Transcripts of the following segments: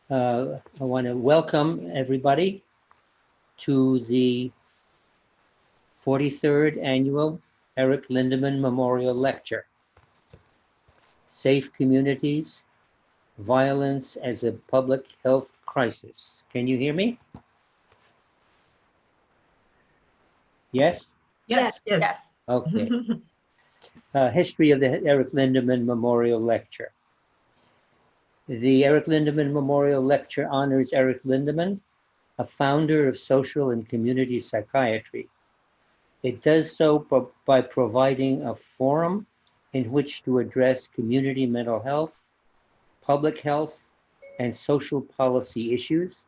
I want to welcome everybody to the 43rd Annual Erich Lindemann Memorial Lecture, Safe Communities, Violence as a Public Health Crisis. Can you hear me? Yes? Yes. Okay. History of the Erich Lindemann Memorial Lecture. The Erich Lindemann Memorial Lecture honors Erich Lindemann, a founder of social and community psychiatry. It does so by providing a forum in which to address community mental health, public health, and social policy issues,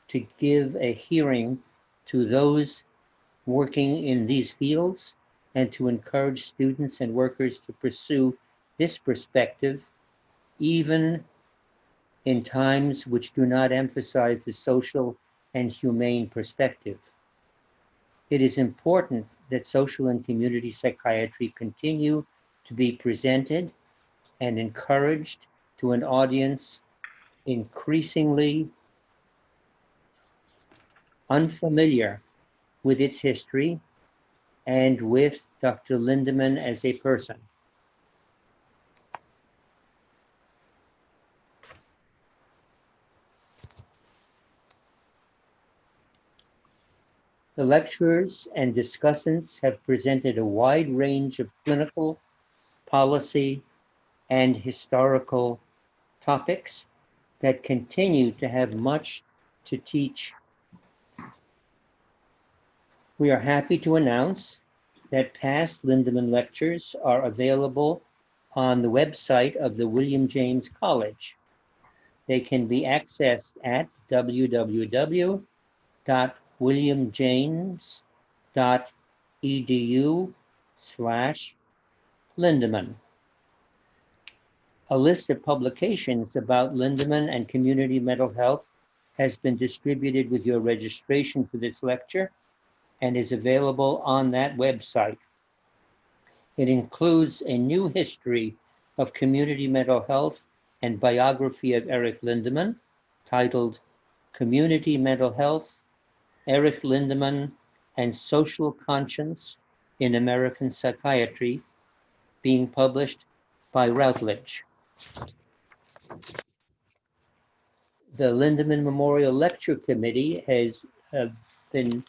to give a hearing to those working in these fields, and to encourage students and workers to pursue this perspective, even in times which do not emphasize the social and humane perspective. It is important that social and community psychiatry continue to be presented and encouraged to an audience increasingly unfamiliar with its history and with Dr. Lindemann as a person. The lecturers and discussants have presented a wide range of clinical, policy, and historical topics that continue to have much to teach. We are happy to announce that past Lindemann lectures are available on the website of the William James College. They can be accessed at www.williamjames.edu/Lindemann. A list of publications about Lindemann and community mental health has been distributed with your registration for this lecture and is available on that website. It includes a new history of community mental health and biography of Erich Lindemann, titled Community Mental Health, Erich Lindemann and Social Conscience in American Psychiatry, being published by Routledge. The Lindemann Memorial Lecture Committee has been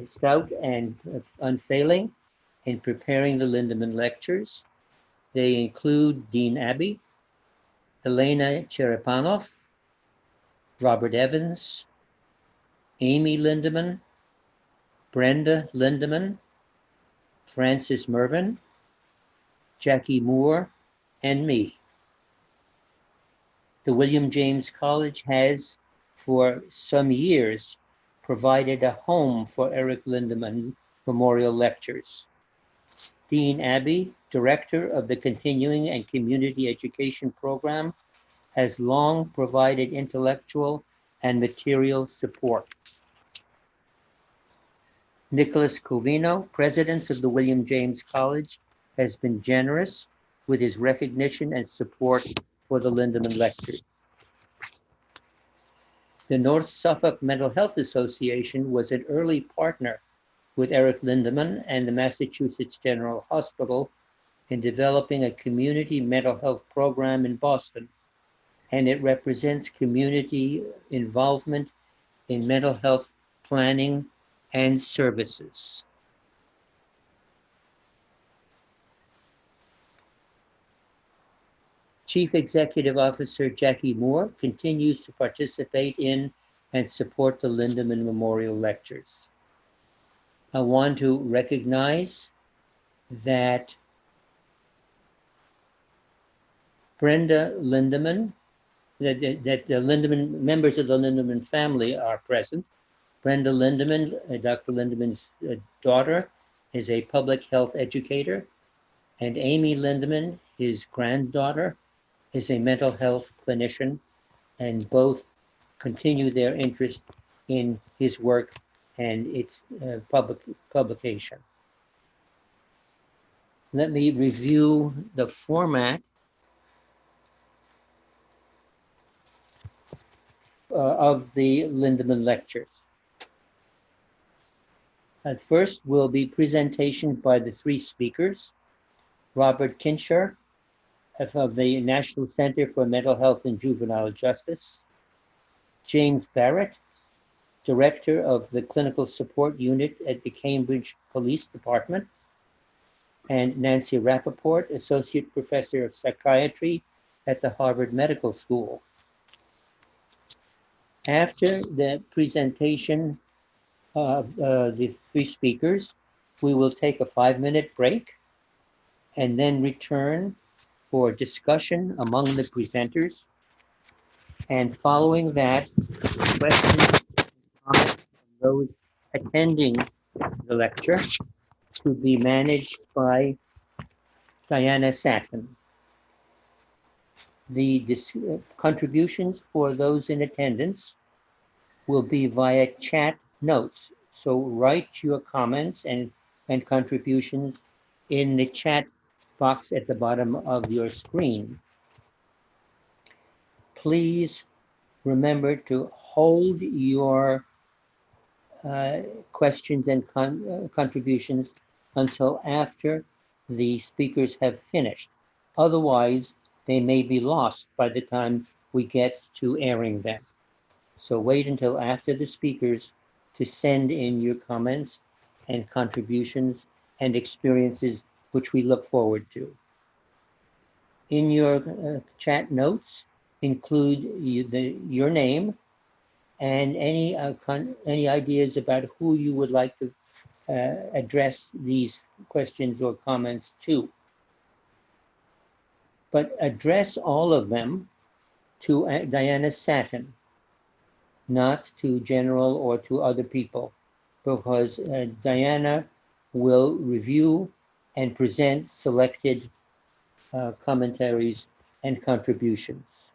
stout and unfailing in preparing the Lindemann lectures. They include Dean Abbey, Elena Cherepanoff, Robert Evans, Amy Lindemann, Brenda Lindemann, Francis Mervyn, Jackie Moore, and me. The William James College has, for some years, provided a home for Erich Lindemann Memorial Lectures. Dean Abbey, director of the Continuing and Community Education Program, has long provided intellectual and material support. Nicholas Covino, president of the William James College, has been generous with his recognition and support for the Lindemann Lectures. The North Suffolk Mental Health Association was an early partner with Erich Lindemann and the Massachusetts General Hospital in developing a community mental health program in Boston, and it represents community involvement in mental health planning and services. Chief Executive Officer Jackie Moore continues to participate in and support the Lindemann Memorial Lectures. I want to recognize that Brenda Lindemann, that the Lindemann, members of the Lindemann family are present. Brenda Lindemann, Dr. Lindemann's daughter, is a public health educator, and Amy Lindemann, his granddaughter, is a mental health clinician, and both continue their interest in his work and its publication. Let me review the format. of the Lindemann lectures. At first will be presentations by the three speakers: Robert Kinscherff of the National Center for Mental Health and Juvenile Justice, James Barrett, Director of the Clinical Support Unit at the Cambridge Police Department, and Nancy Rappaport, Associate Professor of Psychiatry at the Harvard Medical School. After the presentation of the three speakers, we will take a 5-minute break and then return for discussion among the presenters. And following that, questions and comments from those attending the lecture to be managed by Diana Satin. The contributions for those in attendance will be via chat notes. So write your comments and contributions in the chat box at the bottom of your screen. Please remember to hold your questions and contributions until after the speakers have finished. Otherwise, they may be lost by the time we get to airing them. So wait until after the speakers to send in your comments and contributions and experiences, which we look forward to. In your chat notes, include your name and any ideas about who you would like to address these questions or comments to. But address all of them to Diana Satin, not to General or to other people, because Diana will review and present selected commentaries and contributions.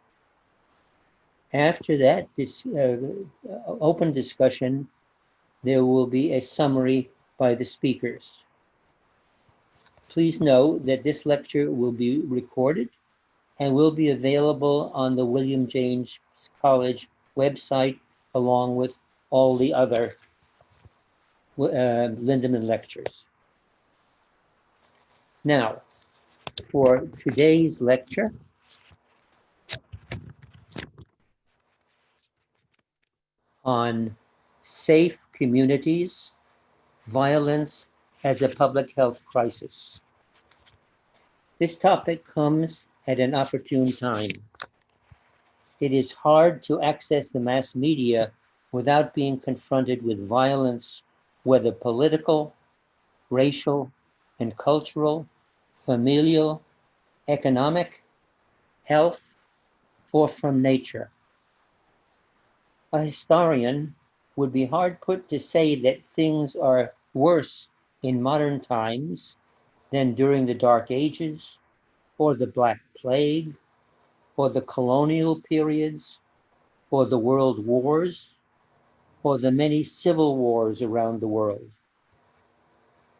After that, this open discussion, there will be a summary by the speakers. Please know that this lecture will be recorded and will be available on the William James College website along with all the other Lindemann lectures. Now, for today's lecture, on safe communities, violence as a public health crisis. This topic comes at an opportune time. It is hard to access the mass media without being confronted with violence, whether political, racial, and cultural, familial, economic, health, or from nature. A historian would be hard put to say that things are worse in modern times than during the Dark Ages, or the Black Plague, or the colonial periods, or the world wars, or the many civil wars around the world.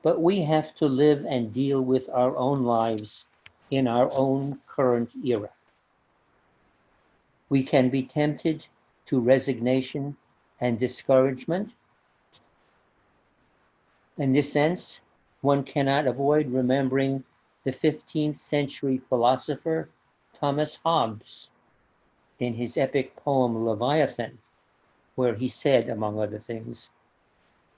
But we have to live and deal with our own lives in our own current era. We can be tempted to resignation and discouragement. In this sense, one cannot avoid remembering the 15th century philosopher Thomas Hobbes in his epic poem Leviathan, where he said, among other things,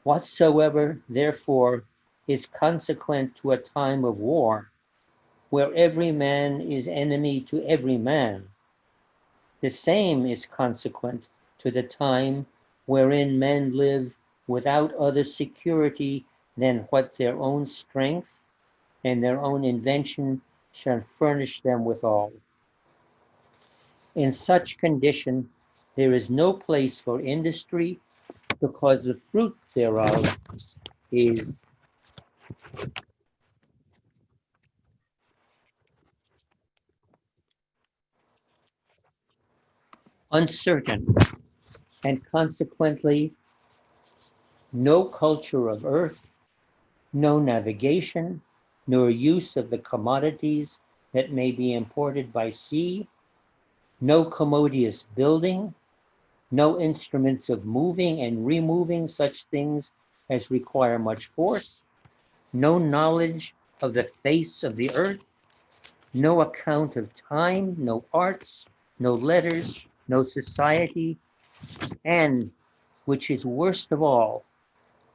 "Whatsoever, therefore, is consequent to a time of war, where every man is enemy to every man, the same is consequent to the time wherein men live without other security than what their own strength and their own invention shall furnish them withal. In such condition, there is no place for industry, because the fruit thereof is uncertain, and consequently, no culture of earth, no navigation, nor use of the commodities that may be imported by sea, no commodious building, no instruments of moving and removing such things as require much force, no knowledge of the face of the earth, no account of time, no arts, no letters, no society, and, which is worst of all,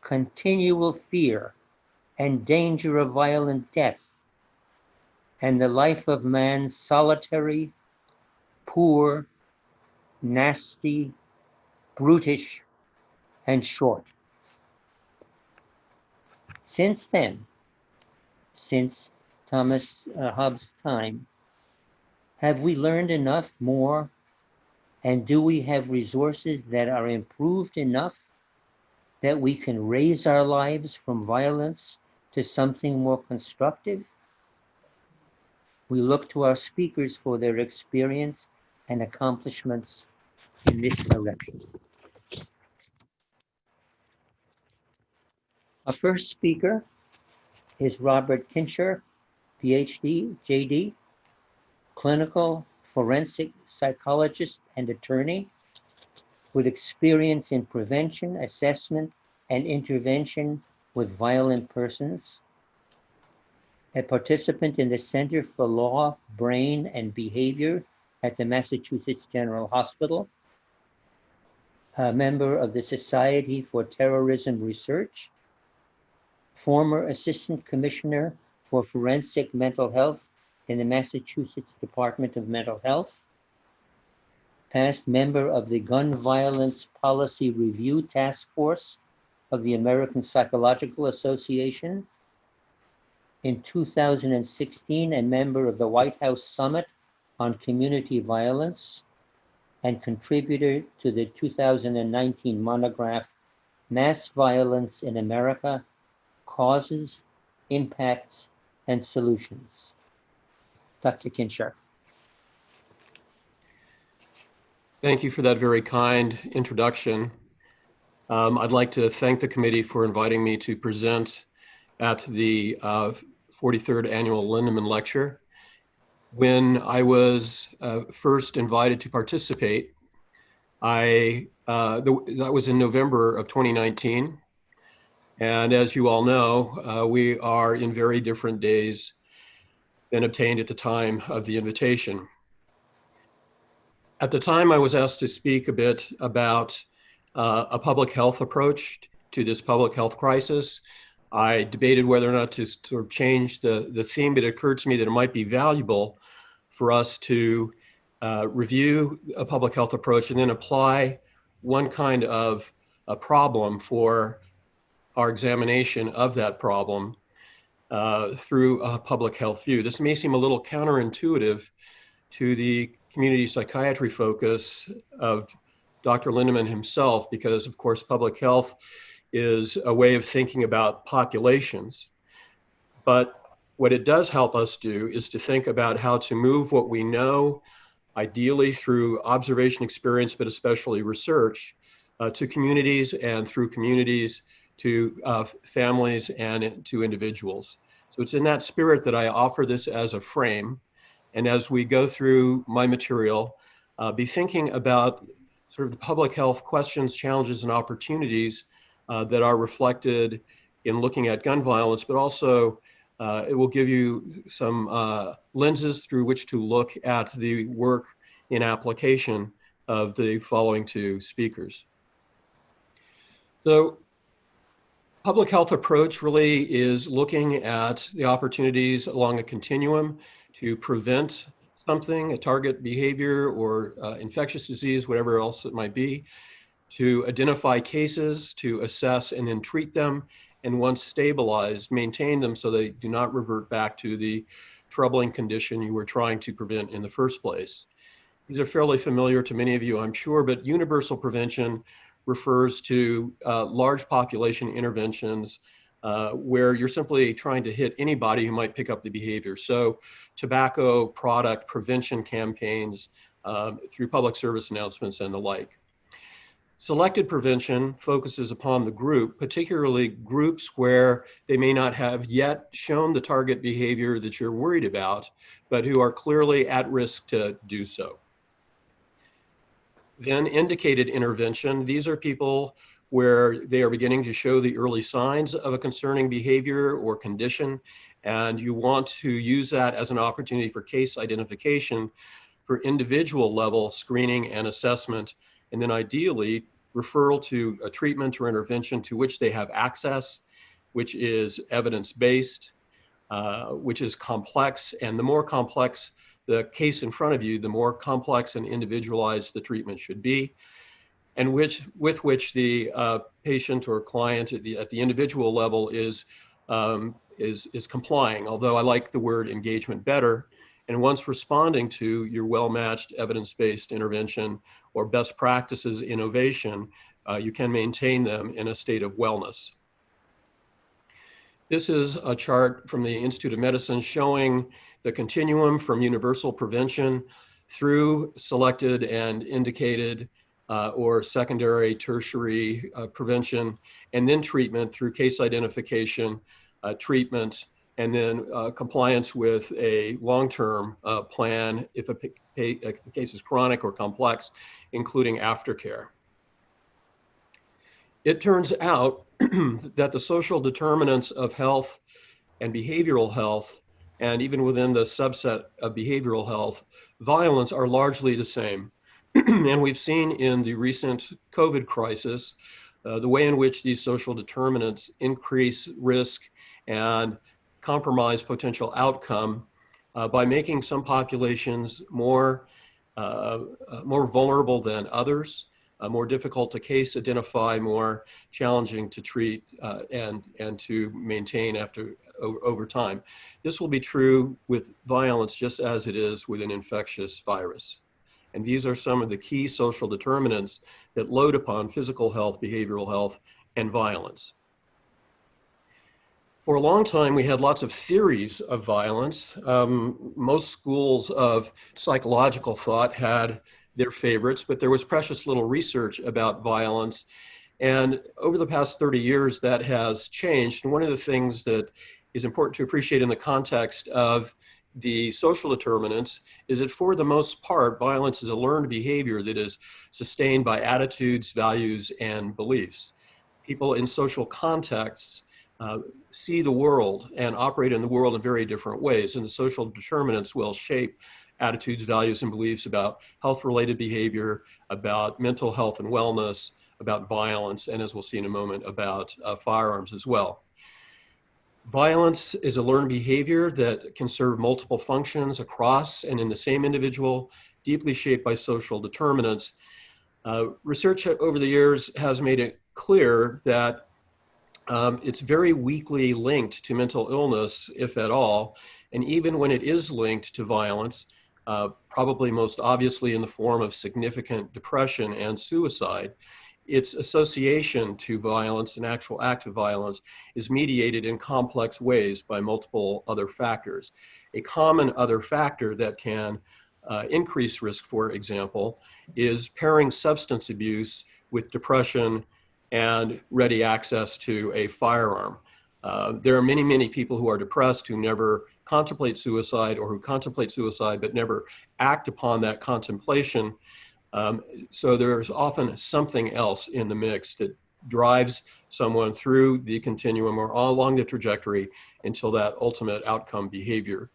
continual fear and danger of violent death, and the life of man solitary, poor, nasty, brutish, and short. Since then, since Thomas Hobbes' time, have we learned enough more, and do we have resources that are improved enough that we can raise our lives from violence to something more constructive? We look to our speakers for their experience and accomplishments in this direction. Our first speaker is Robert Kinscherff, PhD, JD, clinical forensic psychologist and attorney with experience in prevention, assessment, and intervention with violent persons, a participant in the Center for Law, Brain, and Behavior at the Massachusetts General Hospital, a member of the Society for Terrorism Research, former Assistant Commissioner for Forensic Mental Health in the Massachusetts Department of Mental Health, past member of the Gun Violence Policy Review Task Force of the American Psychological Association, in 2016 a member of the White House Summit on Community Violence, and contributor to the 2019 monograph, Mass Violence in America, Causes, Impacts, and Solutions. Dr. Kinscherff. Thank you for that very kind introduction. I'd like to thank the committee for inviting me to present at the 43rd Annual Lindemann Lecture. When I was first invited to participate, that was in November of 2019. And as you all know, we are in very different days than obtained at the time of the invitation. At the time, I was asked to speak a bit about a public health approach to this public health crisis. I debated whether or not to sort of change the theme, but it occurred to me that it might be valuable for us to review a public health approach and then apply one kind of a problem for our examination of that problem through a public health view. This may seem a little counterintuitive to the community psychiatry focus of Dr. Lindemann himself, because of course public health is a way of thinking about populations. But what it does help us do is to think about how to move what we know, ideally through observation, experience, but especially research, to communities, and through communities to families and to individuals. So it's in that spirit that I offer this as a frame. And as we go through my material, be thinking about sort of the public health questions, challenges, and opportunities that are reflected in looking at gun violence, but also it will give you some lenses through which to look at the work in application of the following two speakers. So public health approach really is looking at the opportunities along a continuum to prevent something, a target behavior or infectious disease, whatever else it might be, to identify cases, to assess and then treat them, and once stabilized, maintain them so they do not revert back to the troubling condition you were trying to prevent in the first place. These are fairly familiar to many of you, I'm sure, but universal prevention refers to large population interventions where you're simply trying to hit anybody who might pick up the behavior. So tobacco product prevention campaigns through public service announcements and the like. Selected prevention focuses upon the group, particularly groups where they may not have yet shown the target behavior that you're worried about, but who are clearly at risk to do so. Then indicated intervention. These are people where they are beginning to show the early signs of a concerning behavior or condition, and you want to use that as an opportunity for case identification for individual level screening and assessment, and then ideally referral to a treatment or intervention to which they have access, which is evidence-based, which is complex, and the more complex the case in front of you, the more complex and individualized the treatment should be, and with which the patient or client at the individual level is complying. Although I like the word engagement better, and once responding to your well-matched evidence-based intervention or best practices innovation, you can maintain them in a state of wellness. This is a chart from the Institute of Medicine showing the continuum from universal prevention through selected and indicated or secondary, tertiary prevention, and then treatment through case identification, treatment, and then compliance with a long-term plan if a case is chronic or complex, including aftercare. It turns out that the social determinants of health and behavioral health, and even within the subset of behavioral health, violence are largely the same. And we've seen in the recent COVID crisis, the way in which these social determinants increase risk and compromise potential outcome by making some populations more vulnerable than others, more difficult to case identify, more challenging to treat and to maintain over time. This will be true with violence just as it is with an infectious virus. And these are some of the key social determinants that load upon physical health, behavioral health, and violence. For a long time, we had lots of theories of violence. Most schools of psychological thought had their favorites, but there was precious little research about violence. And over the past 30 years, that has changed. And one of the things that is important to appreciate in the context of the social determinants is that for the most part, violence is a learned behavior that is sustained by attitudes, values, and beliefs. People in social contexts see the world and operate in the world in very different ways, and the social determinants will shape attitudes, values, and beliefs about health-related behavior, about mental health and wellness, about violence, and as we'll see in a moment, about firearms as well. Violence is a learned behavior that can serve multiple functions across and in the same individual, deeply shaped by social determinants. Research over the years has made it clear that it's very weakly linked to mental illness, if at all, and even when it is linked to violence, probably most obviously in the form of significant depression and suicide, its association to violence, an actual act of violence, is mediated in complex ways by multiple other factors. A common other factor that can increase risk, for example, is pairing substance abuse with depression and ready access to a firearm. There are many, many people who are depressed who never contemplate suicide or who contemplate suicide but never act upon that contemplation. So there's often something else in the mix that drives someone through the continuum or along the trajectory until that ultimate outcome behavior.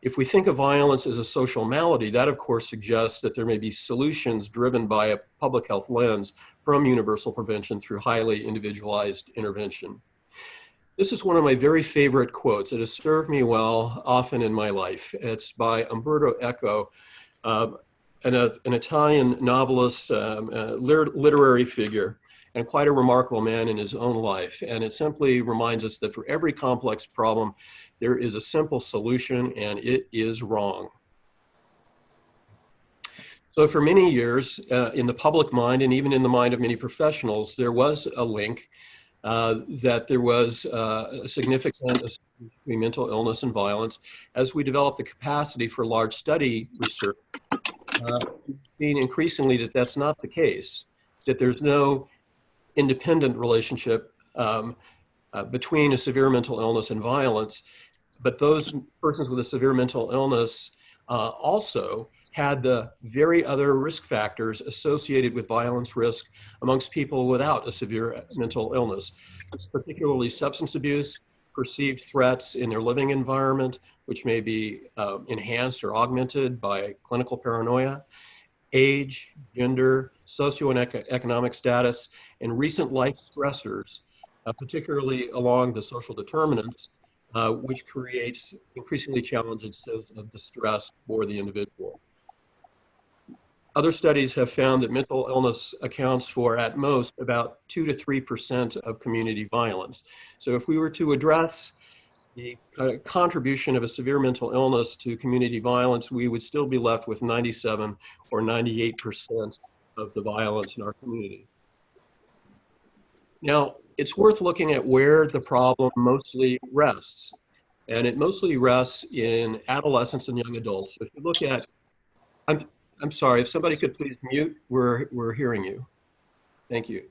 If we think of violence as a social malady, that of course suggests that there may be solutions driven by a public health lens from universal prevention through highly individualized intervention. This is one of my very favorite quotes. It has served me well often in my life. It's by Umberto Eco, an Italian novelist, literary figure, and quite a remarkable man in his own life. And it simply reminds us that for every complex problem, there is a simple solution, and it is wrong. So for many years, in the public mind and even in the mind of many professionals, there was a link that there was a significant between mental illness and violence. As we developed the capacity for large study research, we've seen increasingly that that's not the case, that there's no independent relationship between a severe mental illness and violence, but those persons with a severe mental illness also had the very other risk factors associated with violence risk amongst people without a severe mental illness, particularly substance abuse, perceived threats in their living environment, which may be enhanced or augmented by clinical paranoia, age, gender, socioeconomic status, and recent life stressors, particularly along the social determinants, which creates increasingly challenging sense of distress for the individual. Other studies have found that mental illness accounts for, at most, about 2 to 3% of community violence. So if we were to address the contribution of a severe mental illness to community violence, we would still be left with 97 or 98% of the violence in our community. Now, it's worth looking at where the problem mostly rests. And it mostly rests in adolescents and young adults. So if you look at, I'm sorry, if somebody could please mute, we're hearing you. Thank you.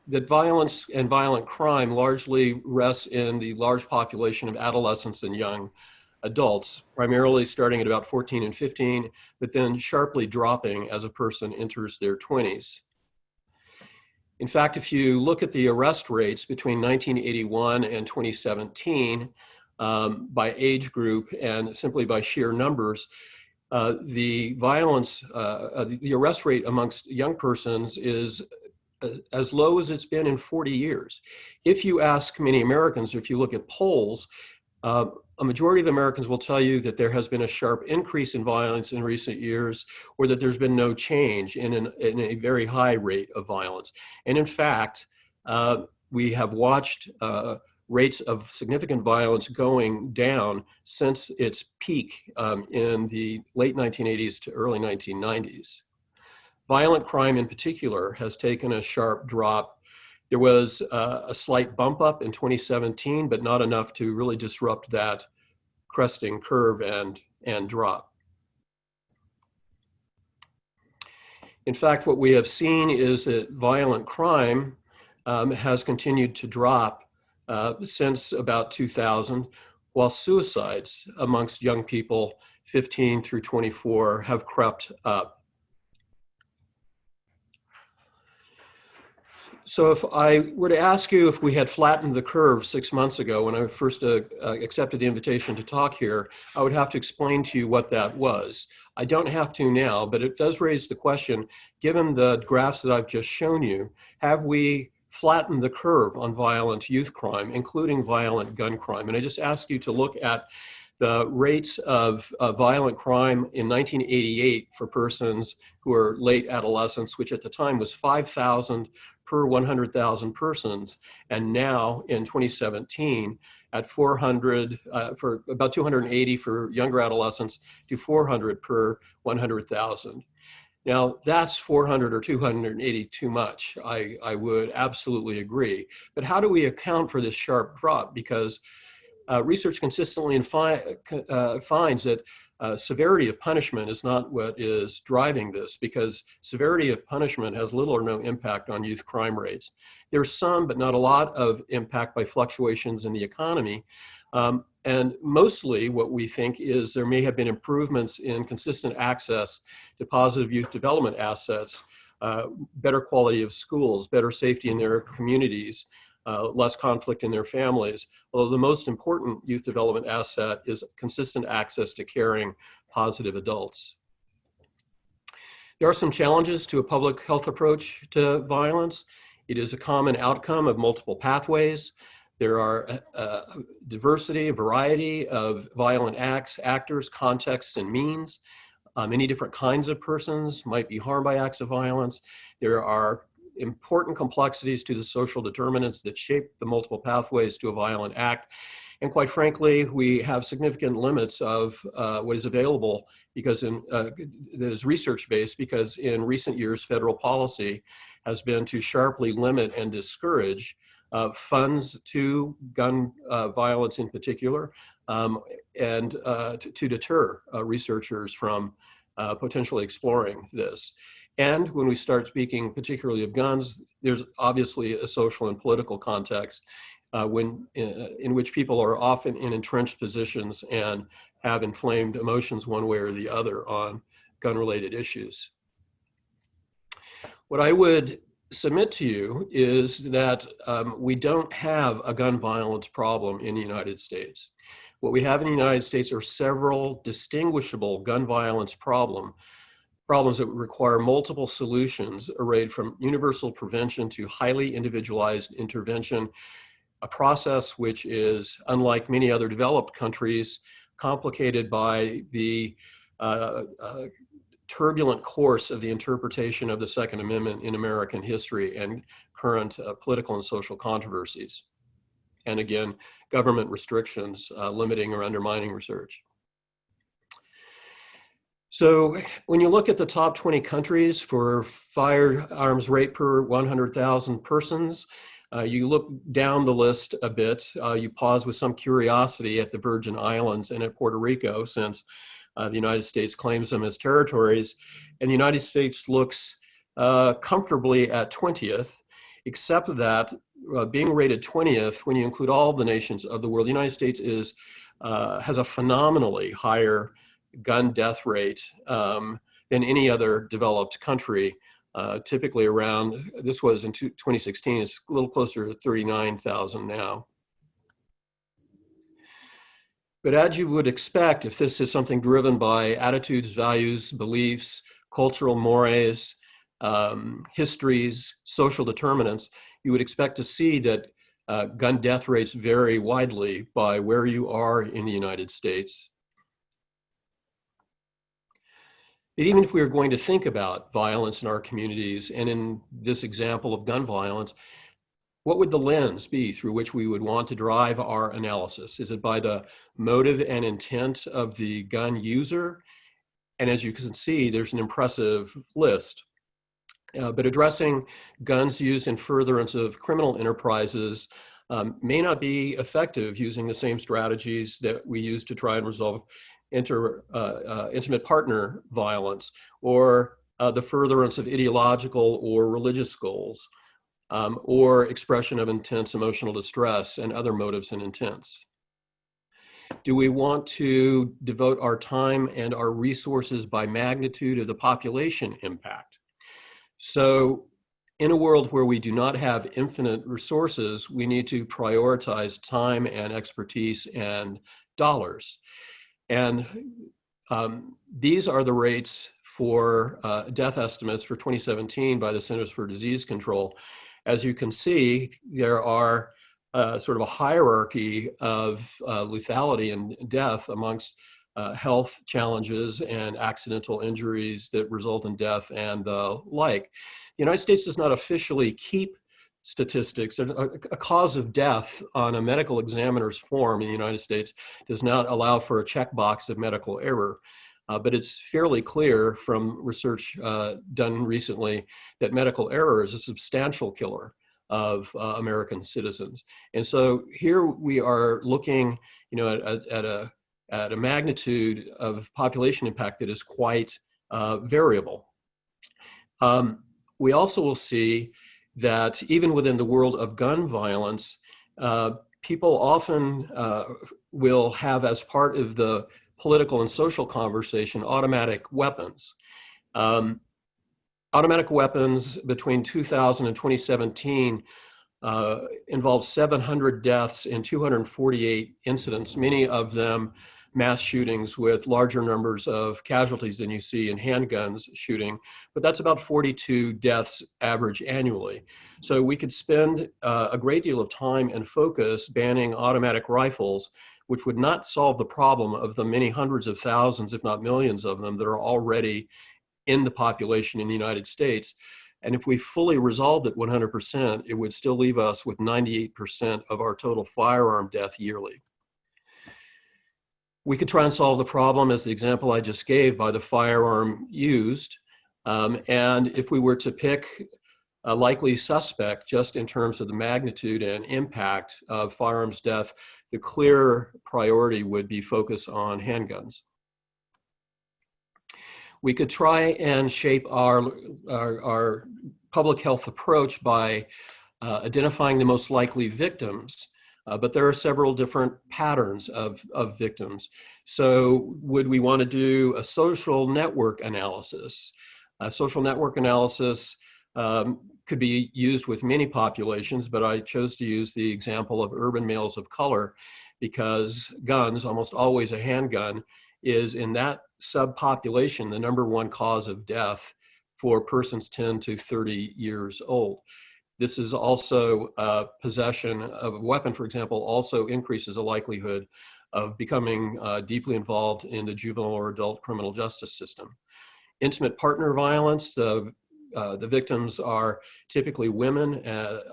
That violence and violent crime largely rests in the large population of adolescents and young adults, primarily starting at about 14 and 15, but then sharply dropping as a person enters their 20s. In fact, if you look at the arrest rates between 1981 and 2017 by age group and simply by sheer numbers, the arrest rate amongst young persons is as low as it's been in 40 years. If you ask many Americans, or if you look at polls, a majority of Americans will tell you that there has been a sharp increase in violence in recent years, or that there's been no change in a very high rate of violence. And in fact, we have watched rates of significant violence going down since its peak in the late 1980s to early 1990s. Violent crime in particular has taken a sharp drop. There was a slight bump up in 2017, but not enough to really disrupt that cresting curve and drop. In fact, what we have seen is that violent crime has continued to drop since about 2000, while suicides amongst young people 15 through 24 have crept up. So if I were to ask you if we had flattened the curve 6 months ago when I first accepted the invitation to talk here, I would have to explain to you what that was. I don't have to now, but it does raise the question, given the graphs that I've just shown you, have we flattened the curve on violent youth crime, including violent gun crime? And I just ask you to look at the rates of violent crime in 1988 for persons who are late adolescents, which at the time was 5,000 per 100,000 persons, and now in 2017 at 400, for about 280 for younger adolescents to 400 per 100,000. Now that's 400 or 280 too much. I would absolutely agree. But how do we account for this sharp drop? Because research consistently finds that severity of punishment is not what is driving this, because severity of punishment has little or no impact on youth crime rates. There's some, but not a lot of impact by fluctuations in the economy. And mostly what we think is there may have been improvements in consistent access to positive youth development assets, better quality of schools, better safety in their communities, less conflict in their families. Although the most important youth development asset is consistent access to caring, positive adults. There are some challenges to a public health approach to violence. It is a common outcome of multiple pathways. There are a variety of violent acts, actors, contexts, and means. Many different kinds of persons might be harmed by acts of violence. There are important complexities to the social determinants that shape the multiple pathways to a violent act. And quite frankly, we have significant limits of what is available because that is research-based, because in recent years, federal policy has been to sharply limit and discourage funds to gun violence in particular, and to deter researchers from potentially exploring this. And when we start speaking particularly of guns, there's obviously a social and political context in which people are often in entrenched positions and have inflamed emotions one way or the other on gun-related issues. What I would submit to you is that we don't have a gun violence problem in the United States. What we have in the United States are several distinguishable gun violence problems that require multiple solutions arrayed from universal prevention to highly individualized intervention, a process which is, unlike many other developed countries, complicated by the turbulent course of the interpretation of the Second Amendment in American history and current political and social controversies. And again, government restrictions limiting or undermining research. So when you look at the top 20 countries for firearms rate per 100,000 persons, you look down the list a bit, you pause with some curiosity at the Virgin Islands and at Puerto Rico, since the United States claims them as territories, and the United States looks comfortably at 20th, except that being rated 20th, when you include all the nations of the world, the United States has a phenomenally higher gun death rate than any other developed country. Typically around, this was in 2016, it's a little closer to 39,000 now. But as you would expect, if this is something driven by attitudes, values, beliefs, cultural mores, histories, social determinants, you would expect to see that gun death rates vary widely by where you are in the United States. But even if we are going to think about violence in our communities, and in this example of gun violence, what would the lens be through which we would want to drive our analysis? Is it by the motive and intent of the gun user? And as you can see, there's an impressive list. But addressing guns used in furtherance of criminal enterprises may not be effective using the same strategies that we use to try and resolve intimate partner violence, or the furtherance of ideological or religious goals, or expression of intense emotional distress and other motives and intents. Do we want to devote our time and our resources by magnitude of the population impact? So in a world where we do not have infinite resources, we need to prioritize time and expertise and dollars. And these are the rates for death estimates for 2017 by the Centers for Disease Control. As you can see, there are sort of a hierarchy of lethality and death amongst health challenges and accidental injuries that result in death and the like. The United States does not officially keep statistics. A cause of death on a medical examiner's form in the United States does not allow for a checkbox of medical error. But it's fairly clear from research done recently that medical error is a substantial killer of American citizens. And so here we are looking, at a magnitude of population impact that is quite variable. We also will see that even within the world of gun violence, people often will have, as part of the political and social conversation, automatic weapons. Automatic weapons between 2000 and 2017 involved 700 deaths and 248 incidents, many of them mass shootings with larger numbers of casualties than you see in handguns shooting, but that's about 42 deaths average annually. So we could spend a great deal of time and focus banning automatic rifles, which would not solve the problem of the many hundreds of thousands, if not millions of them, that are already in the population in the United States. And if we fully resolved it 100%, it would still leave us with 98% of our total firearm death yearly. We could try and solve the problem, as the example I just gave, by the firearm used. And if we were to pick a likely suspect just in terms of the magnitude and impact of firearms death, the clear priority would be focus on handguns. We could try and shape our public health approach by identifying the most likely victims but there are several different patterns of victims. So would we want to do a social network analysis? A social network analysis could be used with many populations, but I chose to use the example of urban males of color because guns, almost always a handgun, is in that subpopulation the #1 cause of death for persons 10 to 30 years old. This is also possession of a weapon, for example, also increases the likelihood of becoming deeply involved in the juvenile or adult criminal justice system. Intimate partner violence, the victims are typically women,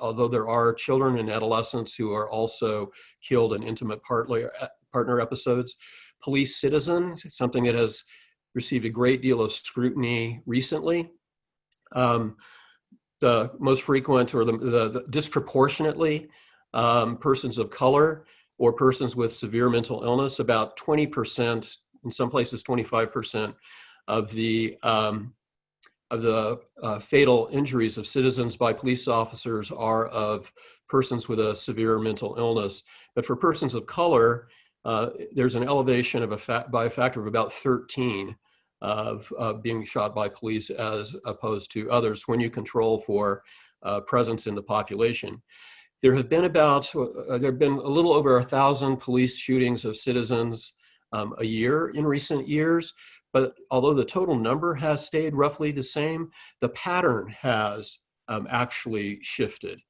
although there are children and adolescents who are also killed in intimate partner episodes. Police citizen, something that has received a great deal of scrutiny recently. The most frequent, or the disproportionately, persons of color or persons with severe mental illness. About 20%, in some places 25%, of the fatal injuries of citizens by police officers are of persons with a severe mental illness. But for persons of color, there's an elevation by a factor of about 13 of being shot by police as opposed to others when you control for presence in the population. There have been a little over 1,000 police shootings of citizens a year in recent years, but although the total number has stayed roughly the same, the pattern has actually shifted.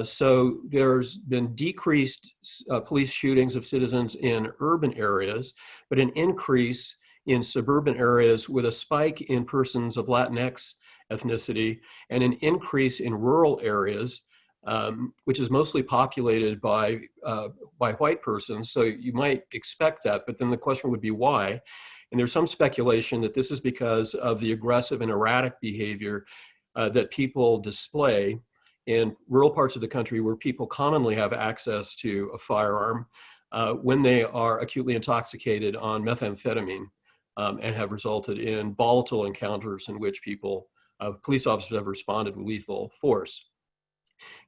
So there's been decreased police shootings of citizens in urban areas, but an increase in suburban areas with a spike in persons of Latinx ethnicity and an increase in rural areas, which is mostly populated by white persons. So you might expect that, but then the question would be why? And there's some speculation that this is because of the aggressive and erratic behavior that people display in rural parts of the country where people commonly have access to a firearm when they are acutely intoxicated on methamphetamine and have resulted in volatile encounters in which police officers have responded with lethal force.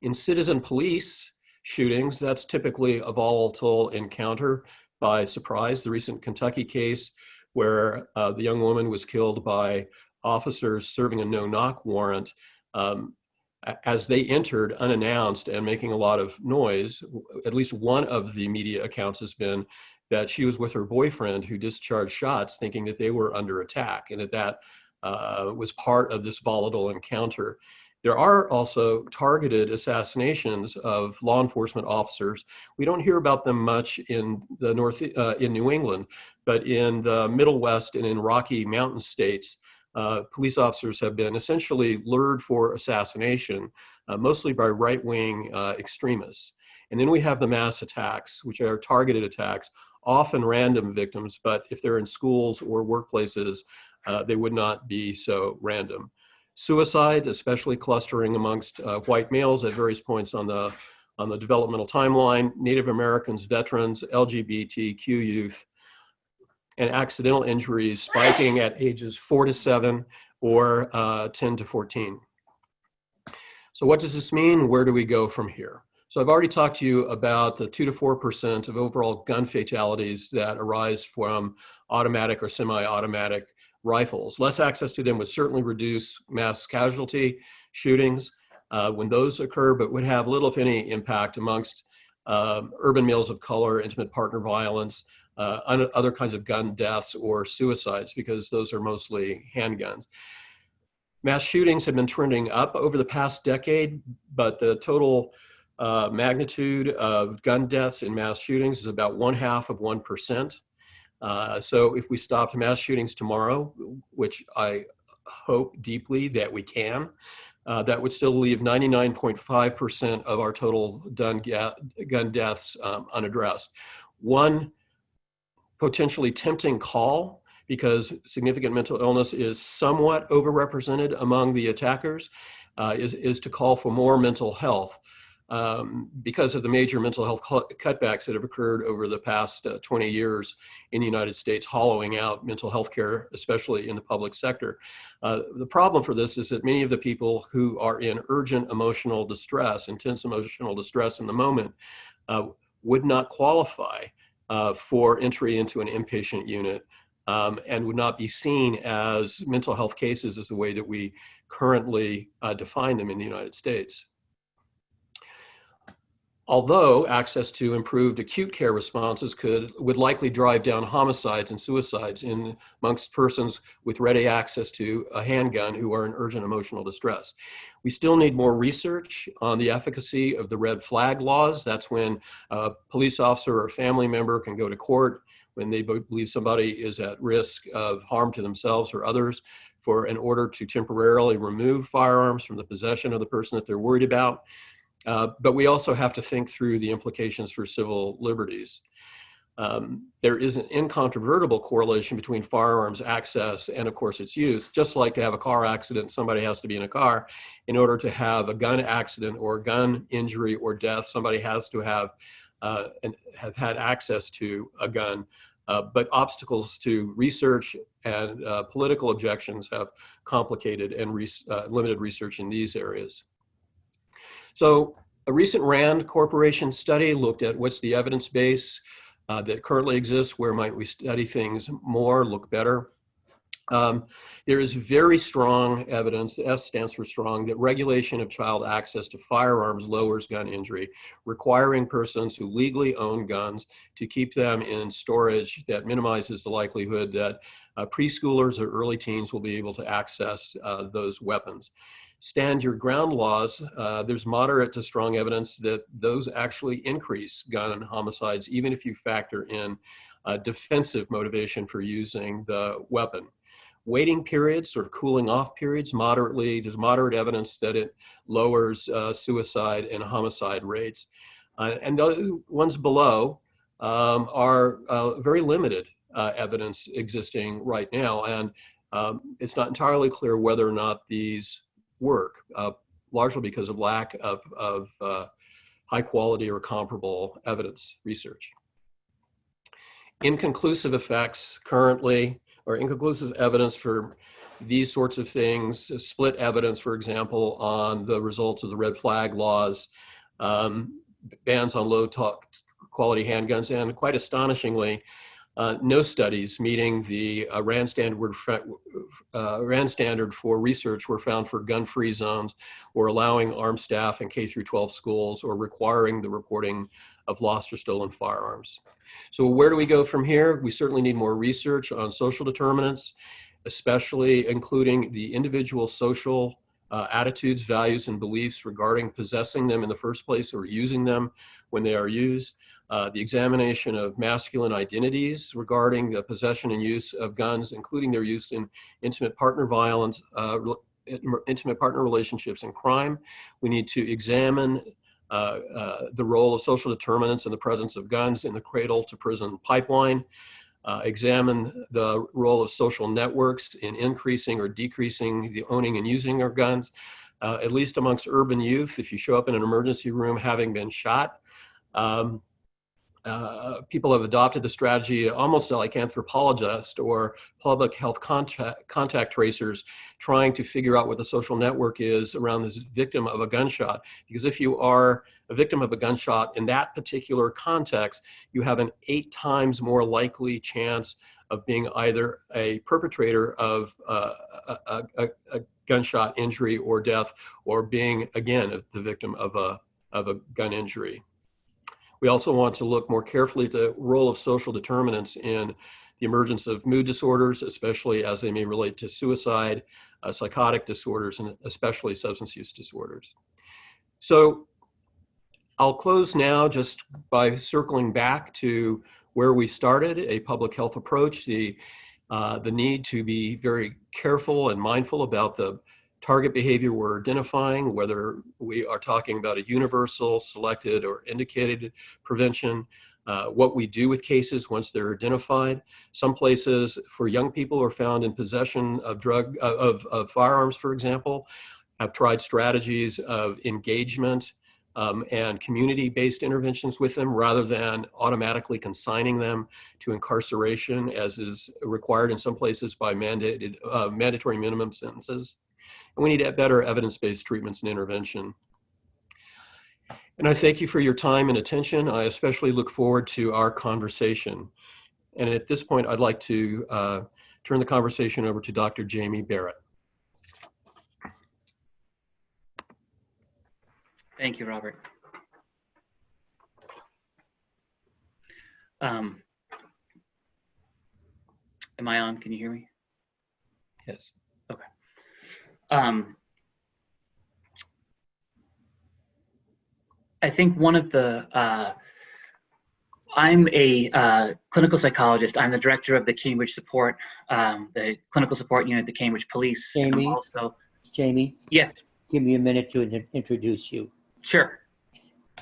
In citizen police shootings, that's typically a volatile encounter by surprise. The recent Kentucky case where the young woman was killed by officers serving a no-knock warrant as they entered unannounced and making a lot of noise. At least one of the media accounts has been that she was with her boyfriend who discharged shots thinking that they were under attack, and that was part of this volatile encounter. There are also targeted assassinations of law enforcement officers. We don't hear about them much in the in New England, but in the Middle West and in Rocky Mountain states, police officers have been essentially lured for assassination, mostly by right-wing extremists. And then we have the mass attacks, which are targeted attacks, often random victims, but if they're in schools or workplaces, they would not be so random. Suicide, especially clustering amongst white males at various points on the developmental timeline, Native Americans, veterans, LGBTQ youth, and accidental injuries spiking at ages 4 to 7 or 10 to 14. So what does this mean? Where do we go from here? So I've already talked to you about the 2 to 4% of overall gun fatalities that arise from automatic or semi-automatic rifles. Less access to them would certainly reduce mass casualty shootings when those occur, but would have little, if any, impact amongst urban males of color, intimate partner violence, other kinds of gun deaths or suicides, because those are mostly handguns. Mass shootings have been trending up over the past decade, but the total magnitude of gun deaths in mass shootings is about 0.5%. So if we stopped mass shootings tomorrow, which I hope deeply that we can, that would still leave 99.5% of our total gun deaths unaddressed. One potentially tempting call, because significant mental illness is somewhat overrepresented among the attackers, is to call for more mental health. Because of the major mental health cutbacks that have occurred over the past 20 years in the United States, hollowing out mental health care, especially in the public sector. The problem for this is that many of the people who are in urgent emotional distress, intense emotional distress in the moment, would not qualify for entry into an inpatient unit and would not be seen as mental health cases as the way that we currently define them in the United States. Although access to improved acute care responses would likely drive down homicides and suicides amongst persons with ready access to a handgun who are in urgent emotional distress. We still need more research on the efficacy of the red flag laws. That's when a police officer or a family member can go to court when they believe somebody is at risk of harm to themselves or others in order to temporarily remove firearms from the possession of the person that they're worried about. But we also have to think through the implications for civil liberties. There is an incontrovertible correlation between firearms access and, of course, its use. Just like to have a car accident, somebody has to be in a car. In order to have a gun accident or a gun injury or death, somebody has to have had access to a gun. But obstacles to research and political objections have complicated and limited research in these areas. So a recent RAND Corporation study looked at what's the evidence base that currently exists, where might we study things more, look better. There is very strong evidence, S stands for strong, that regulation of child access to firearms lowers gun injury, requiring persons who legally own guns to keep them in storage that minimizes the likelihood that preschoolers or early teens will be able to access those weapons. Stand your ground laws, there's moderate to strong evidence that those actually increase gun homicides, even if you factor in defensive motivation for using the weapon. Waiting periods, sort of cooling off periods, there's moderate evidence that it lowers suicide and homicide rates. And the ones below are very limited evidence existing right now. And it's not entirely clear whether or not these work, largely because of lack of high quality or comparable evidence research. Inconclusive effects currently, or inconclusive evidence for these sorts of things, split evidence, for example, on the results of the red flag laws, bans on low quality handguns, and quite astonishingly, no studies meeting the RAND standard for research were found for gun-free zones, or allowing armed staff in K through 12 schools, or requiring the reporting of lost or stolen firearms. So where do we go from here? We certainly need more research on social determinants, especially including the individual social attitudes, values, and beliefs regarding possessing them in the first place or using them when they are used. The examination of masculine identities regarding the possession and use of guns, including their use in intimate partner violence, intimate partner relationships and crime. We need to examine the role of social determinants in the presence of guns in the cradle to prison pipeline. Examine the role of social networks in increasing or decreasing the owning and using of guns, at least amongst urban youth. If you show up in an emergency room having been shot, people have adopted the strategy almost like anthropologists or public health contact tracers, trying to figure out what the social network is around this victim of a gunshot. Because if you are a victim of a gunshot in that particular context, you have an 8 times more likely chance of being either a perpetrator of a gunshot injury or death, or being, again, the victim of a gun injury. We also want to look more carefully at the role of social determinants in the emergence of mood disorders, especially as they may relate to suicide, psychotic disorders, and especially substance use disorders. So I'll close now just by circling back to where we started, a public health approach, the need to be very careful and mindful about the target behavior we're identifying, whether we are talking about a universal, selected, or indicated prevention, what we do with cases once they're identified. Some places for young people who are found in possession of firearms, for example, have tried strategies of engagement and community-based interventions with them, rather than automatically consigning them to incarceration, as is required in some places by mandatory minimum sentences. And we need better evidence-based treatments and intervention. And I thank you for your time and attention. I especially look forward to our conversation. And at this point, I'd like to turn the conversation over to Dr. Jaime Barrett. Thank you, Robert. Am I on? Can you hear me? Yes. Okay. I think one of the, I'm a clinical psychologist. I'm the director of the Cambridge support, the clinical support unit at the Cambridge Police. Jamie? I'm also, Jamie, yes, give me a minute to introduce you. sure.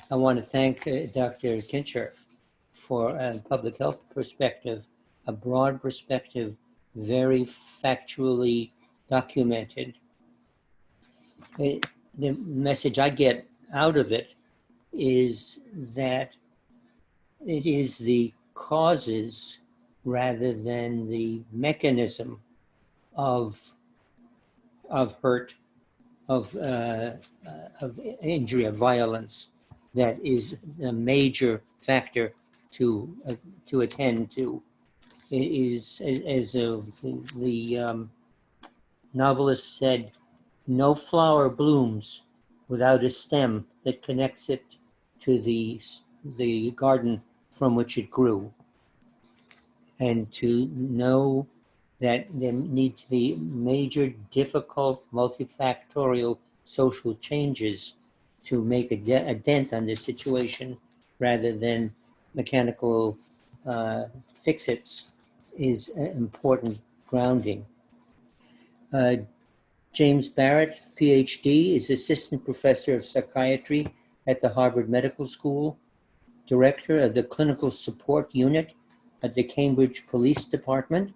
I want to thank Dr. Kinscherff for a public health perspective, a broad perspective, very factually documented. The message I get out of it is that it is the causes rather than the mechanism of hurt, of injury, of violence, that is a major factor to attend to. It is, as the novelist said, no flower blooms without a stem that connects it to the garden from which it grew. And to know that there need to be major, difficult, multifactorial social changes to make a dent on this situation rather than mechanical fix-its is an important grounding. James Barrett, PhD, is Assistant Professor of Psychiatry at the Harvard Medical School, Director of the Clinical Support Unit at the Cambridge Police Department,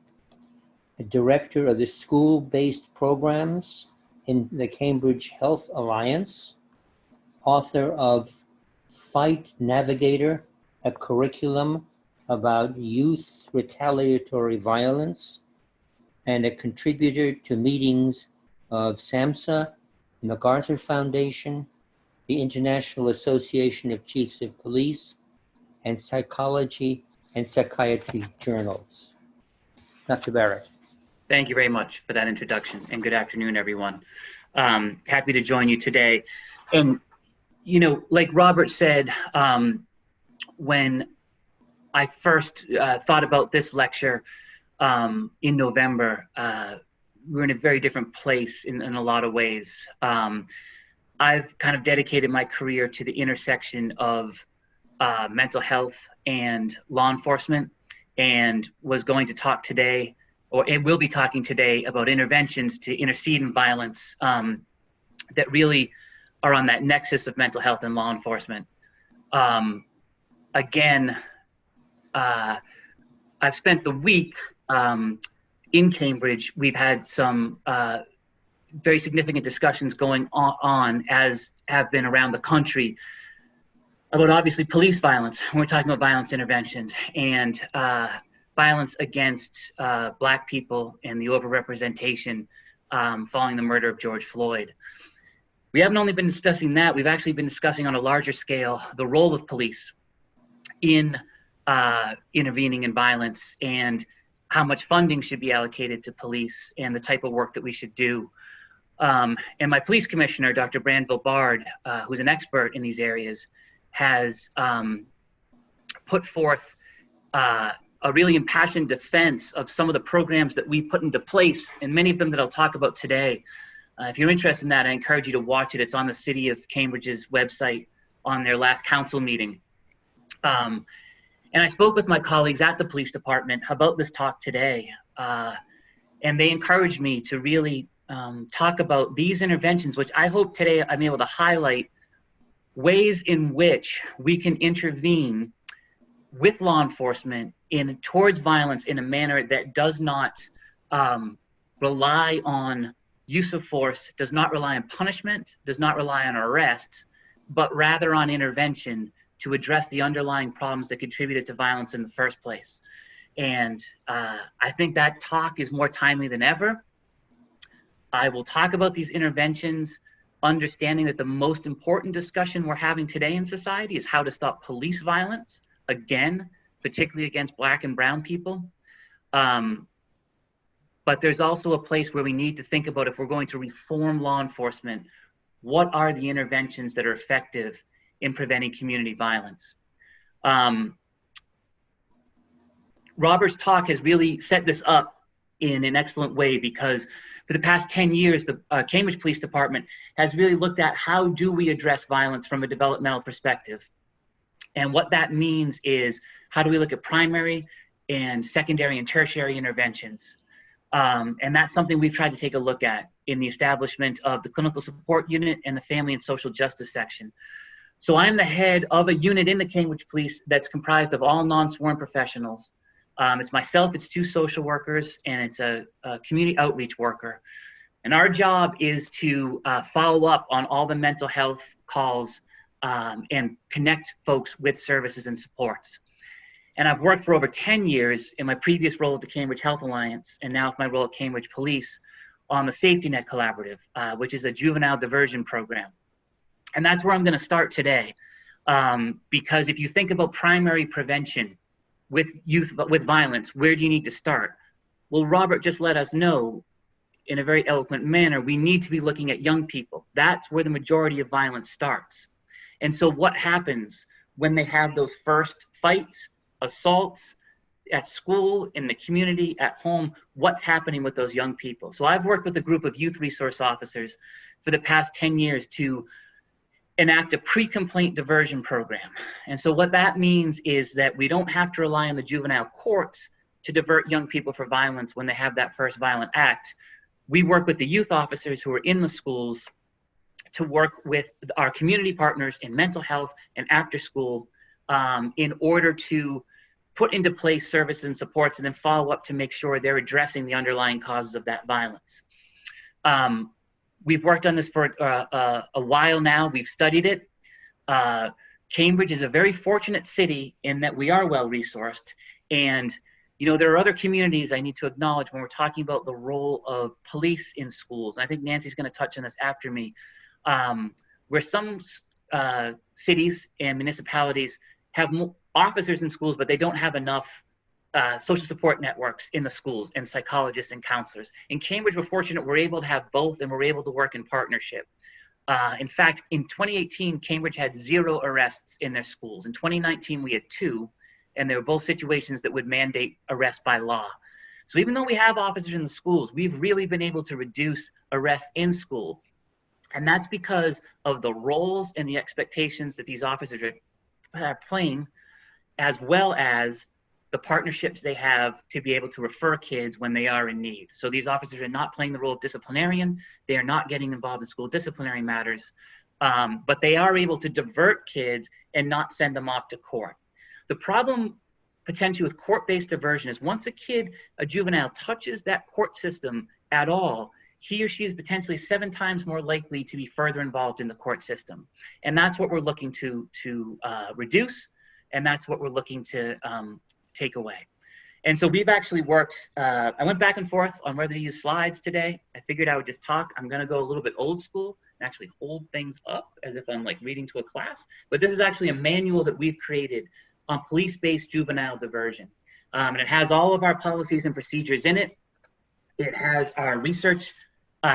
a Director of the School-Based Programs in the Cambridge Health Alliance, author of Fight Navigator, a curriculum about youth retaliatory violence, and a contributor to meetings of SAMHSA, the MacArthur Foundation, the International Association of Chiefs of Police, and Psychology and Psychiatry journals. Dr. Barrett. Thank you very much for that introduction, and good afternoon, everyone. Happy to join you today. And, you know, like Robert said, when I first thought about this lecture in November, we're in a very different place in a lot of ways. I've kind of dedicated my career to the intersection of mental health and law enforcement, and was going to talk today, or it will be talking today, about interventions to intercede in violence that really are on that nexus of mental health and law enforcement. Again, I've spent the week in Cambridge. We've had some very significant discussions going on, as have been around the country, about obviously police violence. We're talking about violence interventions and violence against Black people and the overrepresentation following the murder of George Floyd. We haven't only been discussing that, we've actually been discussing on a larger scale the role of police in intervening in violence, and how much funding should be allocated to police, and the type of work that we should do. And my police commissioner, Dr. Branville Bard, who's an expert in these areas, has put forth a really impassioned defense of some of the programs that we put into place, and many of them that I'll talk about today. If you're interested in that, I encourage you to watch it. It's on the City of Cambridge's website on their last council meeting. And I spoke with my colleagues at the police department about this talk today, and they encouraged me to really talk about these interventions, which I hope today I'm able to highlight ways in which we can intervene with law enforcement towards violence in a manner that does not rely on use of force, does not rely on punishment, does not rely on arrest, but rather on intervention to address the underlying problems that contributed to violence in the first place. And I think that talk is more timely than ever. I will talk about these interventions understanding that the most important discussion we're having today in society is how to stop police violence, again, particularly against Black and brown people. But there's also a place where we need to think about, if we're going to reform law enforcement, what are the interventions that are effective in preventing community violence? Robert's talk has really set this up in an excellent way, because for the past 10 years, the Cambridge Police Department has really looked at how do we address violence from a developmental perspective. And what that means is, how do we look at primary and secondary and tertiary interventions? And that's something we've tried to take a look at in the establishment of the Clinical Support Unit and the Family and Social Justice Section. So I'm the head of a unit in the Cambridge Police that's comprised of all non-sworn professionals. It's myself, it's 2 social workers, and it's a community outreach worker. And our job is to follow up on all the mental health calls and connect folks with services and supports. And I've worked for over 10 years in my previous role at the Cambridge Health Alliance, and now with my role at Cambridge Police, on the Safety Net Collaborative, which is a juvenile diversion program. And that's where I'm going to start today, because if you think about primary prevention with youth, with violence, where do you need to start? Well, Robert just let us know in a very eloquent manner, we need to be looking at young people. That's where the majority of violence starts. And so what happens when they have those first fights, assaults at school, in the community, at home? What's happening with those young people? So I've worked with a group of youth resource officers for the past 10 years to enact a pre-complaint diversion program. And so what that means is that we don't have to rely on the juvenile courts to divert young people for violence when they have that first violent act. We work with the youth officers who are in the schools to work with our community partners in mental health and after school in order to put into place services and supports, and then follow up to make sure they're addressing the underlying causes of that violence. We've worked on this for a while now. We've studied it. Cambridge is a very fortunate city in that we are well-resourced. And, you know, there are other communities I need to acknowledge when we're talking about the role of police in schools. And I think Nancy's going to touch on this after me, where some cities and municipalities have officers in schools, but they don't have enough social support networks in the schools and psychologists and counselors. In Cambridge, we're fortunate we're able to have both, and we're able to work in partnership. In fact, in 2018, Cambridge had 0 arrests in their schools. In 2019, we had 2, and they were both situations that would mandate arrest by law. So even though we have officers in the schools, we've really been able to reduce arrests in school. And that's because of the roles and the expectations that these officers are playing, as well as the partnerships they have to be able to refer kids when they are in need. So these officers are not playing the role of disciplinarian. They are not getting involved in school disciplinary matters, but they are able to divert kids and not send them off to court. The problem potentially with court-based diversion is once a juvenile touches that court system at all, he or she is potentially 7 times more likely to be further involved in the court system. And that's what we're looking to reduce, and that's what we're looking to take away. And so we've actually worked, I went back and forth on whether to use slides today. I figured I would just talk. I'm gonna go a little bit old school and actually hold things up as if I'm like reading to a class. But this is actually a manual that we've created on police-based juvenile diversion. And it has all of our policies and procedures in it. It has our research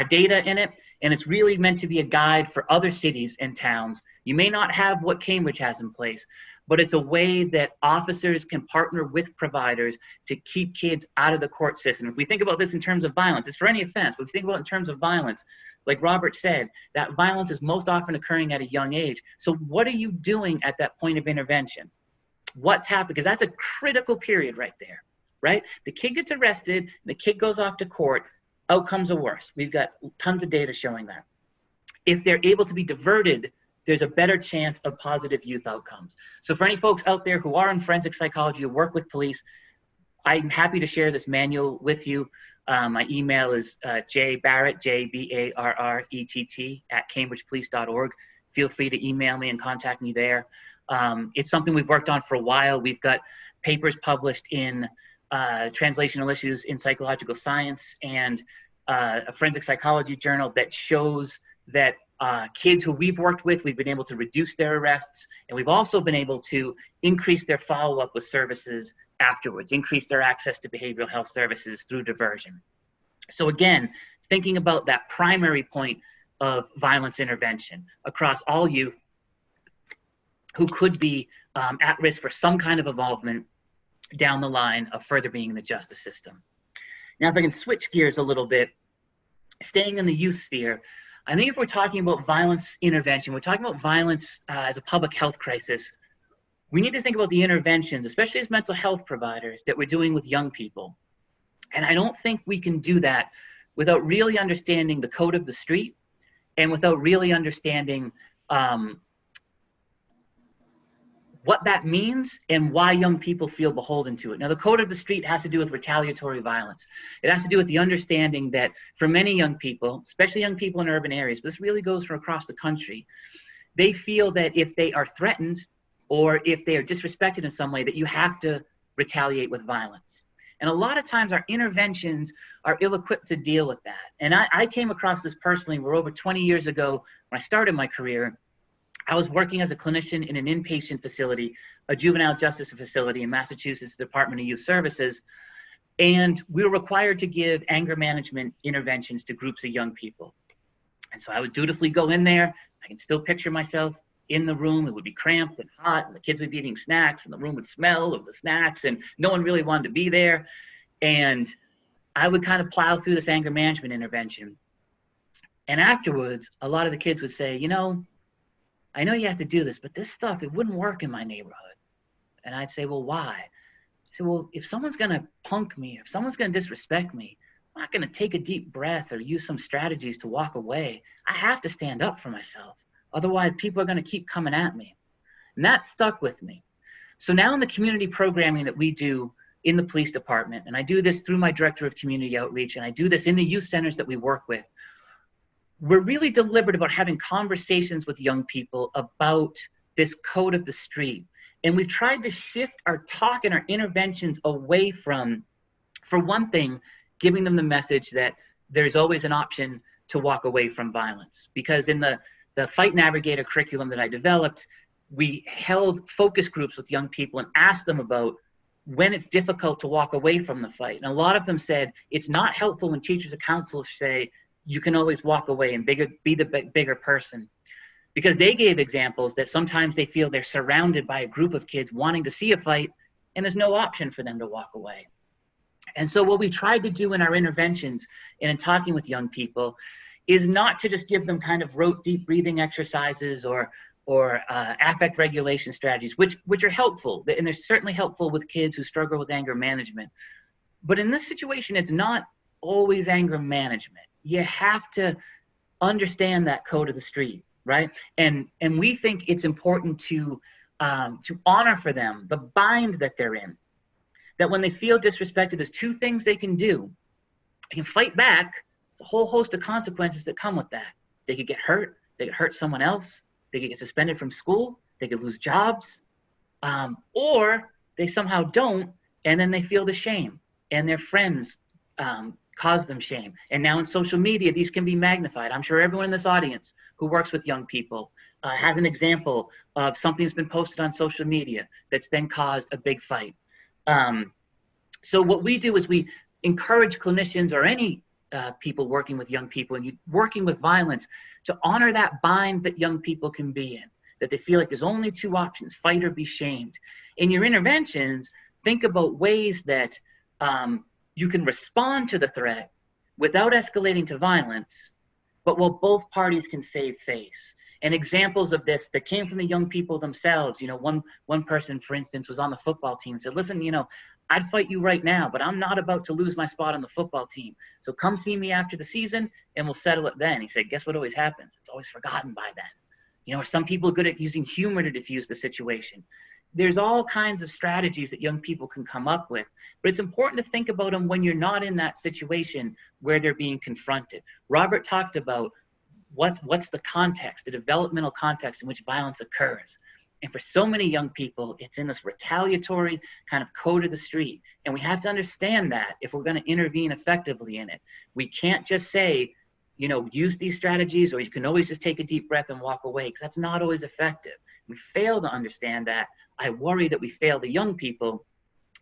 data in it, and it's really meant to be a guide for other cities and towns. You may not have what Cambridge has in place, but it's a way that officers can partner with providers to keep kids out of the court system. If we think about this in terms of violence, it's for any offense, but if we think about it in terms of violence, like Robert said, that violence is most often occurring at a young age. So what are you doing at that point of intervention? What's happening? Because that's a critical period right there, right? The kid gets arrested, the kid goes off to court, outcomes are worse. We've got tons of data showing that. If they're able to be diverted, there's a better chance of positive youth outcomes. So for any folks out there who are in forensic psychology or work with police, I'm happy to share this manual with you. My email is jbarrett, JBARRETT @cambridgepolice.org. Feel free to email me and contact me there. It's something we've worked on for a while. We've got papers published in Translational Issues in Psychological Science and a forensic psychology journal that shows that kids who we've worked with, we've been able to reduce their arrests, and we've also been able to increase their follow-up with services afterwards, increase their access to behavioral health services through diversion. So again, thinking about that primary point of violence intervention across all youth who could be at risk for some kind of involvement down the line of further being in the justice system. Now, if I can switch gears a little bit, staying in the youth sphere, I think if we're talking about violence intervention, we're talking about violence as a public health crisis, we need to think about the interventions, especially as mental health providers, that we're doing with young people. And I don't think we can do that without really understanding the code of the street and without really understanding what that means and why young people feel beholden to it. Now, the code of the street has to do with retaliatory violence. It has to do with the understanding that for many young people, especially young people in urban areas, but this really goes for across the country, they feel that if they are threatened or if they are disrespected in some way, that you have to retaliate with violence. And a lot of times our interventions are ill-equipped to deal with that. And I came across this personally where over 20 years ago, when I started my career, I was working as a clinician in an inpatient facility, a juvenile justice facility in Massachusetts Department of Youth Services. And we were required to give anger management interventions to groups of young people. And so I would dutifully go in there. I can still picture myself in the room. It would be cramped and hot, and the kids would be eating snacks, and the room would smell of the snacks, and no one really wanted to be there. And I would kind of plow through this anger management intervention. And afterwards, a lot of the kids would say, you know, I know you have to do this, but this stuff, it wouldn't work in my neighborhood. And I'd say, well, why? I said, well, if someone's going to punk me, if someone's going to disrespect me, I'm not going to take a deep breath or use some strategies to walk away. I have to stand up for myself. Otherwise, people are going to keep coming at me. And that stuck with me. So now in the community programming that we do in the police department, and I do this through my director of community outreach, and I do this in the youth centers that we work with, we're really deliberate about having conversations with young people about this code of the street. And we've tried to shift our talk and our interventions away from, for one thing, giving them the message that there's always an option to walk away from violence. Because in the Fight Navigator curriculum that I developed, we held focus groups with young people and asked them about when it's difficult to walk away from the fight. And a lot of them said, it's not helpful when teachers and counselors say, you can always walk away and be the bigger person. Because they gave examples that sometimes they feel they're surrounded by a group of kids wanting to see a fight, and there's no option for them to walk away. And so what we tried to do in our interventions and in talking with young people is not to just give them kind of rote deep breathing exercises or affect regulation strategies, which are helpful, and they're certainly helpful with kids who struggle with anger management. But in this situation, it's not always anger management. You have to understand that code of the street, right? And we think it's important to honor for them the bind that they're in. That when they feel disrespected, there's two things they can do. They can fight back, a whole host of consequences that come with that. They could get hurt, they could hurt someone else, they could get suspended from school, they could lose jobs, or they somehow don't, and then they feel the shame, and their friends cause them shame. And now in social media, these can be magnified. I'm sure everyone in this audience who works with young people has an example of something that's been posted on social media that's then caused a big fight. So what we do is we encourage clinicians or any people working with young people and working with violence to honor that bind that young people can be in, that they feel like there's only two options, fight or be shamed. In your interventions, think about ways that you can respond to the threat without escalating to violence, but while both parties can save face. And examples of this that came from the young people themselves, you know, one person, for instance, was on the football team and said, listen, you know, I'd fight you right now, but I'm not about to lose my spot on the football team. So come see me after the season and we'll settle it then. He said, guess what always happens? It's always forgotten by then. You know, some people are good at using humor to diffuse the situation. There's all kinds of strategies that young people can come up with, but it's important to think about them when you're not in that situation where they're being confronted. Robert talked about what's the context, the developmental context in which violence occurs. And for so many young people, it's in this retaliatory kind of code of the street. And we have to understand that if we're going to intervene effectively in it. We can't just say, you know, use these strategies, or you can always just take a deep breath and walk away, because that's not always effective. We fail to understand that. I worry that we fail the young people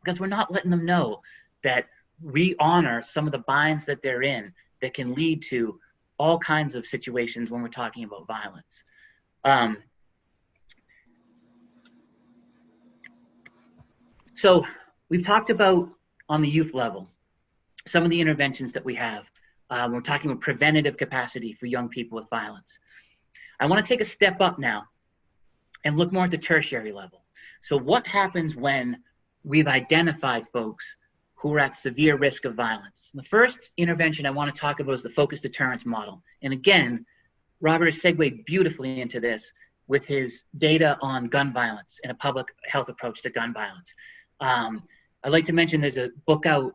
because we're not letting them know that we honor some of the binds that they're in that can lead to all kinds of situations when we're talking about violence. So we've talked about, on the youth level, some of the interventions that we have. We're talking about preventative capacity for young people with violence. I want to take a step up now and look more at the tertiary level. So what happens when we've identified folks who are at severe risk of violence? The first intervention I want to talk about is the focused deterrence model. And again, Robert has segued beautifully into this with his data on gun violence and a public health approach to gun violence. I'd like to mention there's a book out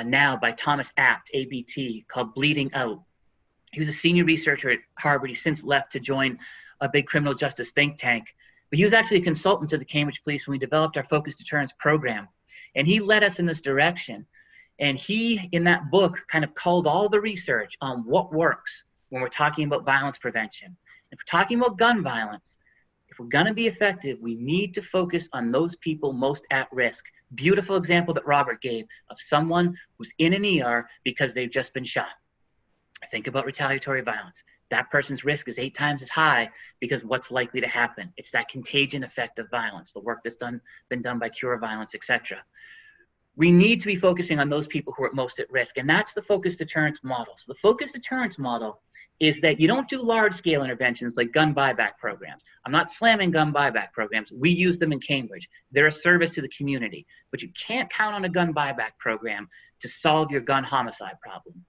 now by Thomas Abt, ABT, called Bleeding Out. He was a senior researcher at Harvard. He's since left to join a big criminal justice think tank. But he was actually a consultant to the Cambridge Police when we developed our focused deterrence program. And he led us in this direction. And he, in that book, kind of culled all the research on what works when we're talking about violence prevention. If we're talking about gun violence, if we're gonna be effective, we need to focus on those people most at risk. Beautiful example that Robert gave of someone who's in an ER because they've just been shot. Think about retaliatory violence. That person's risk is 8 times as high because what's likely to happen? It's that contagion effect of violence, the work that's been done by Cure Violence, etc. We need to be focusing on those people who are most at risk, and that's the focused deterrence model. So the focused deterrence model is that you don't do large-scale interventions like gun buyback programs. I'm not slamming gun buyback programs. We use them in Cambridge. They're a service to the community, but you can't count on a gun buyback program to solve your gun homicide problem.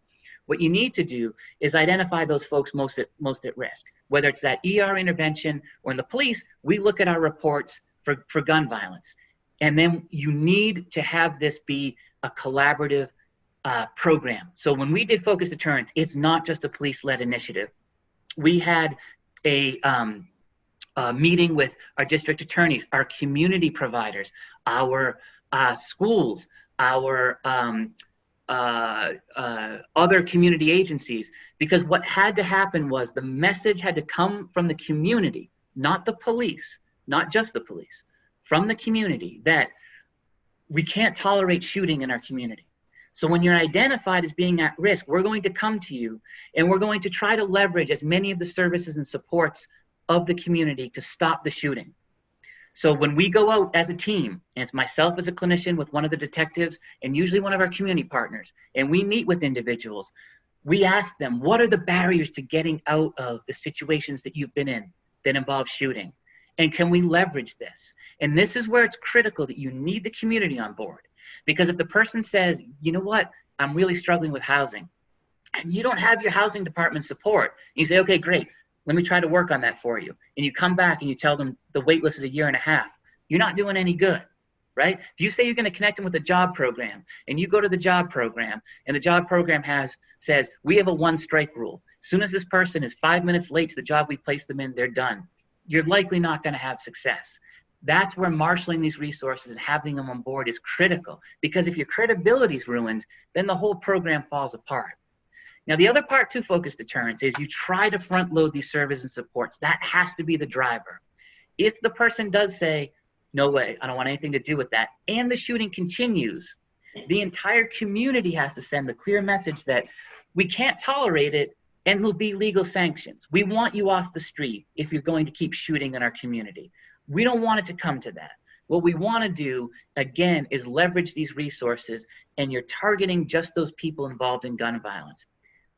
What you need to do is identify those folks most at risk, whether it's that ER intervention or in the police. We look at our reports for gun violence. And then you need to have this be a collaborative program. So when we did focused deterrence, it's not just a police-led initiative. We had a meeting with our district attorneys, our community providers, our schools, our other community agencies, because what had to happen was the message had to come from the community, not the police, not just the police, from the community, that we can't tolerate shooting in our community. So when you're identified as being at risk, we're going to come to you and we're going to try to leverage as many of the services and supports of the community to stop the shooting. So when we go out as a team, and it's myself as a clinician with one of the detectives and usually one of our community partners, and we meet with individuals, we ask them, what are the barriers to getting out of the situations that you've been in that involve shooting? And can we leverage this? And this is where it's critical that you need the community on board. Because if the person says, you know what, I'm really struggling with housing, and you don't have your housing department support, and you say, okay, great, let me try to work on that for you. And you come back and you tell them the wait list is 1.5 years, you're not doing any good, right? If you say you're gonna connect them with a job program, and you go to the job program, and the job program says, we have a 1-strike rule. As soon as this person is 5 minutes late to the job we placed them in, they're done. You're likely not gonna have success. That's where marshaling these resources and having them on board is critical, because if your credibility is ruined, then the whole program falls apart. Now, the other part to focused deterrence is you try to front load these services and supports. That has to be the driver. If the person does say, no way, I don't want anything to do with that, and the shooting continues, the entire community has to send the clear message that we can't tolerate it and there'll be legal sanctions. We want you off the street if you're going to keep shooting in our community. We don't want it to come to that. What we want to do, again, is leverage these resources, and you're targeting just those people involved in gun violence.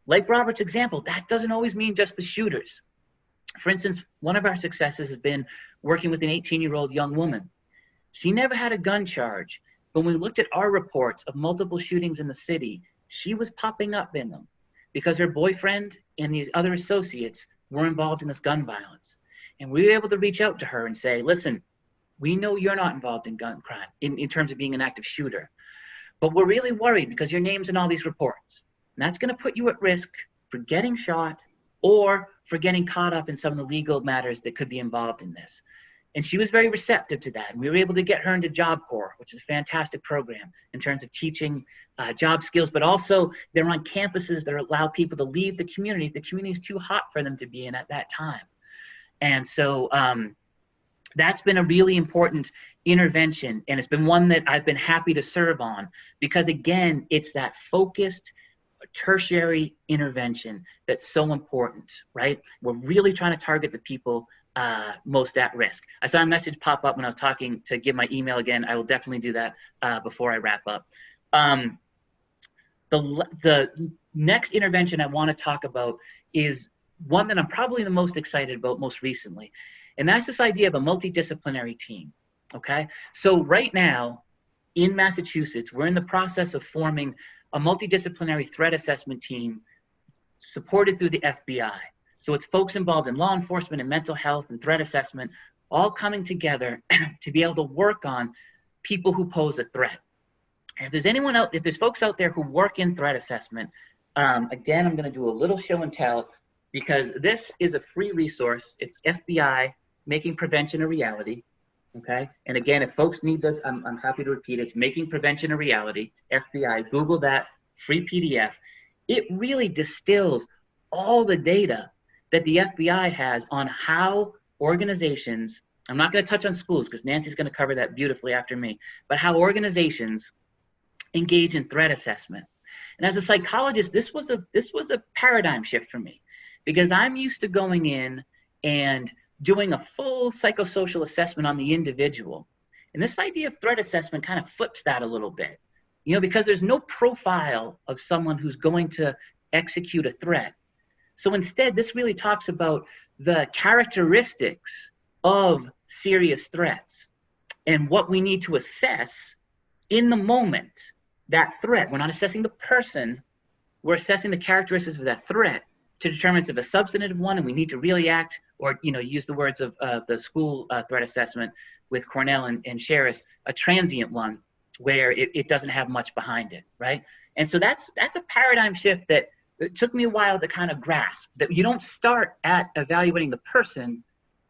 Like Robert's example, that doesn't always mean just the shooters. For instance, one of our successes has been working with an 18-year-old young woman. She never had a gun charge, but when we looked at our reports of multiple shootings in the city, she was popping up in them because her boyfriend and these other associates were involved in this gun violence. And we were able to reach out to her and say, listen, we know you're not involved in gun crime in terms of being an active shooter, but we're really worried because your name's in all these reports. And that's gonna put you at risk for getting shot or for getting caught up in some of the legal matters that could be involved in this. And she was very receptive to that. And we were able to get her into Job Corps, which is a fantastic program in terms of teaching job skills, but also they're on campuses that allow people to leave the community if the community is too hot for them to be in at that time. And so that's been a really important intervention, and it's been one that I've been happy to serve on, because again, it's that focused tertiary intervention that's so important, right? We're really trying to target the people most at risk. I saw a message pop up when I was talking to give my email again. I will definitely do that before I wrap up. The next intervention I want to talk about is one that I'm probably the most excited about most recently, and that's this idea of a multidisciplinary team, okay? So right now in Massachusetts, we're in the process of forming a multidisciplinary threat assessment team supported through the FBI. So it's folks involved in law enforcement and mental health and threat assessment, all coming together to be able to work on people who pose a threat. And if there's anyone out, if there's folks out there who work in threat assessment, again, I'm going to do a little show and tell, because this is a free resource. It's FBI Making Prevention a Reality. Okay. And again, if folks need this, I'm happy to repeat it. It's Making Prevention a Reality. FBI, Google that, free PDF. It really distills all the data that the FBI has on how organizations, I'm not going to touch on schools because Nancy's going to cover that beautifully after me, but how organizations engage in threat assessment. And as a psychologist, this was a paradigm shift for me, because I'm used to going in and doing a full psychosocial assessment on the individual. And this idea of threat assessment kind of flips that a little bit, you know, because there's no profile of someone who's going to execute a threat. So instead, this really talks about the characteristics of serious threats and what we need to assess in the moment, that threat. We're not assessing the person, we're assessing the characteristics of that threat to determine if it's a substantive one and we need to really act, or, you know, use the words of the school threat assessment with Cornell and Sherris, a transient one where it doesn't have much behind it, right? And so that's a paradigm shift that it took me a while to kind of grasp, that you don't start at evaluating the person.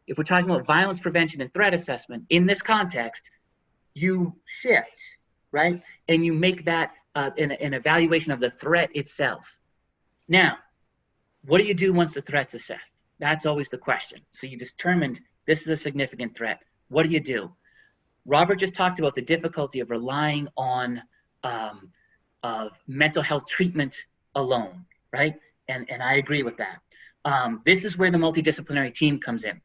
If we're talking about violence prevention and threat assessment in this context, you shift, right? And you make that an evaluation of the threat itself. Now, what do you do once the threat's assessed? That's always the question. So you determined this is a significant threat. What do you do? Robert just talked about the difficulty of relying on mental health treatment alone, right? And I agree with that. This is where the multidisciplinary team comes in.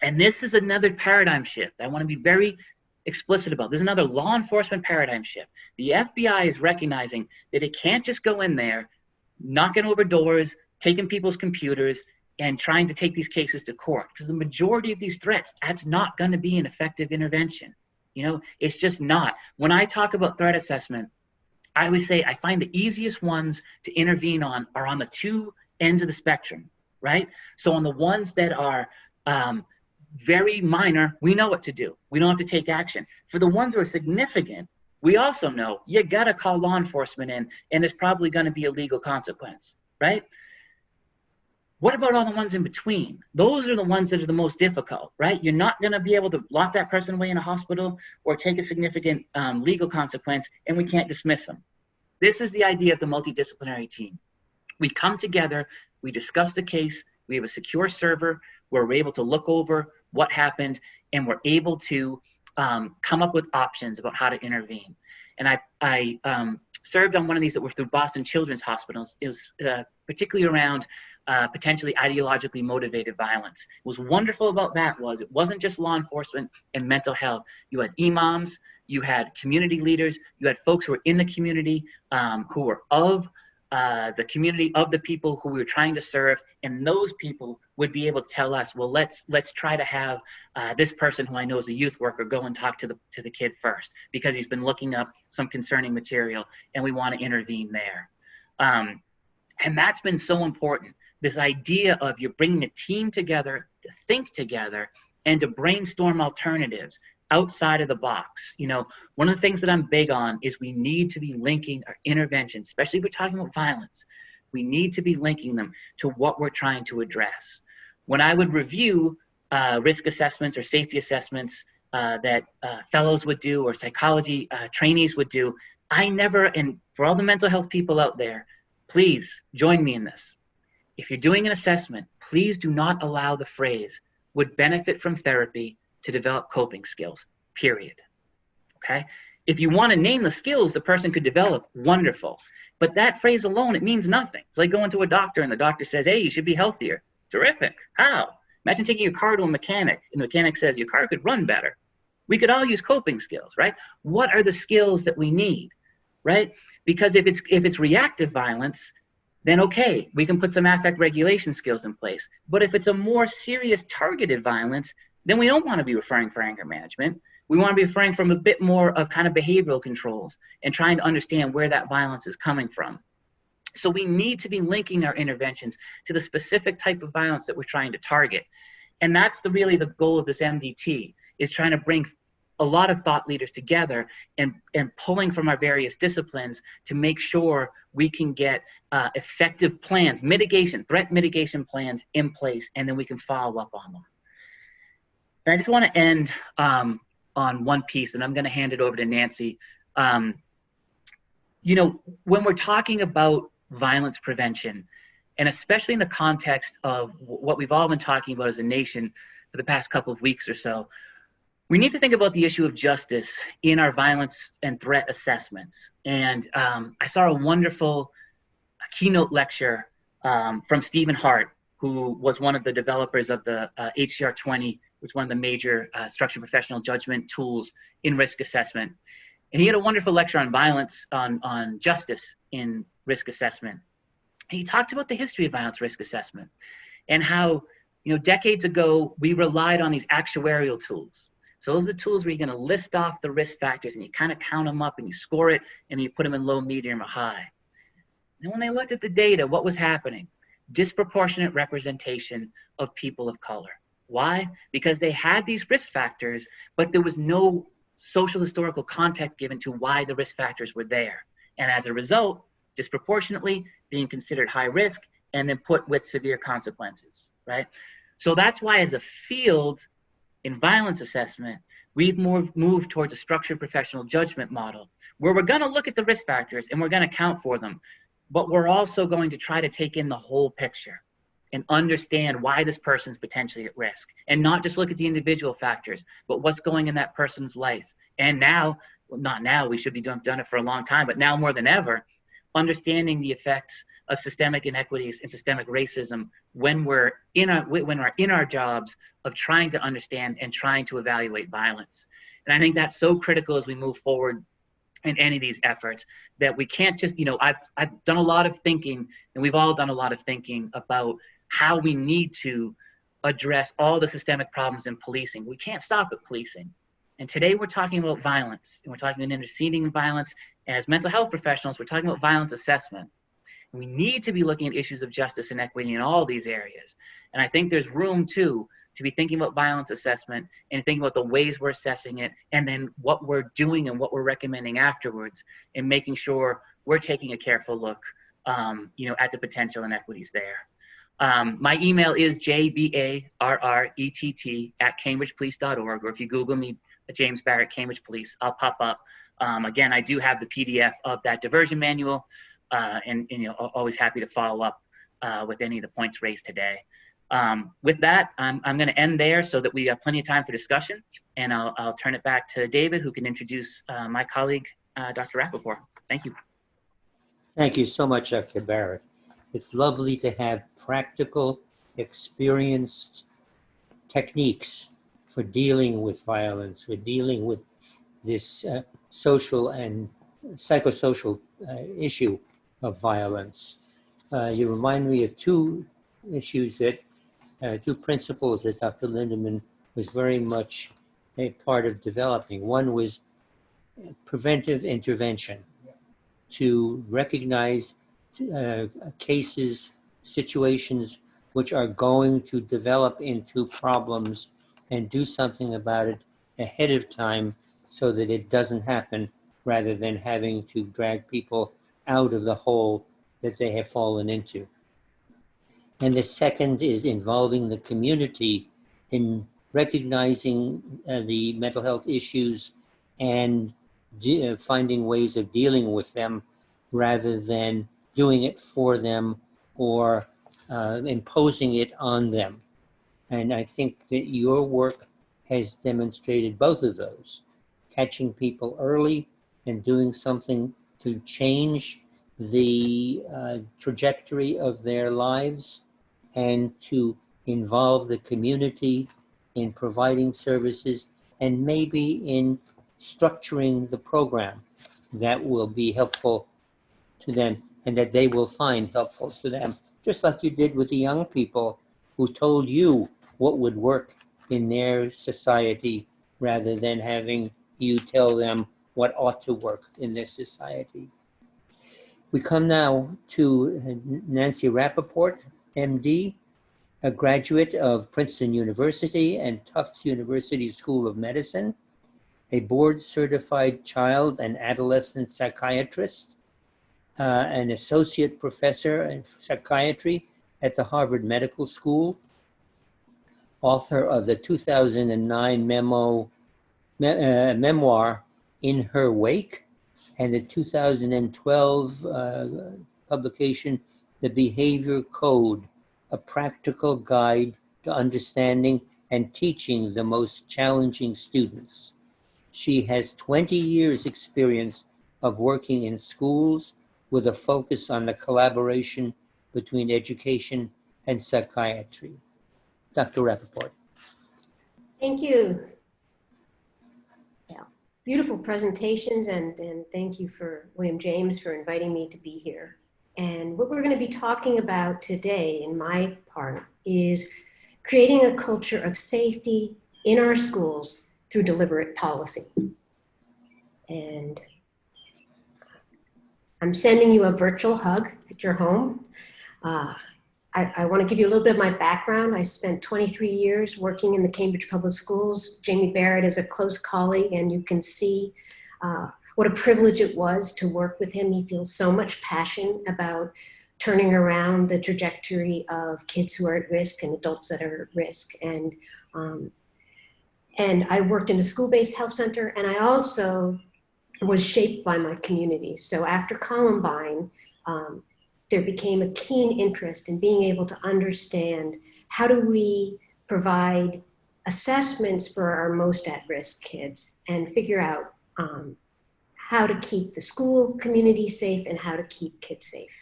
And this is another paradigm shift I want to be very explicit about. This is another law enforcement paradigm shift. The FBI is recognizing that it can't just go in there, knocking over doors, taking people's computers, and trying to take these cases to court. Because the majority of these threats, that's not going to be an effective intervention. You know, it's just not. When I talk about threat assessment, I always say I find the easiest ones to intervene on are on the two ends of the spectrum, right? So on the ones that are very minor, we know what to do. We don't have to take action. For the ones that are significant, we also know you got to call law enforcement in, and there's probably going to be a legal consequence, right? What about all the ones in between? Those are the ones that are the most difficult, right? You're not going to be able to lock that person away in a hospital or take a significant legal consequence, and we can't dismiss them. This is the idea of the multidisciplinary team. We come together, we discuss the case, we have a secure server where we're able to look over what happened, and we're able to come up with options about how to intervene. And I served on one of these that were through Boston Children's Hospitals. It was particularly around potentially ideologically motivated violence. What was wonderful about that was it wasn't just law enforcement and mental health. You had imams, you had community leaders, you had folks who were in the community, who were of the community, of the people who we were trying to serve, and those people would be able to tell us, well, let's try to have this person who I know is a youth worker go and talk to the kid first, because he's been looking up some concerning material and we want to intervene there. And that's been so important. This idea of you're bringing a team together to think together and to brainstorm alternatives outside of the box. You know, one of the things that I'm big on is we need to be linking our interventions, especially if we're talking about violence. We need to be linking them to what we're trying to address. When I would review risk assessments or safety assessments that fellows would do or psychology trainees would do. I never, and for all the mental health people out there, please join me in this. If you're doing an assessment, please do not allow the phrase "would benefit from therapy to develop coping skills," period. Okay? If you want to name the skills the person could develop, wonderful. But that phrase alone, it means nothing. It's like going to a doctor and the doctor says, "Hey, you should be healthier." Terrific. How? Imagine taking your car to a mechanic and the mechanic says your car could run better. We could all use coping skills, right? What are the skills that we need, right? Because if it's reactive violence, then okay, we can put some affect regulation skills in place. But if it's a more serious targeted violence, then we don't want to be referring for anger management. We want to be referring from a bit more of kind of behavioral controls and trying to understand where that violence is coming from. So we need to be linking our interventions to the specific type of violence that we're trying to target. And that's really the goal of this MDT, is trying to bring a lot of thought leaders together and pulling from our various disciplines to make sure we can get effective plans, threat mitigation plans in place, and then we can follow up on them. And I just want to end on one piece, and I'm going to hand it over to Nancy. You know, when we're talking about violence prevention, and especially in the context of what we've all been talking about as a nation for the past couple of weeks or so, we need to think about the issue of justice in our violence and threat assessments. And I saw a wonderful keynote lecture from Stephen Hart, who was one of the developers of the HCR20, which is one of the major structured professional judgment tools in risk assessment. And he had a wonderful lecture on violence, on justice in risk assessment. And he talked about the history of violence risk assessment and how, you know, decades ago, we relied on these actuarial tools. So those are the tools where you're going to list off the risk factors and you kind of count them up and you score it and you put them in low, medium, or high. And when they looked at the data, what was happening? Disproportionate representation of people of color. Why? Because they had these risk factors, but there was no social historical context given to why the risk factors were there. And as a result, disproportionately being considered high risk and then put with severe consequences, right? So that's why as a field in violence assessment, we've moved towards a structured professional judgment model where we're going to look at the risk factors and we're going to account for them, but we're also going to try to take in the whole picture and understand why this person's potentially at risk, and not just look at the individual factors, but what's going in that person's life. And now, well, not now, we should be done it for a long time, but now more than ever, understanding the effects of systemic inequities and systemic racism when we're in our jobs of trying to understand and trying to evaluate violence. And I think that's so critical as we move forward in any of these efforts, that we can't just, you know, I've done a lot of thinking, and we've all done a lot of thinking about how we need to address all the systemic problems in policing. We can't stop at policing. And today we're talking about violence, and we're talking about interceding violence. And as mental health professionals, we're talking about violence assessment. And we need to be looking at issues of justice and equity in all these areas. And I think there's room too to be thinking about violence assessment and thinking about the ways we're assessing it, and then what we're doing and what we're recommending afterwards, and making sure we're taking a careful look, you know, at the potential inequities there. My email is jbarrett@cambridgepolice.org, or if you Google me, James Barrett, Cambridge Police, I'll pop up. Again, I do have the PDF of that diversion manual, and you know, always happy to follow up with any of the points raised today. With that, I'm going to end there so that we have plenty of time for discussion, and I'll turn it back to David, who can introduce my colleague, Dr. Rappaport. Thank you. Thank you so much, Dr. Barrett. It's lovely to have practical, experienced techniques for dealing with violence, for dealing with this social and psychosocial issue of violence. You remind me of two issues two principles that Dr. Lindemann was very much a part of developing. One was preventive intervention, to recognize cases, situations which are going to develop into problems and do something about it ahead of time so that it doesn't happen, rather than having to drag people out of the hole that they have fallen into. And the second is involving the community in recognizing the mental health issues and finding ways of dealing with them rather than doing it for them or imposing it on them. And I think that your work has demonstrated both of those, catching people early and doing something to change the trajectory of their lives and to involve the community in providing services and maybe in structuring the program that will be helpful to them and that they will find helpful to them, just like you did with the young people who told you what would work in their society rather than having you tell them what ought to work in this society. We come now to Nancy Rappaport, MD, a graduate of Princeton University and Tufts University School of Medicine, a board-certified child and adolescent psychiatrist, an associate professor in psychiatry at the Harvard Medical School, author of the 2009 memoir, In Her Wake, and the 2012 publication, The Behavior Code, a practical guide to understanding and teaching the most challenging students. She has 20 years experience of working in schools with a focus on the collaboration between education and psychiatry. Dr. Rappaport. Thank you. Yeah, beautiful presentations, and thank you for William James for inviting me to be here. And what we're going to be talking about today in my part is creating a culture of safety in our schools through deliberate policy. And I'm sending you a virtual hug at your home. I want to give you a little bit of my background. I spent 23 years working in the Cambridge Public Schools. Jaime Barrett is a close colleague, and you can see what a privilege it was to work with him. He feels so much passion about turning around the trajectory of kids who are at risk and adults that are at risk. And I worked in a school-based health center, and I also was shaped by my community. So after Columbine, there became a keen interest in being able to understand how do we provide assessments for our most at-risk kids and figure out how to keep the school community safe and how to keep kids safe.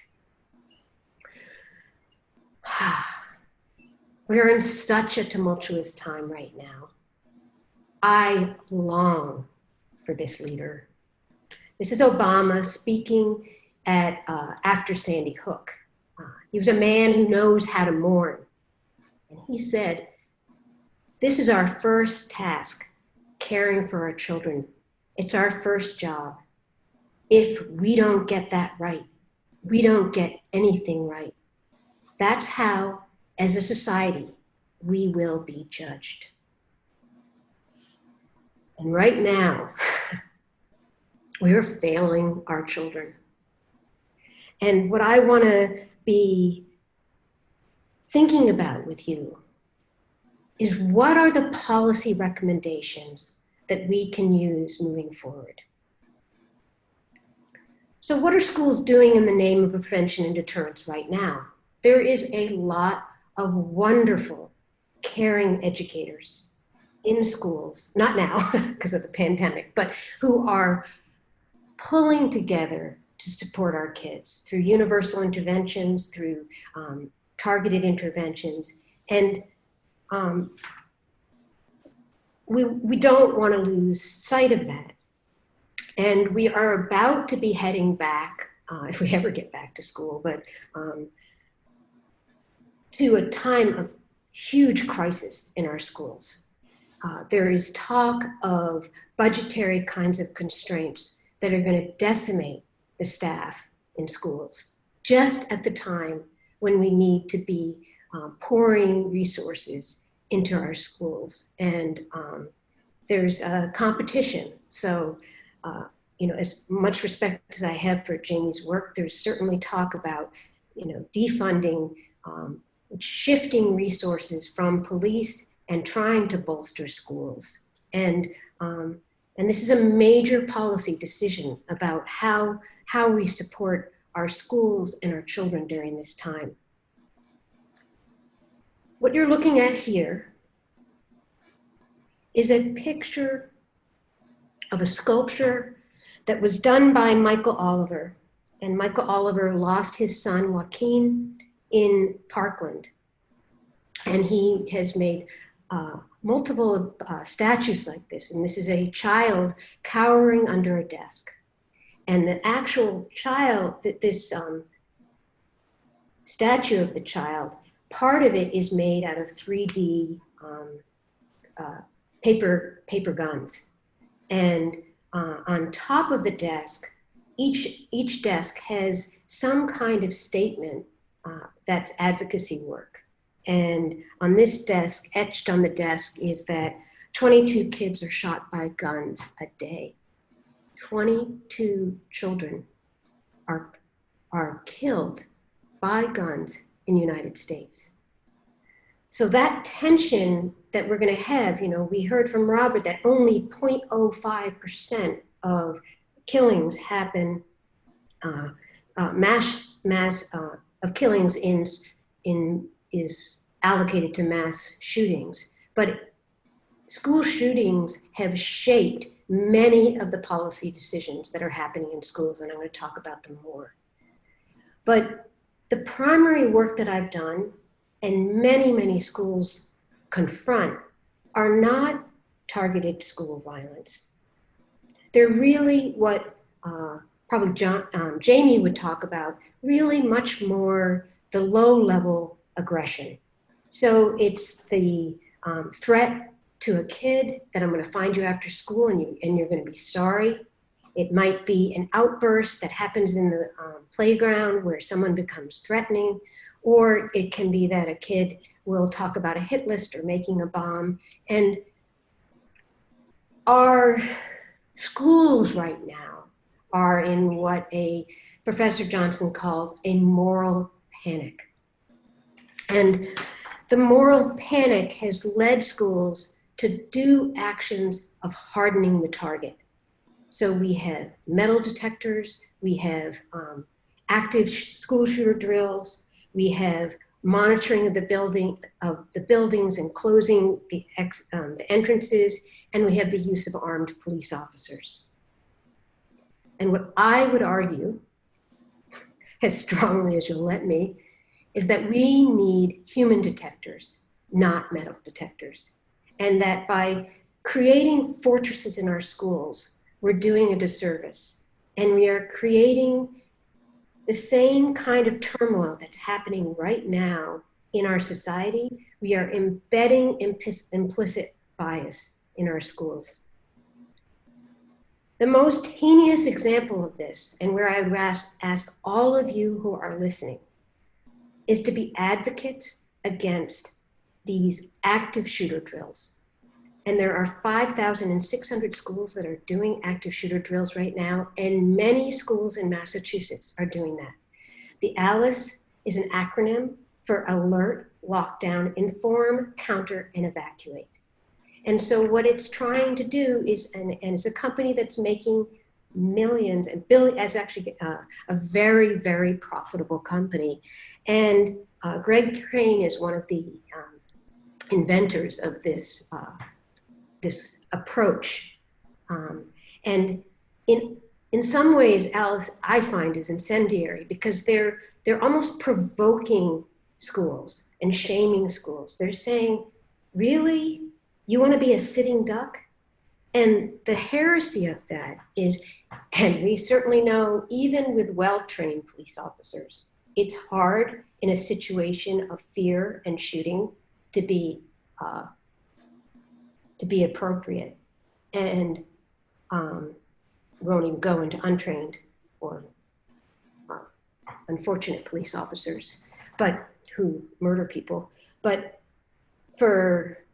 We're in such a tumultuous time right now. I long for this leader. This is Obama speaking at after Sandy Hook. He was a man who knows how to mourn. And he said, this is our first task, caring for our children. It's our first job. If we don't get that right, we don't get anything right. That's how, as a society, we will be judged. And right now, we're failing our children. And what I want to be thinking about with you is what are the policy recommendations that we can use moving forward? So what are schools doing in the name of prevention and deterrence right now? There is a lot of wonderful, caring educators in schools, not now because of the pandemic, but who are pulling together to support our kids through universal interventions, through targeted interventions. And we don't want to lose sight of that. And we are about to be heading back, if we ever get back to school, but to a time of huge crisis in our schools. There is talk of budgetary kinds of constraints that are going to decimate the staff in schools, just at the time when we need to be pouring resources into our schools. And there's a competition. So, as much respect as I have for Jamie's work, there's certainly talk about, defunding, shifting resources from police and trying to bolster schools. And this is a major policy decision about how we support our schools and our children during this time. What you're looking at here is a picture of a sculpture that was done by Michael Oliver. And Michael Oliver lost his son, Joaquin, in Parkland. And he has made multiple statues like this. And this is a child cowering under a desk. And the actual child, this statue of the child, part of it is made out of 3D paper guns. And on top of the desk, each desk has some kind of statement that's advocacy work. And on this desk, etched on the desk, is that 22 kids are shot by guns a day. 22 children are killed by guns in the United States. So that tension that we're going to have, we heard from Robert that only 0.05% of killings happen, mass of killings is allocated to mass shootings. But school shootings have shaped many of the policy decisions that are happening in schools, and I'm going to talk about them more. But the primary work that I've done, and many schools confront, are not targeted school violence. They're really what probably Jamie would talk about, really much more the low-level aggression. So it's the threat to a kid that I'm going to find you after school and you're going to be sorry. It might be an outburst that happens in the playground where someone becomes threatening, or it can be that a kid will talk about a hit list or making a bomb. And our schools right now are in what Professor Johnson calls a moral panic. And the moral panic has led schools to do actions of hardening the target. So we have metal detectors, we have active school shooter drills, we have monitoring of the buildings and closing the entrances, and we have the use of armed police officers. And what I would argue, as strongly as you'll let me, is that we need human detectors, not metal detectors. And that by creating fortresses in our schools, we're doing a disservice. And we are creating the same kind of turmoil that's happening right now in our society. We are embedding implicit bias in our schools. The most heinous example of this, and where I would ask all of you who are listening, is to be advocates against these active shooter drills. And there are 5,600 schools that are doing active shooter drills right now, and many schools in Massachusetts are doing that. The ALICE is an acronym for Alert, Lockdown, Inform, Counter, and Evacuate. And so what it's trying to do is, and it's a company that's making millions and billions, as actually a very, very profitable company. And Greg Crane is one of the inventors of this this approach. And in some ways, Alice, I find, is incendiary because they're almost provoking schools and shaming schools. They're saying, really? You want to be a sitting duck? And the heresy of that is, and we certainly know, even with well-trained police officers, it's hard in a situation of fear and shooting to be appropriate, and won't even go into untrained or unfortunate police officers, but who murder people. But for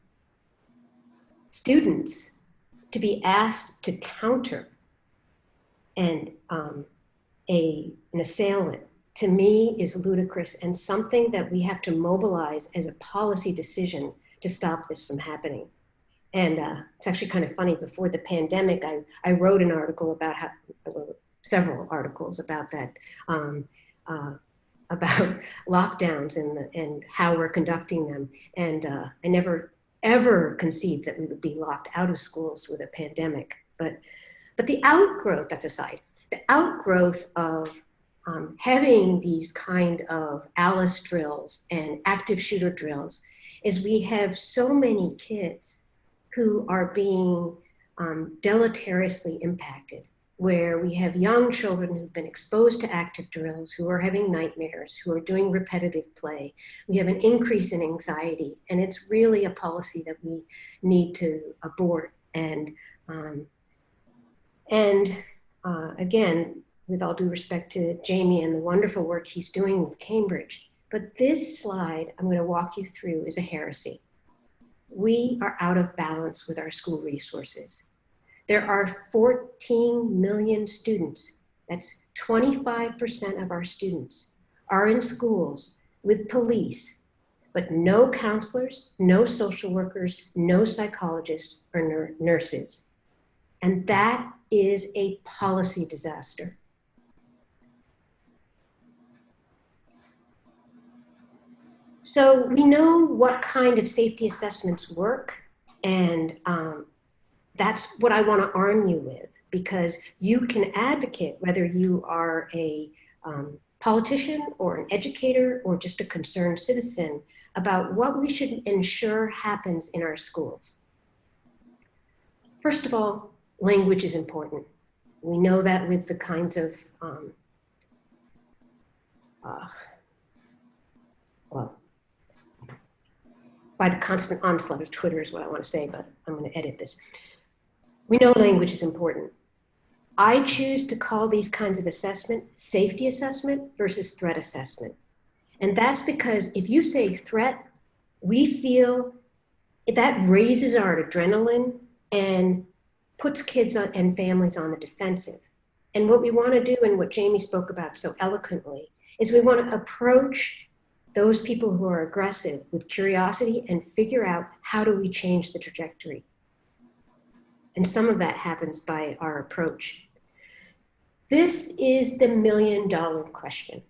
students to be asked to counter an assailant, to me, is ludicrous and something that we have to mobilize as a policy decision to stop this from happening. And it's actually kind of funny, before the pandemic, I wrote an article about how, I wrote several articles about that, about lockdowns and how we're conducting them. And I never, ever conceived that we would be locked out of schools with a pandemic. But the outgrowth, that's aside, the outgrowth of having these kind of ALICE drills and active shooter drills is we have so many kids who are being deleteriously impacted, where we have young children who've been exposed to active drills, who are having nightmares, who are doing repetitive play. We have an increase in anxiety, and it's really a policy that we need to abort. And again, with all due respect to Jaime and the wonderful work he's doing with Cambridge, but this slide I'm going to walk you through is a heresy. We are out of balance with our school resources. There are 14 million students. That's 25% of our students are in schools with police, but no counselors, no social workers, no psychologists or nurses. And that is a policy disaster. So we know what kind of safety assessments work, and that's what I want to arm you with, because you can advocate, whether you are a politician or an educator or just a concerned citizen, about what we should ensure happens in our schools. First of all, language is important. We know that with the kinds of, by the constant onslaught of Twitter is what I want to say, but I'm going to edit this. We know language is important. I choose to call these kinds of assessment safety assessment versus threat assessment. And that's because if you say threat, we feel that raises our adrenaline and puts kids and families on the defensive. And what we want to do, and what Jaime spoke about so eloquently, is we want to approach those people who are aggressive with curiosity and figure out, how do we change the trajectory? And some of that happens by our approach. This is the million-dollar question.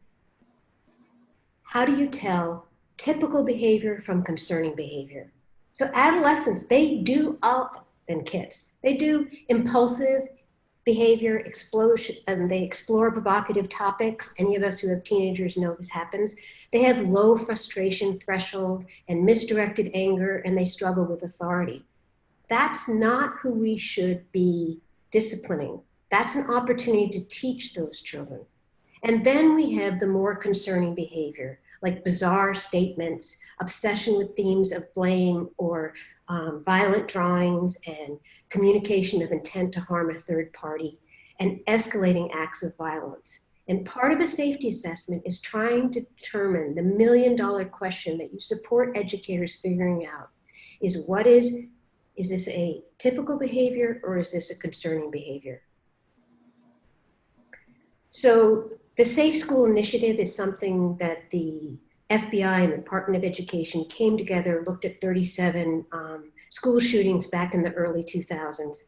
How do you tell typical behavior from concerning behavior? So adolescents, they do all, and kids, they do impulsive behavior, explosion, and they explore provocative topics. Any of us who have teenagers know this happens. They have low frustration threshold and misdirected anger, and they struggle with authority. That's not who we should be disciplining. That's an opportunity to teach those children. And then we have the more concerning behavior, like bizarre statements, obsession with themes of blame, or violent drawings, and communication of intent to harm a third party, and escalating acts of violence. And part of a safety assessment is trying to determine the million-dollar question that you support educators figuring out is, is this a typical behavior, or is this a concerning behavior? So the Safe School Initiative is something that the FBI and the Department of Education came together, looked at 37 school shootings back in the early 2000s,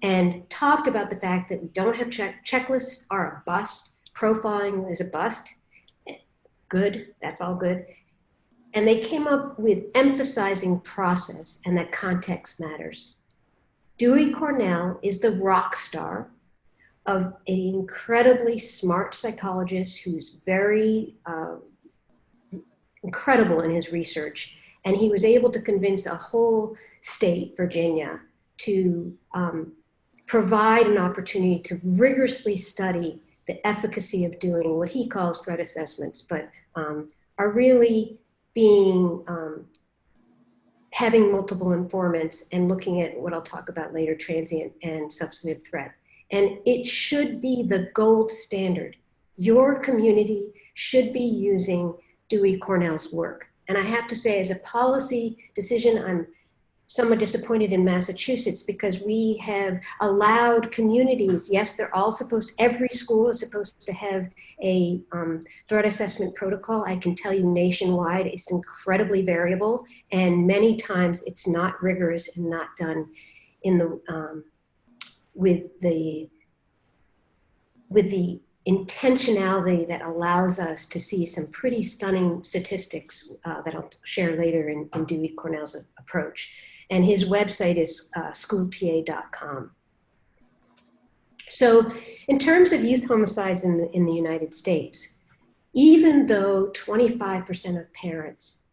and talked about the fact that we don't have checklists are a bust, profiling is a bust. Good, that's all good. And they came up with emphasizing process and that context matters. Dewey Cornell is the rock star of an incredibly smart psychologist who's very incredible in his research. And he was able to convince a whole state, Virginia, to provide an opportunity to rigorously study the efficacy of doing what he calls threat assessments, but are really being, having multiple informants and looking at what I'll talk about later, transient and substantive threat. And it should be the gold standard. Your community should be using Dewey Cornell's work. And I have to say, as a policy decision, I'm some are disappointed in Massachusetts because we have allowed communities, yes, they're all every school is supposed to have a threat assessment protocol. I can tell you nationwide, it's incredibly variable, and many times it's not rigorous and not done in the, with the intentionality that allows us to see some pretty stunning statistics that I'll share later in Dewey Cornell's approach. And his website is schoolta.com. So in terms of youth homicides in the United States, even though 25% of parents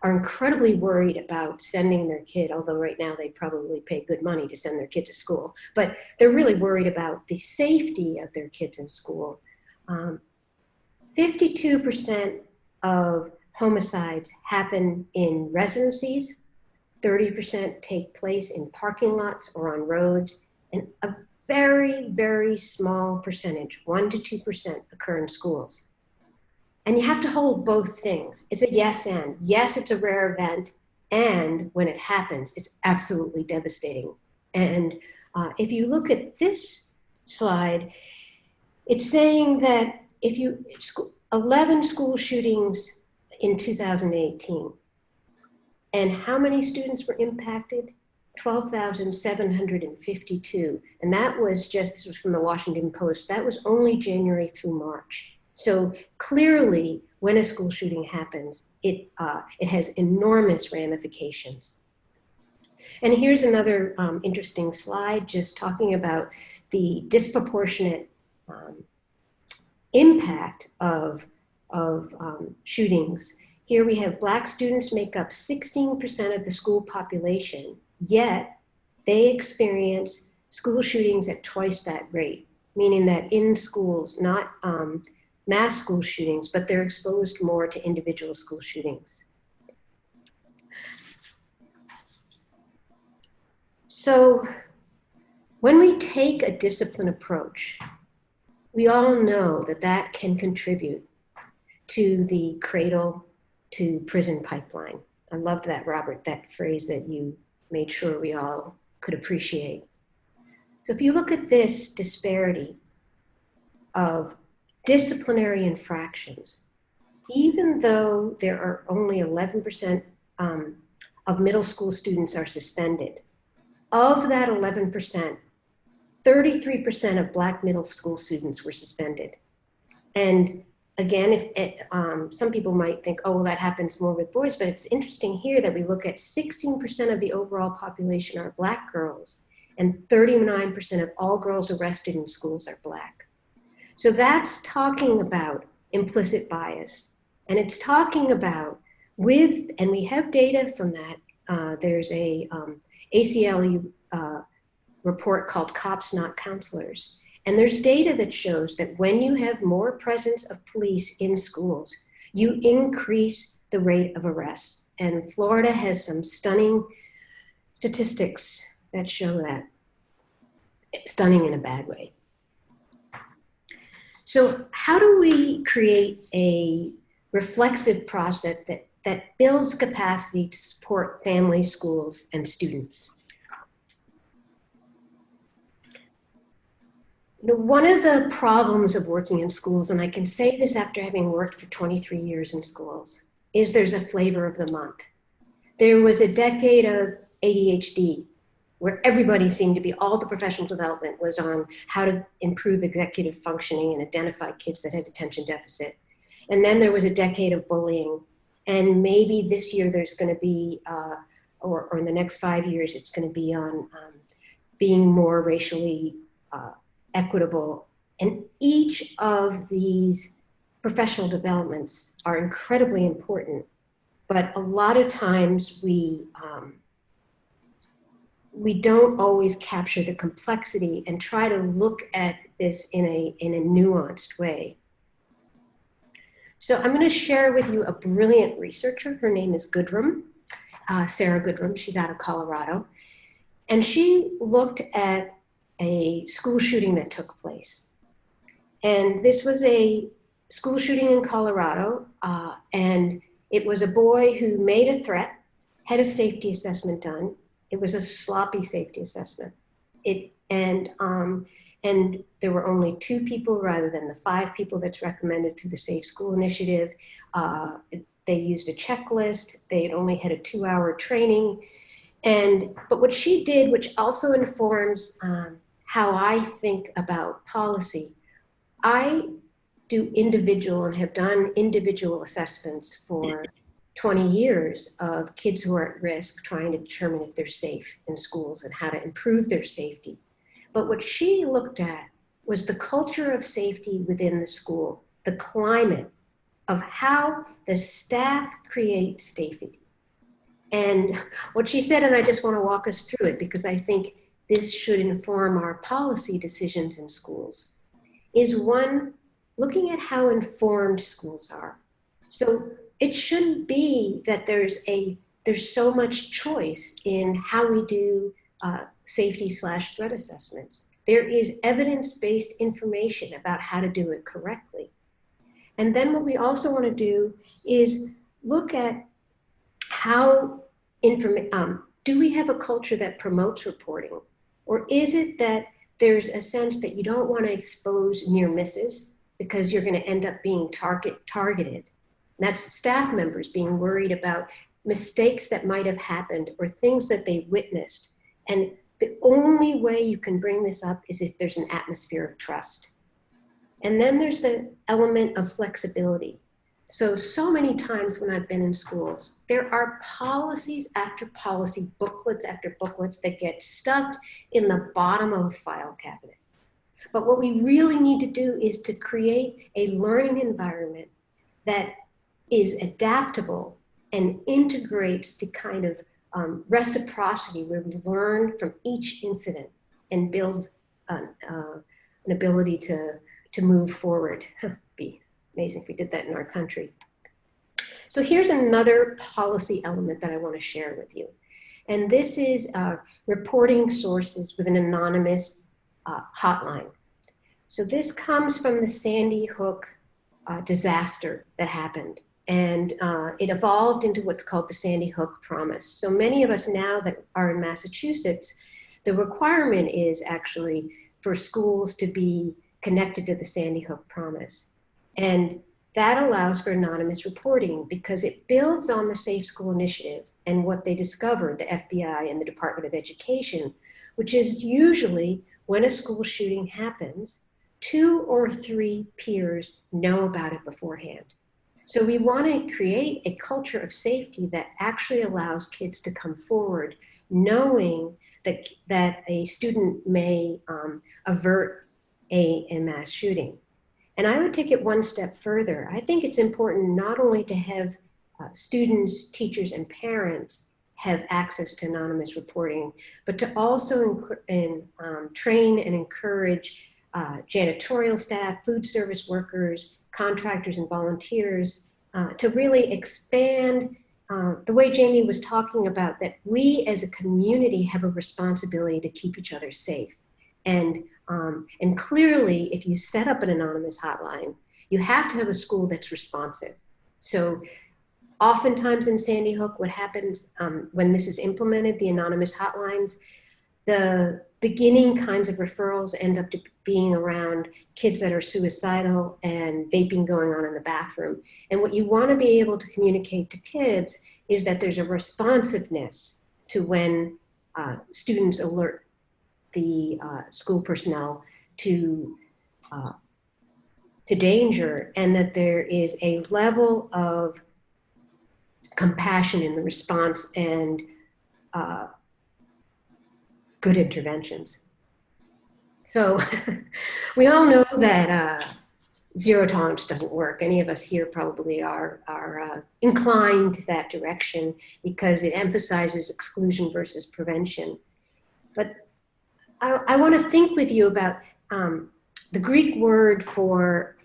are incredibly worried about sending their kid, although right now they probably pay good money to send their kid to school, but they're really worried about the safety of their kids in school. 52% of homicides happen in residencies, 30% take place in parking lots or on roads, and a very, very small percentage, 1% to 2%, occur in schools. And you have to hold both things. It's a yes and. Yes, it's a rare event, and when it happens, it's absolutely devastating. And if you look at this slide, it's saying that 11 school shootings in 2018. And how many students were impacted? 12,752. And that was this was from the Washington Post, that was only January through March. So clearly, when a school shooting happens, it has enormous ramifications. And here's another interesting slide, just talking about the disproportionate impact of shootings. Here we have Black students make up 16% of the school population, yet they experience school shootings at twice that rate, meaning that in schools, not mass school shootings, but they're exposed more to individual school shootings. So when we take a discipline approach, we all know that that can contribute to the cradle to prison pipeline. I loved that, Robert, that phrase that you made sure we all could appreciate. So if you look at this disparity of disciplinary infractions, even though there are only 11% of middle school students are suspended, of that 11%, 33% of Black middle school students were suspended. And again, some people might think, oh, well, that happens more with boys, but it's interesting here that we look at 16% of the overall population are Black girls, and 39% of all girls arrested in schools are Black. So that's talking about implicit bias. And it's talking about and we have data from that. There's a ACLU report called Cops Not Counselors. And there's data that shows that when you have more presence of police in schools, you increase the rate of arrests. And Florida has some stunning statistics that show that. Stunning in a bad way. So how do we create a reflexive process that builds capacity to support families, schools, and students? One of the problems of working in schools, and I can say this after having worked for 23 years in schools, is there's a flavor of the month. There was a decade of ADHD where everybody seemed to be, all the professional development was on how to improve executive functioning and identify kids that had attention deficit. And then there was a decade of bullying. And maybe this year there's going to be, or in the next 5 years, it's going to be on being more racially equitable. And each of these professional developments are incredibly important, but a lot of times we don't always capture the complexity and try to look at this in a nuanced way. So I'm going to share with you a brilliant researcher. Her name is Goodrum, Sarah Goodrum. She's out of Colorado. And she looked at a school shooting that took place. And this was a school shooting in Colorado. And it was a boy who made a threat, had a safety assessment done, It was a sloppy safety assessment. And there were only 2 people rather than the 5 people that's recommended through the Safe School Initiative. They used a checklist. They had only had a 2-hour training. But what she did, which also informs how I think about policy, I do individual and have done individual assessments for 20 years of kids who are at risk, trying to determine if they're safe in schools and how to improve their safety. But what she looked at was the culture of safety within the school, the climate of how the staff create safety. And what she said, and I just want to walk us through it because I think this should inform our policy decisions in schools, is one, looking at how informed schools are. So it shouldn't be that there's so much choice in how we do safety/threat assessments. There is evidence-based information about how to do it correctly. And then what we also want to do is look at how do we have a culture that promotes reporting? Or is it that there's a sense that you don't want to expose near misses because you're going to end up being targeted? And that's staff members being worried about mistakes that might have happened or things that they witnessed. And the only way you can bring this up is if there's an atmosphere of trust. And then there's the element of flexibility. So many times when I've been in schools, there are policies after policy, booklets after booklets that get stuffed in the bottom of a file cabinet. But what we really need to do is to create a learning environment that is adaptable and integrates the kind of reciprocity where we learn from each incident and build an ability to move forward. Be amazing if we did that in our country. So here's another policy element that I want to share with you. And this is reporting sources with an anonymous hotline. So this comes from the Sandy Hook disaster that happened. And it evolved into what's called the Sandy Hook Promise. So many of us now that are in Massachusetts, the requirement is actually for schools to be connected to the Sandy Hook Promise. And that allows for anonymous reporting because it builds on the Safe School Initiative and what they discovered, the FBI and the Department of Education, which is usually when a school shooting happens, 2 or 3 peers know about it beforehand. So we want to create a culture of safety that actually allows kids to come forward knowing that a student may avert a mass shooting. And I would take it one step further. I think it's important not only to have students, teachers, and parents have access to anonymous reporting, but to also train and encourage janitorial staff, food service workers, contractors, and volunteers to really expand the way Jamie was talking about, that we as a community have a responsibility to keep each other safe. And clearly, if you set up an anonymous hotline, you have to have a school that's responsive. So oftentimes in Sandy Hook, what happens when this is implemented, the anonymous hotlines, the beginning kinds of referrals end up being around kids that are suicidal and vaping going on in the bathroom. And what you want to be able to communicate to kids is that there's a responsiveness to when students alert the school personnel to danger, and that there is a level of compassion in the response and good interventions. So we all know that zero tolerance doesn't work. Any of us here probably are inclined to that direction because it emphasizes exclusion versus prevention. But I want to think with you about the Greek word for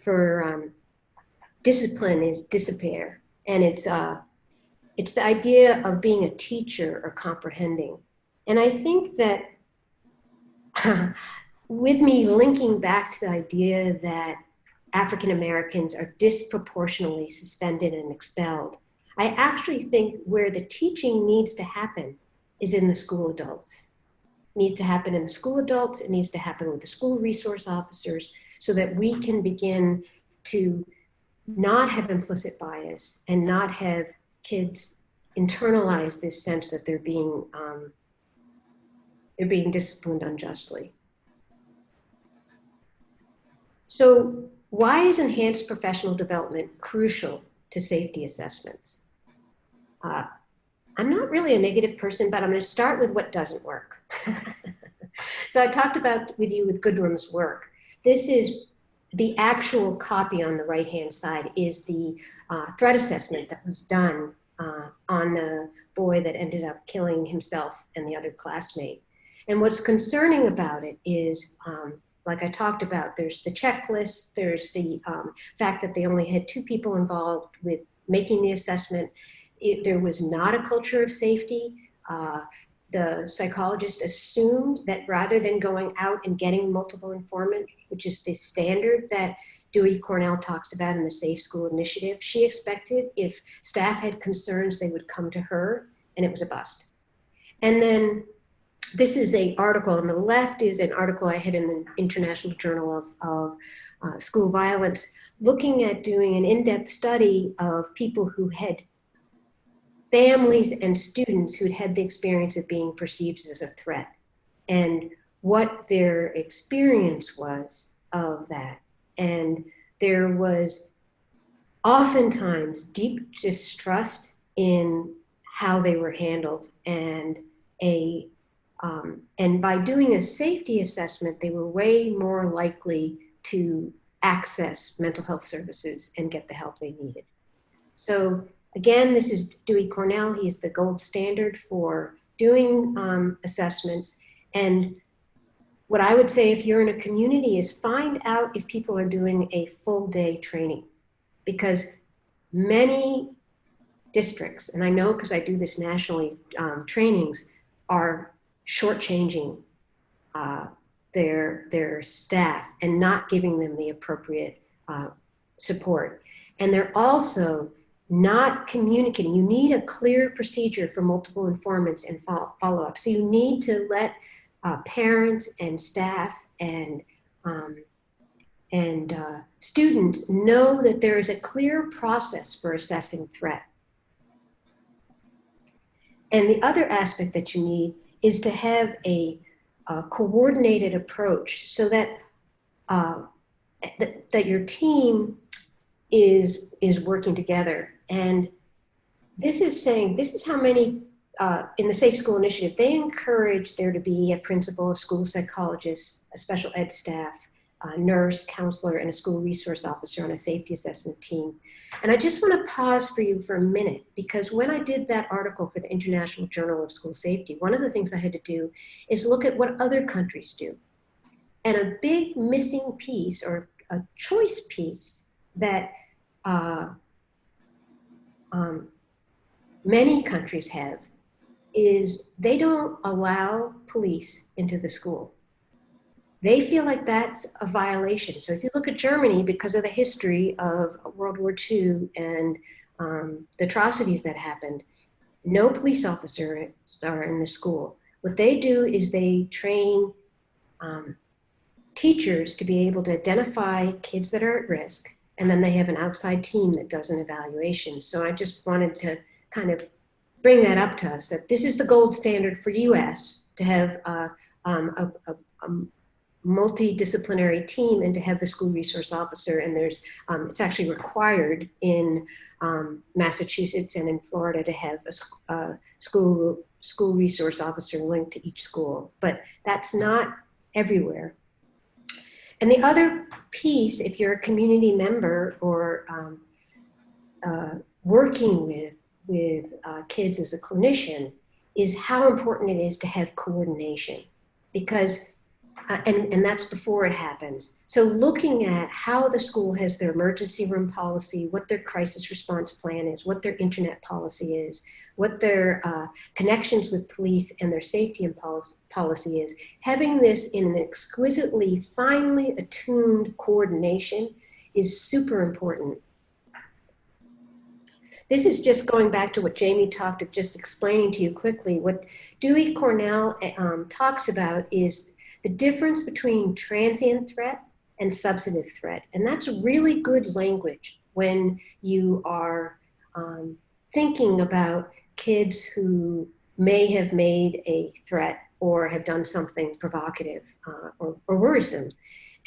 discipline is disipere, and it's the idea of being a teacher or comprehending. And I think that with me linking back to the idea that African Americans are disproportionately suspended and expelled, I actually think where the teaching needs to happen is in the school adults. It needs to happen in the school adults. It needs to happen with the school resource officers so that we can begin to not have implicit bias and not have kids internalize this sense that they're being disciplined unjustly. So why is enhanced professional development crucial to safety assessments? I'm not really a negative person, but I'm going to start with what doesn't work. So I talked about with you with Goodrum's work. This is the actual copy on the right-hand side is the threat assessment that was done on the boy that ended up killing himself and the other classmate. And what's concerning about it is, like I talked about, there's the checklist, there's the fact that they only had 2 people involved with making the assessment. There was not a culture of safety. The psychologist assumed that rather than going out and getting multiple informant, which is the standard that Dewey Cornell talks about in the Safe School Initiative, she expected if staff had concerns, they would come to her, and it was a bust. And then this is an article on the left is an article I had in the International Journal of School Violence, looking at doing an in-depth study of people who had families and students who'd had the experience of being perceived as a threat and what their experience was of that. And there was oftentimes deep distrust in how they were handled, and by doing a safety assessment, they were way more likely to access mental health services and get the help they needed. So again, this is Dewey Cornell. He's the gold standard for doing assessments. And what I would say if you're in a community is find out if people are doing a full day training, because many districts, and I know because I do this nationally, trainings are shortchanging their staff and not giving them the appropriate support. And they're also not communicating. You need a clear procedure for multiple informants and follow-up. So you need to let parents and staff and students know that there is a clear process for assessing threat. And the other aspect that you need is to have a coordinated approach so that that your team is working together. And this is saying, this is how many, in the Safe School Initiative, they encourage there to be a principal, a school psychologist, a special ed staff, a nurse, counselor, and a school resource officer on a safety assessment team. And I just want to pause for you for a minute, because when I did that article for the International Journal of School Safety, one of the things I had to do is look at what other countries do. And a big missing piece, or a choice piece, that many countries have is they don't allow police into the school. They feel like that's a violation. So if you look at Germany, because of the history of World War II and the atrocities that happened, no police officers are in the school. What they do is they train teachers to be able to identify kids that are at risk, and then they have an outside team that does an evaluation. So I just wanted to kind of bring that up to us, that this is the gold standard for US, to have a multidisciplinary team and to have the school resource officer. And there's, it's actually required in Massachusetts and in Florida to have a school resource officer linked to each school, but that's not everywhere. And the other piece, if you're a community member or working with kids as a clinician, is how important it is to have coordination, because and that's before it happens. So looking at how the school has their emergency room policy, what their crisis response plan is, what their internet policy is, what their connections with police and their safety and policy is, having this in an exquisitely, finely attuned coordination is super important. this is just going back to what Jamie talked of, just explaining to you quickly. What Dewey Cornell talks about is the difference between transient threat and substantive threat. And that's really good language when you are thinking about kids who may have made a threat or have done something provocative or worrisome.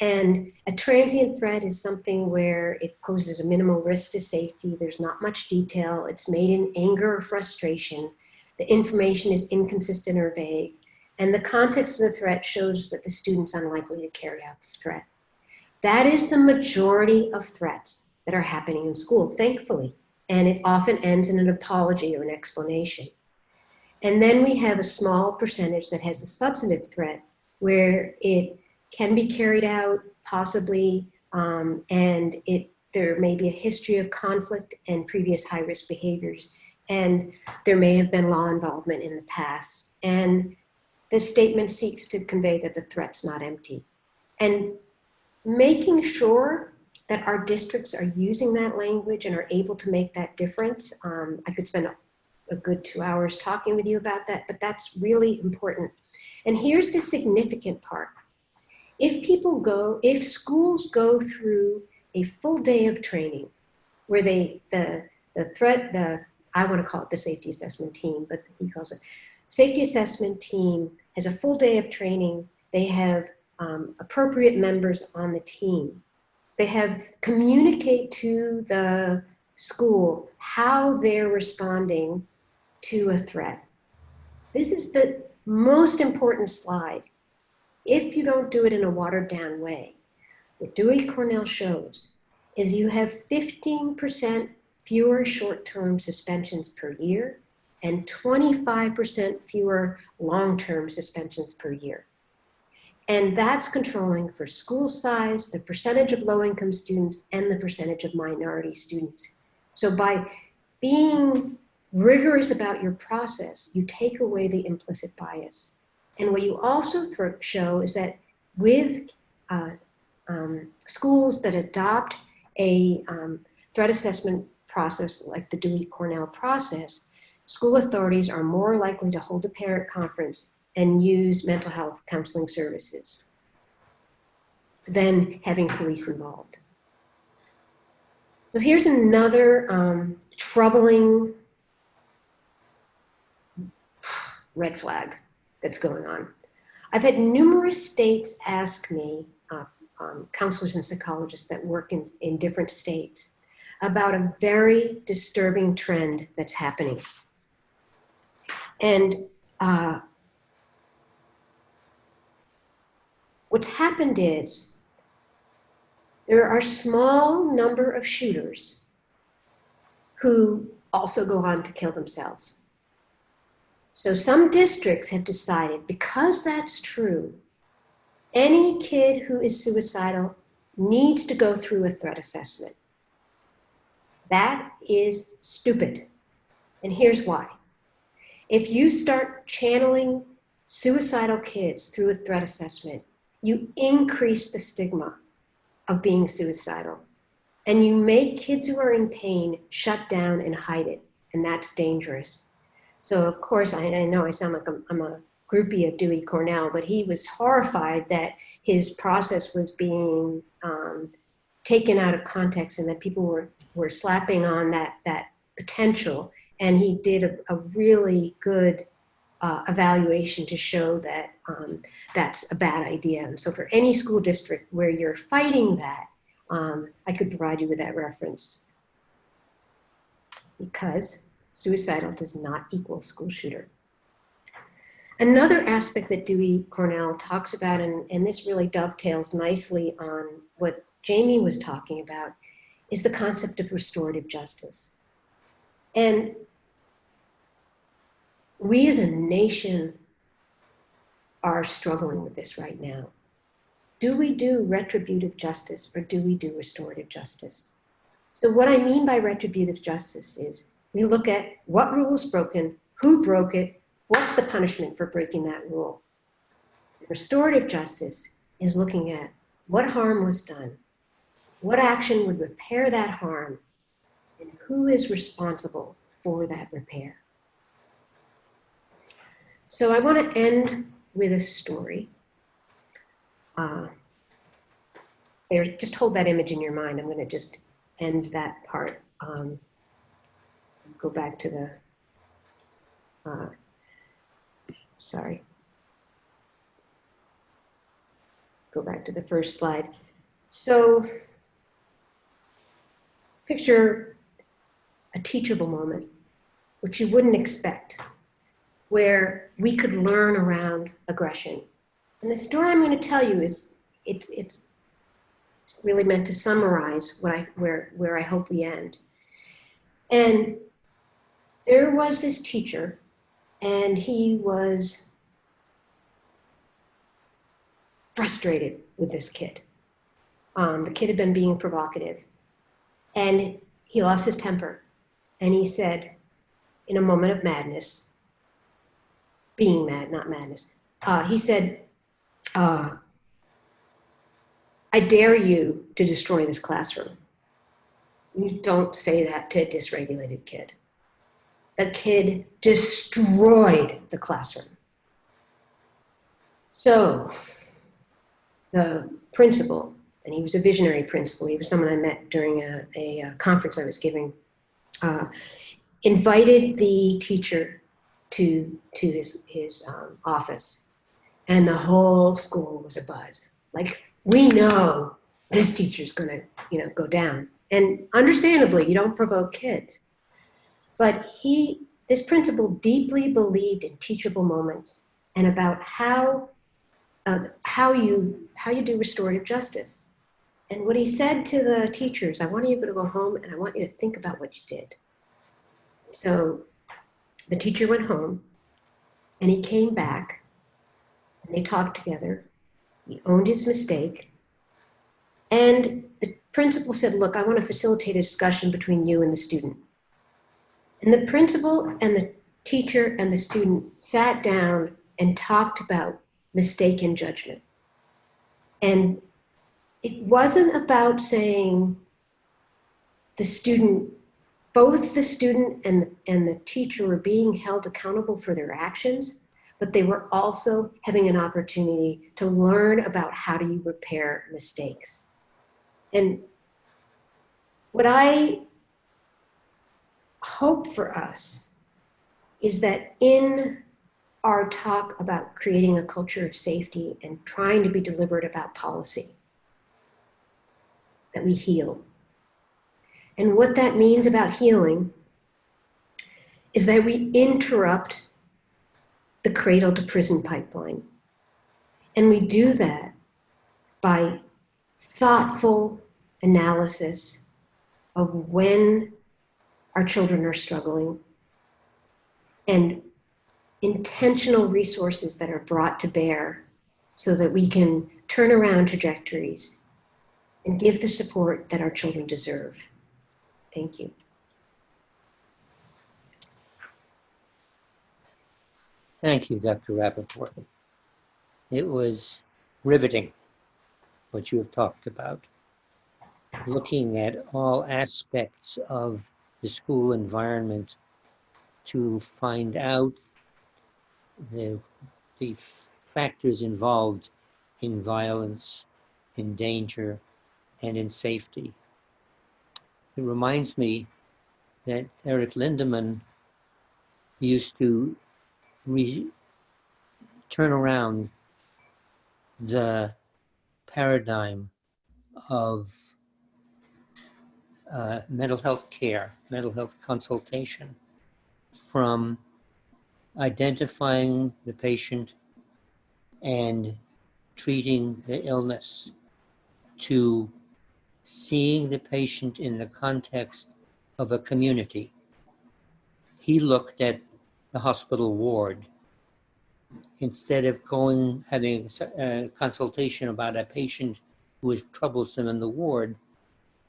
And a transient threat is something where it poses a minimal risk to safety. There's not much detail. It's made in anger or frustration. The information is inconsistent or vague. And the context of the threat shows that the student's unlikely to carry out the threat. That is the majority of threats that are happening in school, thankfully. And it often ends in an apology or an explanation. And then we have a small percentage that has a substantive threat where it can be carried out, possibly, and there may be a history of conflict and previous high-risk behaviors, and there may have been law involvement in the past. And this statement seeks to convey that the threat's not empty. And making sure that our districts are using that language and are able to make that difference. I could spend a good 2 hours talking with you about that, but that's really important. And here's the significant part. If schools go through a full day of training where I want to call it the safety assessment team, but he calls it safety assessment team, has a full day of training. They have appropriate members on the team. They have communicate to the school how they're responding to a threat. This is the most important slide. If you don't do it in a watered down way, what Dewey Cornell shows is you have 15% fewer short-term suspensions per year and 25% fewer long-term suspensions per year. And that's controlling for school size, the percentage of low-income students, and the percentage of minority students. So by being rigorous about your process, you take away the implicit bias. And what you also show is that with schools that adopt a threat assessment process like the Dewey Cornell process, school authorities are more likely to hold a parent conference and use mental health counseling services than having police involved. So here's another troubling red flag that's going on. I've had numerous states ask me, counselors and psychologists that work in different states, about a very disturbing trend that's happening. And what's happened is there are a small number of shooters who also go on to kill themselves. So some districts have decided, because that's true, any kid who is suicidal needs to go through a threat assessment. That is stupid. And here's why. If you start channeling suicidal kids through a threat assessment, you increase the stigma of being suicidal. And you make kids who are in pain shut down and hide it. And that's dangerous. So of course, I know I sound like I'm a groupie of Dewey Cornell, but he was horrified that his process was being taken out of context and that people were slapping on that potential. And he did a really good evaluation to show that that's a bad idea. And so for any school district where you're fighting that, I could provide you with that reference. Because suicidal does not equal school shooter. Another aspect that Dewey Cornell talks about, and this really dovetails nicely on what Jamie was talking about, is the concept of restorative justice. And we as a nation are struggling with this right now. Do we do retributive justice or do we do restorative justice? So what I mean by retributive justice is we look at what rule was broken, who broke it, what's the punishment for breaking that rule. Restorative justice is looking at what harm was done, what action would repair that harm, and who who is responsible for that repair? So I want to end with a story. Just hold that image in your mind. I'm going to just end that part. Go back to the, sorry. Go back to the first slide. So picture a teachable moment, which you wouldn't expect, where we could learn around aggression. And the story I'm going to tell you is, it's really meant to summarize where I hope we end. And there was this teacher, and he was frustrated with this kid. The kid had been being provocative, and he lost his temper. And he said, in a moment of madness, being mad, not madness, he said, I dare you to destroy this classroom. You don't say that to a dysregulated kid. The kid destroyed the classroom. So the principal, and he was a visionary principal, he was someone I met during a conference I was giving, invited the teacher to his office, and the whole school was abuzz. Like, we know this teacher's gonna, go down. And understandably, you don't provoke kids. But this principal deeply believed in teachable moments and about how you do restorative justice. And what he said to the teachers, I want you to go home and I want you to think about what you did. So the teacher went home and he came back and they talked together. He owned his mistake. And the principal said, look, I want to facilitate a discussion between you and the student. And the principal and the teacher and the student sat down and talked about mistaken judgment. And it wasn't about saying both the student and the teacher were being held accountable for their actions, but they were also having an opportunity to learn about how do you repair mistakes. And what I hope for us is that in our talk about creating a culture of safety and trying to be deliberate about policy, that we heal. And what that means about healing is that we interrupt the cradle to prison pipeline. And we do that by thoughtful analysis of when our children are struggling and intentional resources that are brought to bear so that we can turn around trajectories and give the support that our children deserve. Thank you. Thank you, Dr. Rappaport. It was riveting what you have talked about, looking at all aspects of the school environment to find out the factors involved in violence, in danger, and in safety. It reminds me that Erich Lindemann used to turn around the paradigm of mental health care, mental health consultation, from identifying the patient and treating the illness to seeing the patient in the context of a community. He looked at the hospital ward. Instead of having a consultation about a patient who is troublesome in the ward,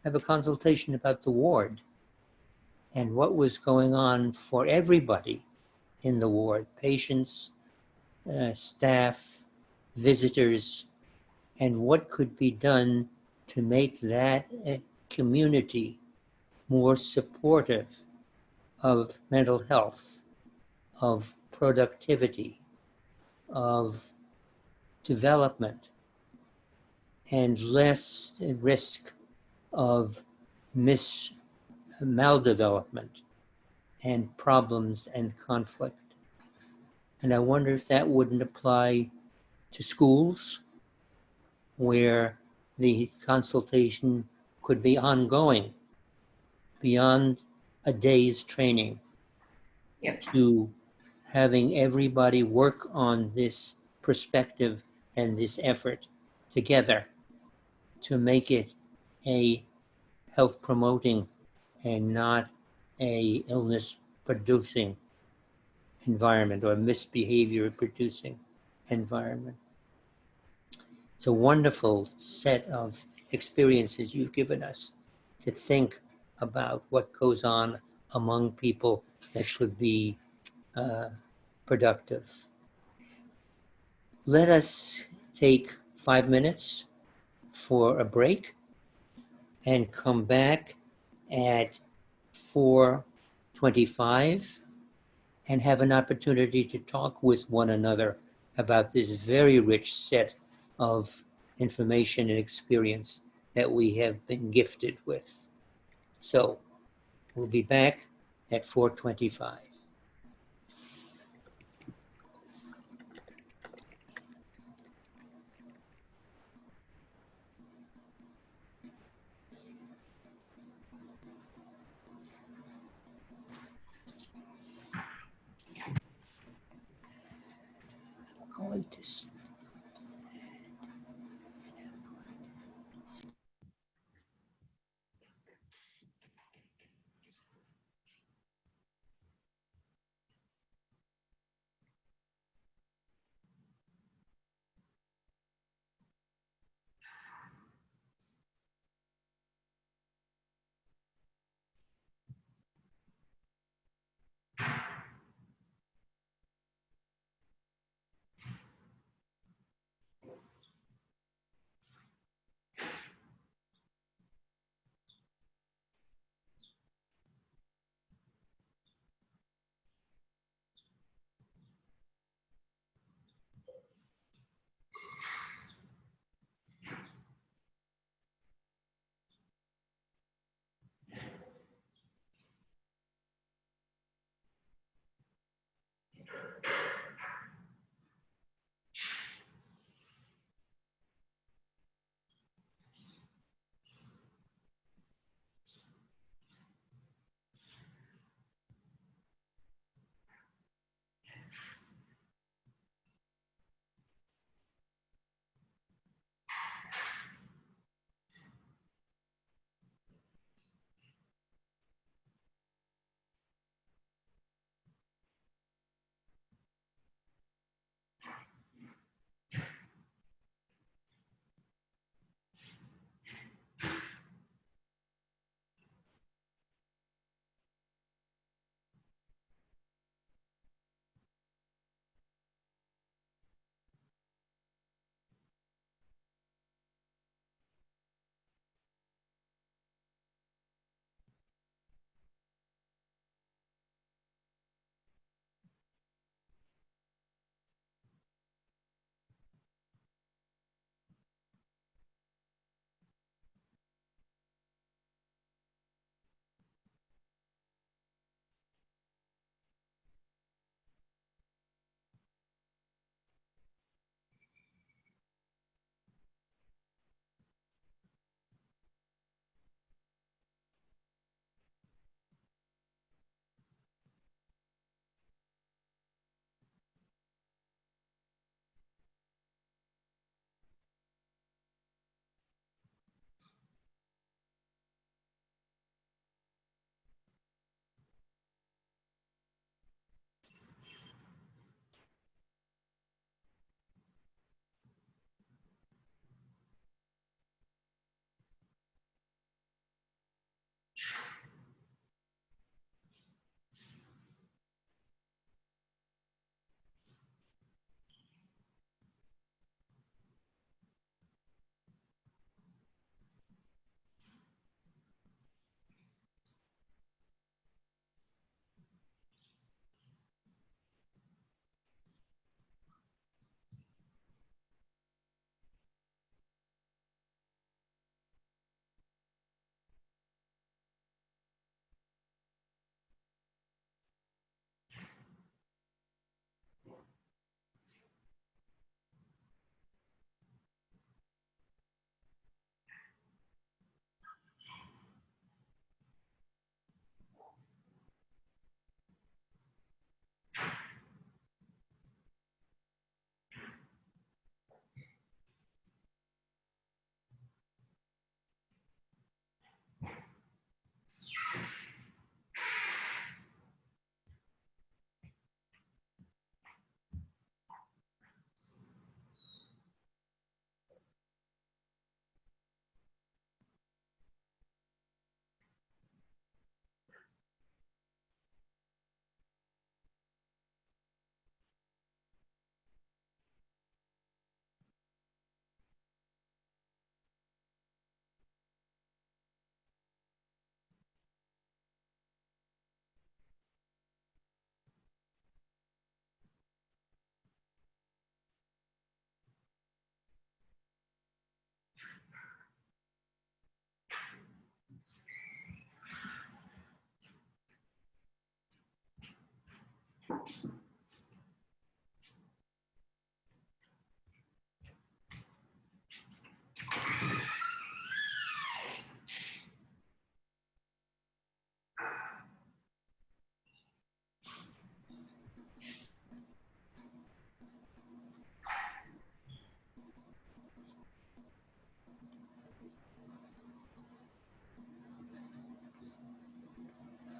have a consultation about the ward and what was going on for everybody in the ward, patients, staff, visitors, and what could be done to make that community more supportive of mental health, of productivity, of development, and less risk of maldevelopment and problems and conflict. And I wonder if that wouldn't apply to schools, where the consultation could be ongoing beyond a day's training. Yep. To having everybody work on this perspective and this effort together to make it a health promoting and not a illness producing environment or misbehavior producing environment. It's a wonderful set of experiences you've given us to think about what goes on among people that could be productive. Let us take 5 minutes for a break and come back at 4:25 and have an opportunity to talk with one another about this very rich set of information and experience that we have been gifted with. So we'll be back at 4:25. Going to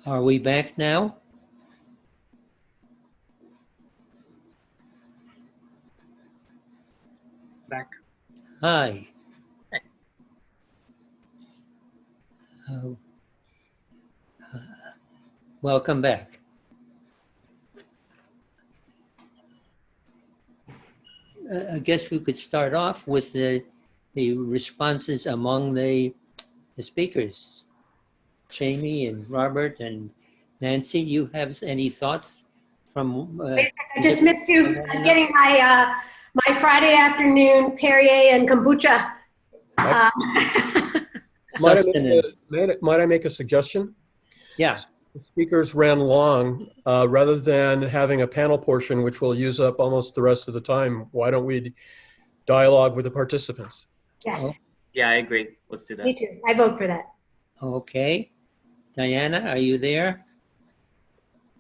Are we back now? Back. Hi. Hey. Welcome back. I guess we could start off with the responses among the speakers. Jamie and Robert and Nancy, you have any thoughts from? I just missed you. I was getting my my Friday afternoon Perrier and kombucha. Sustenance. Might I make a suggestion? Yeah. The speakers ran long. Rather than having a panel portion, which will use up almost the rest of the time, why don't we dialogue with the participants? Yes. Yeah, I agree. Let's do that. Me too. I vote for that. Okay. Diana, are you there?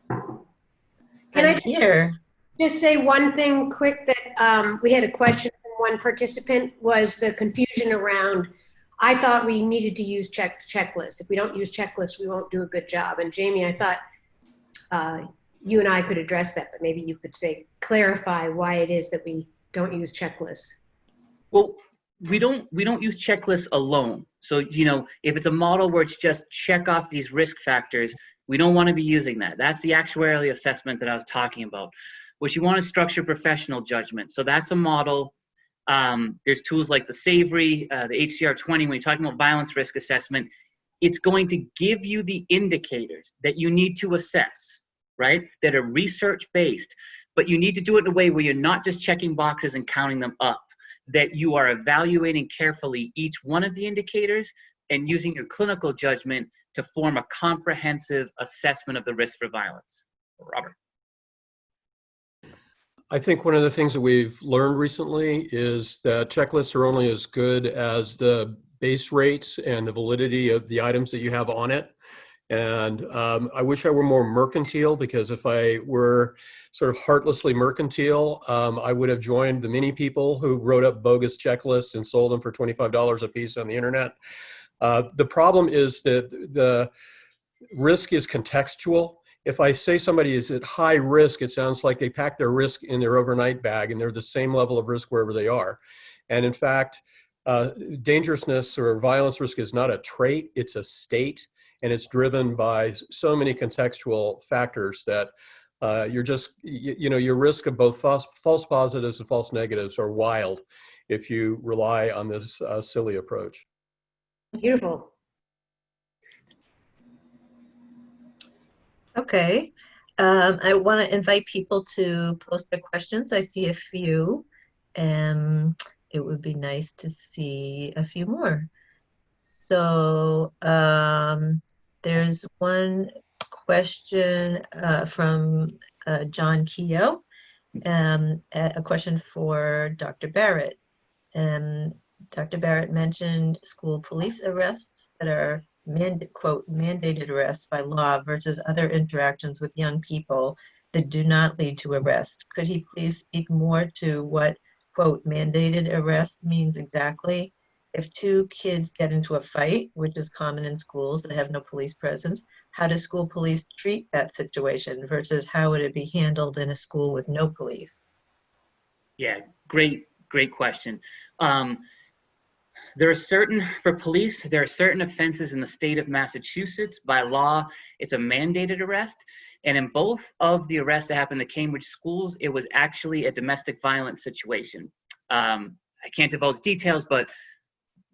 Can I I'm here. just say one thing quick that we had a question from one participant was the confusion around, I thought we needed to use checklists. If we don't use checklists, we won't do a good job. And Jamie, I thought you and I could address that, but maybe you could clarify why it is that we don't use checklists. Well, we don't use checklists alone. So, you know, if it's a model where it's just check off these risk factors, we don't want to be using that. That's the actuarial assessment that I was talking about. What you want is structure professional judgment. So that's a model. There's tools like the Savory, the HCR20, when you're talking about violence risk assessment, it's going to give you the indicators that you need to assess, right? That are research-based, but you need to do it in a way where you're not just checking boxes and counting them up, that you are evaluating carefully each one of the indicators and using your clinical judgment to form a comprehensive assessment of the risk for violence. Robert. I think one of the things that we've learned recently is that checklists are only as good as the base rates and the validity of the items that you have on it. And I wish I were more mercantile, because if I were sort of heartlessly mercantile, I would have joined the many people who wrote up bogus checklists and sold them for $25 a piece on the internet. The problem is that the risk is contextual. If I say somebody is at high risk, it sounds like they pack their risk in their overnight bag and they're the same level of risk wherever they are. And in fact, dangerousness or violence risk is not a trait, it's a state. And it's driven by so many contextual factors that you're just, you know, your risk of both false positives and false negatives are wild if you rely on this silly approach. Beautiful. Okay. I want to invite people to post their questions. I see a few. It would be nice to see a few more. So there's one question from John Keogh, a question for Dr. Barrett. Dr. Barrett mentioned school police arrests that are quote, mandated arrests by law versus other interactions with young people that do not lead to arrest. Could he please speak more to what, quote, mandated arrest means exactly? If two kids get into a fight, which is common in schools that have no police presence, how do school police treat that situation versus how would it be handled in a school with no police? Yeah, great question. There are for police, there are certain offenses in the state of Massachusetts. By law, it's a mandated arrest. And in both of the arrests that happened in the Cambridge schools, it was actually a domestic violence situation. I can't divulge details, but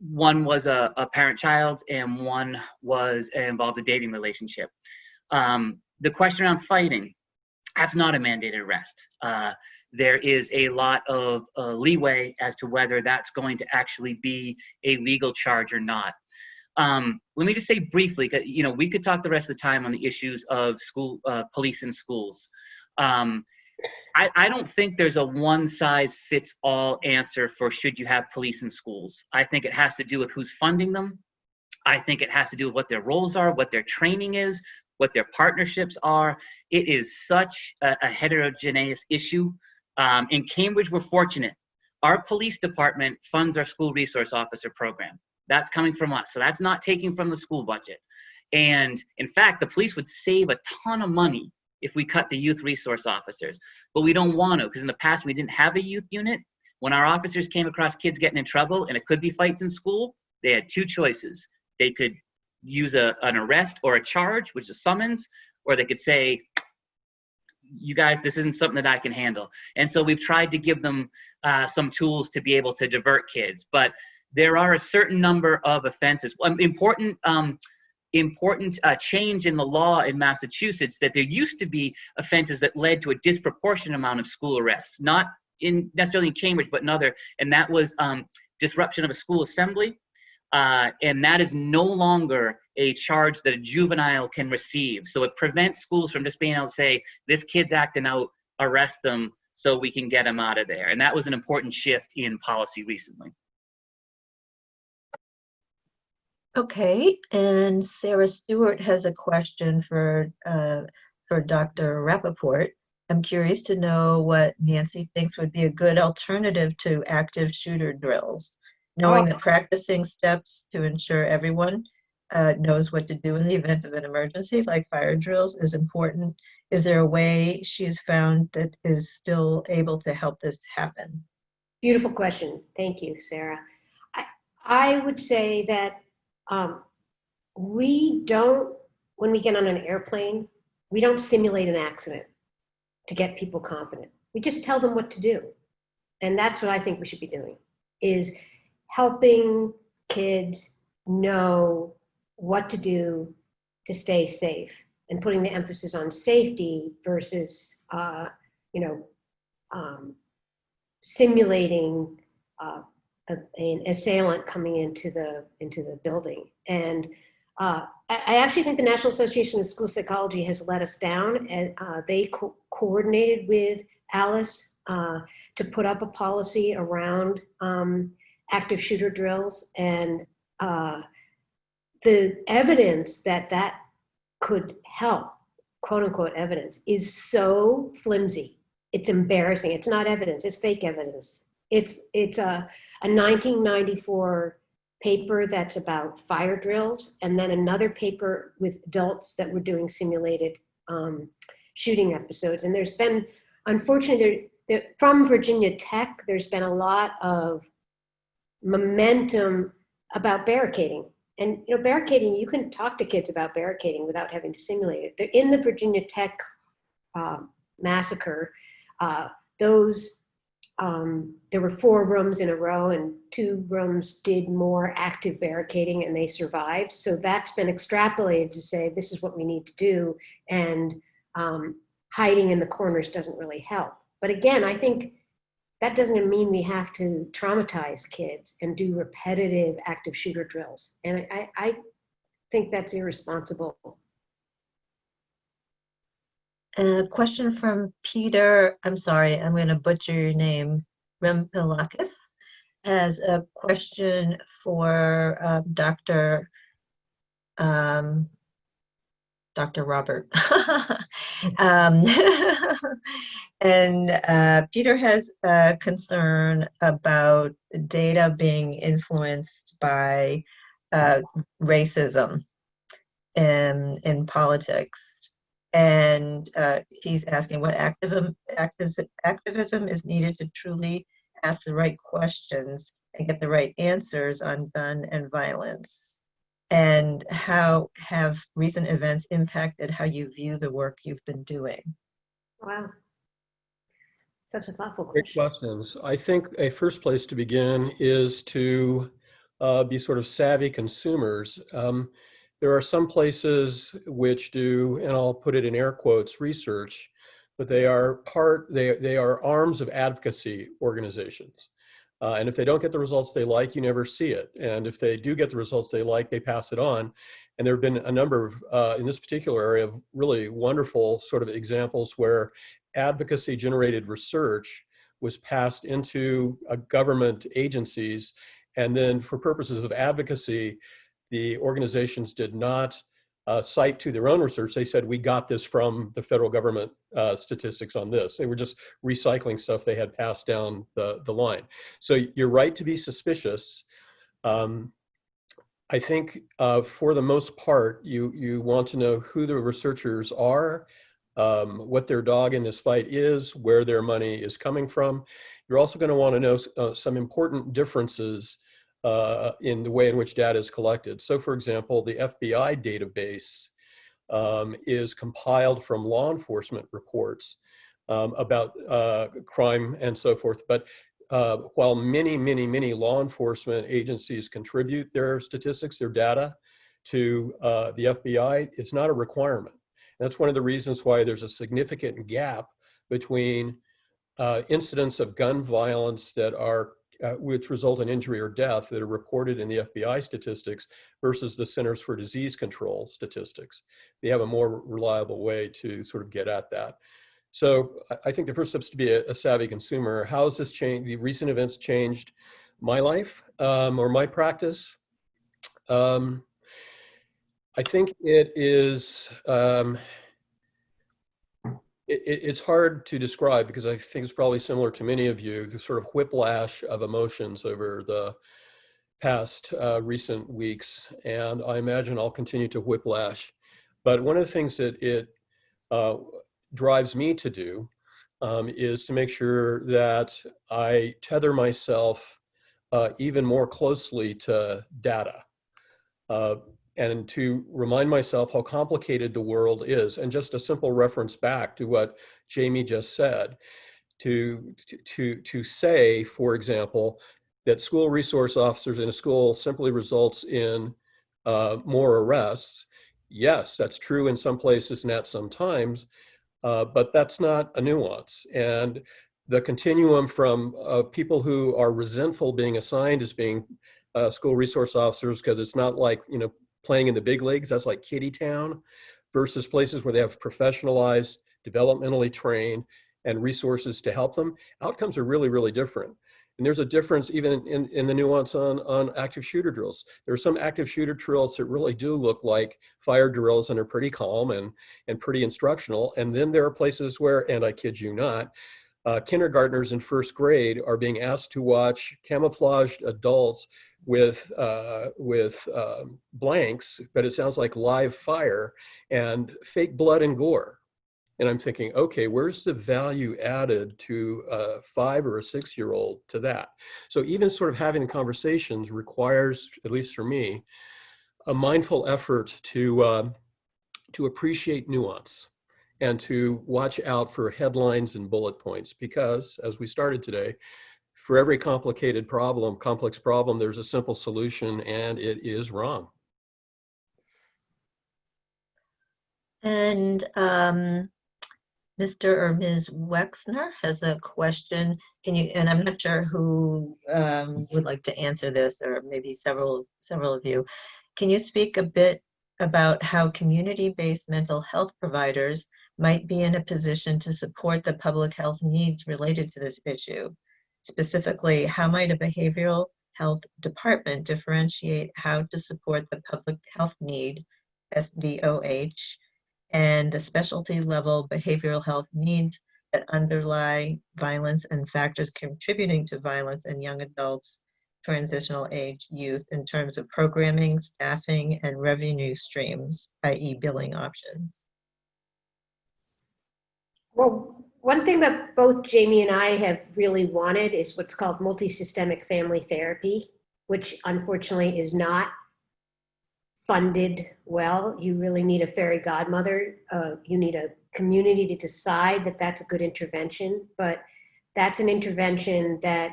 one was a parent-child and one was involved a dating relationship. The question around fighting, that's not a mandated arrest. There is a lot of leeway as to whether that's going to actually be a legal charge or not. Let me just say briefly, you know, we could talk the rest of the time on the issues of school police in schools. I don't think there's a one-size-fits-all answer for should you have police in schools. I think it has to do with who's funding them. I think it has to do with what their roles are, what their training is, what their partnerships are. It is such a heterogeneous issue. In Cambridge, we're fortunate. Our police department funds our school resource officer program. That's coming from us. So that's not taking from the school budget. And in fact, the police would save a ton of money if we cut the youth resource officers. But we don't want to, because in the past we didn't have a youth unit. When our officers came across kids getting in trouble, and it could be fights in school, they had two choices. They could use an arrest or a charge, which is a summons, or they could say, you guys, this isn't something that I can handle. And so we've tried to give them some tools to be able to divert kids. But there are a certain number of offenses. Important change in the law in Massachusetts, that there used to be offenses that led to a disproportionate amount of school arrests, not necessarily in Cambridge, but in other, and that was disruption of a school assembly. And that is no longer a charge that a juvenile can receive. So it prevents schools from just being able to say, this kid's acting out, arrest them so we can get him out of there. And that was an important shift in policy recently. Okay, and Sarah Stewart has a question for Dr. Rappaport. I'm curious to know what Nancy thinks would be a good alternative to active shooter drills. Knowing that practicing steps to ensure everyone knows what to do in the event of an emergency, like fire drills, is important. Is there a way she's found that is still able to help this happen? Beautiful question. Thank you, Sarah. I would say that we don't, when we get on an airplane, we don't simulate an accident to get people confident. We just tell them what to do. And that's what I think we should be doing, is helping kids know what to do to stay safe, and putting the emphasis on safety versus, simulating an assailant coming into the building. And I actually think the National Association of School Psychology has let us down. And they coordinated with Alice to put up a policy around active shooter drills, and the evidence that could help, quote unquote evidence, is so flimsy. It's embarrassing. It's not evidence, it's fake evidence. It's a 1994 paper that's about fire drills, and then another paper with adults that were doing simulated shooting episodes. And there's been, unfortunately, from Virginia Tech, there's been a lot of momentum about barricading. And barricading, you can talk to kids about barricading without having to simulate it. They're in the Virginia Tech massacre. There were 4 rooms in a row, and 2 rooms did more active barricading, and they survived. So that's been extrapolated to say this is what we need to do, and hiding in the corners doesn't really help. But again, I think that doesn't mean we have to traumatize kids and do repetitive active shooter drills. And I think that's irresponsible. A question from Peter, I'm sorry, I'm going to butcher your name, Rempelakis, has a question for Dr. Robert. And Peter has a concern about data being influenced by racism in politics. And he's asking what activism is needed to truly ask the right questions and get the right answers on gun and violence. And how have recent events impacted how you view the work you've been doing? Wow. Such a thoughtful Great question. questions. I think a first place to begin is to be sort of savvy consumers. There are some places which do, and I'll put it in air quotes, research, but they are they are arms of advocacy organizations. And if they don't get the results they like, you never see it. And if they do get the results they like, they pass it on. And there have been a number of, in this particular area, of really wonderful sort of examples where advocacy generated research was passed into government agencies, and then for purposes of advocacy, the organizations did not cite to their own research. They said, we got this from the federal government statistics on this. They were just recycling stuff they had passed down the line. So you're right to be suspicious. I think for the most part, you want to know who the researchers are, what their dog in this fight is, where their money is coming from. You're also going to want to know some important differences in the way in which data is collected. So for example, the FBI database is compiled from law enforcement reports about crime and so forth. But while many law enforcement agencies contribute their statistics, their data to the FBI, it's not a requirement. That's one of the reasons why there's a significant gap between incidents of gun violence that are which result in injury or death that are reported in the FBI statistics versus the Centers for Disease Control statistics. They have a more reliable way to sort of get at that. So I think the first step is to be a savvy consumer. How has this changed, the recent events changed my life or my practice? I think it is, it's hard to describe because I think it's probably similar to many of you, the sort of whiplash of emotions over the past recent weeks. And I imagine I'll continue to whiplash. But one of the things that it drives me to do is to make sure that I tether myself even more closely to data. And to remind myself how complicated the world is. And just a simple reference back to what Jaime just said, to say, for example, that school resource officers in a school simply results in more arrests. Yes, that's true in some places and at some times, but that's not a nuance. And the continuum from people who are resentful being assigned as being school resource officers because it's not like, you know, playing in the big leagues, that's like kiddie town, versus places where they have professionalized, developmentally trained, and resources to help them, outcomes are really different. And there's a difference even in the nuance on active shooter drills. There are some active shooter drills that really do look like fire drills and are pretty calm and pretty instructional. And then there are places where, and I kid you not, kindergartners in first grade are being asked to watch camouflaged adults with blanks, but it sounds like live fire and fake blood and gore. And I'm thinking, okay, where's the value added to a 5 or a 6-year-old to that? So even sort of having the conversations requires, at least for me, a mindful effort to appreciate nuance and to watch out for headlines and bullet points, because as we started today, for every complicated problem, complex problem, there's a simple solution, and it is wrong. And Mr. or Ms. Wexner has a question. Can you, and I'm not sure who would like to answer this, or maybe several of you. Can you speak a bit about how community-based mental health providers might be in a position to support the public health needs related to this issue? Specifically, how might a behavioral health department differentiate how to support the public health need, SDOH, and the specialty level behavioral health needs that underlie violence and factors contributing to violence in young adults, transitional age youth, in terms of programming, staffing, and revenue streams, i.e. billing options? Well, one thing that both Jaime and I have really wanted is what's called multi-systemic family therapy, which unfortunately is not funded well. You really need a fairy godmother. You need a community to decide that that's a good intervention, but that's an intervention that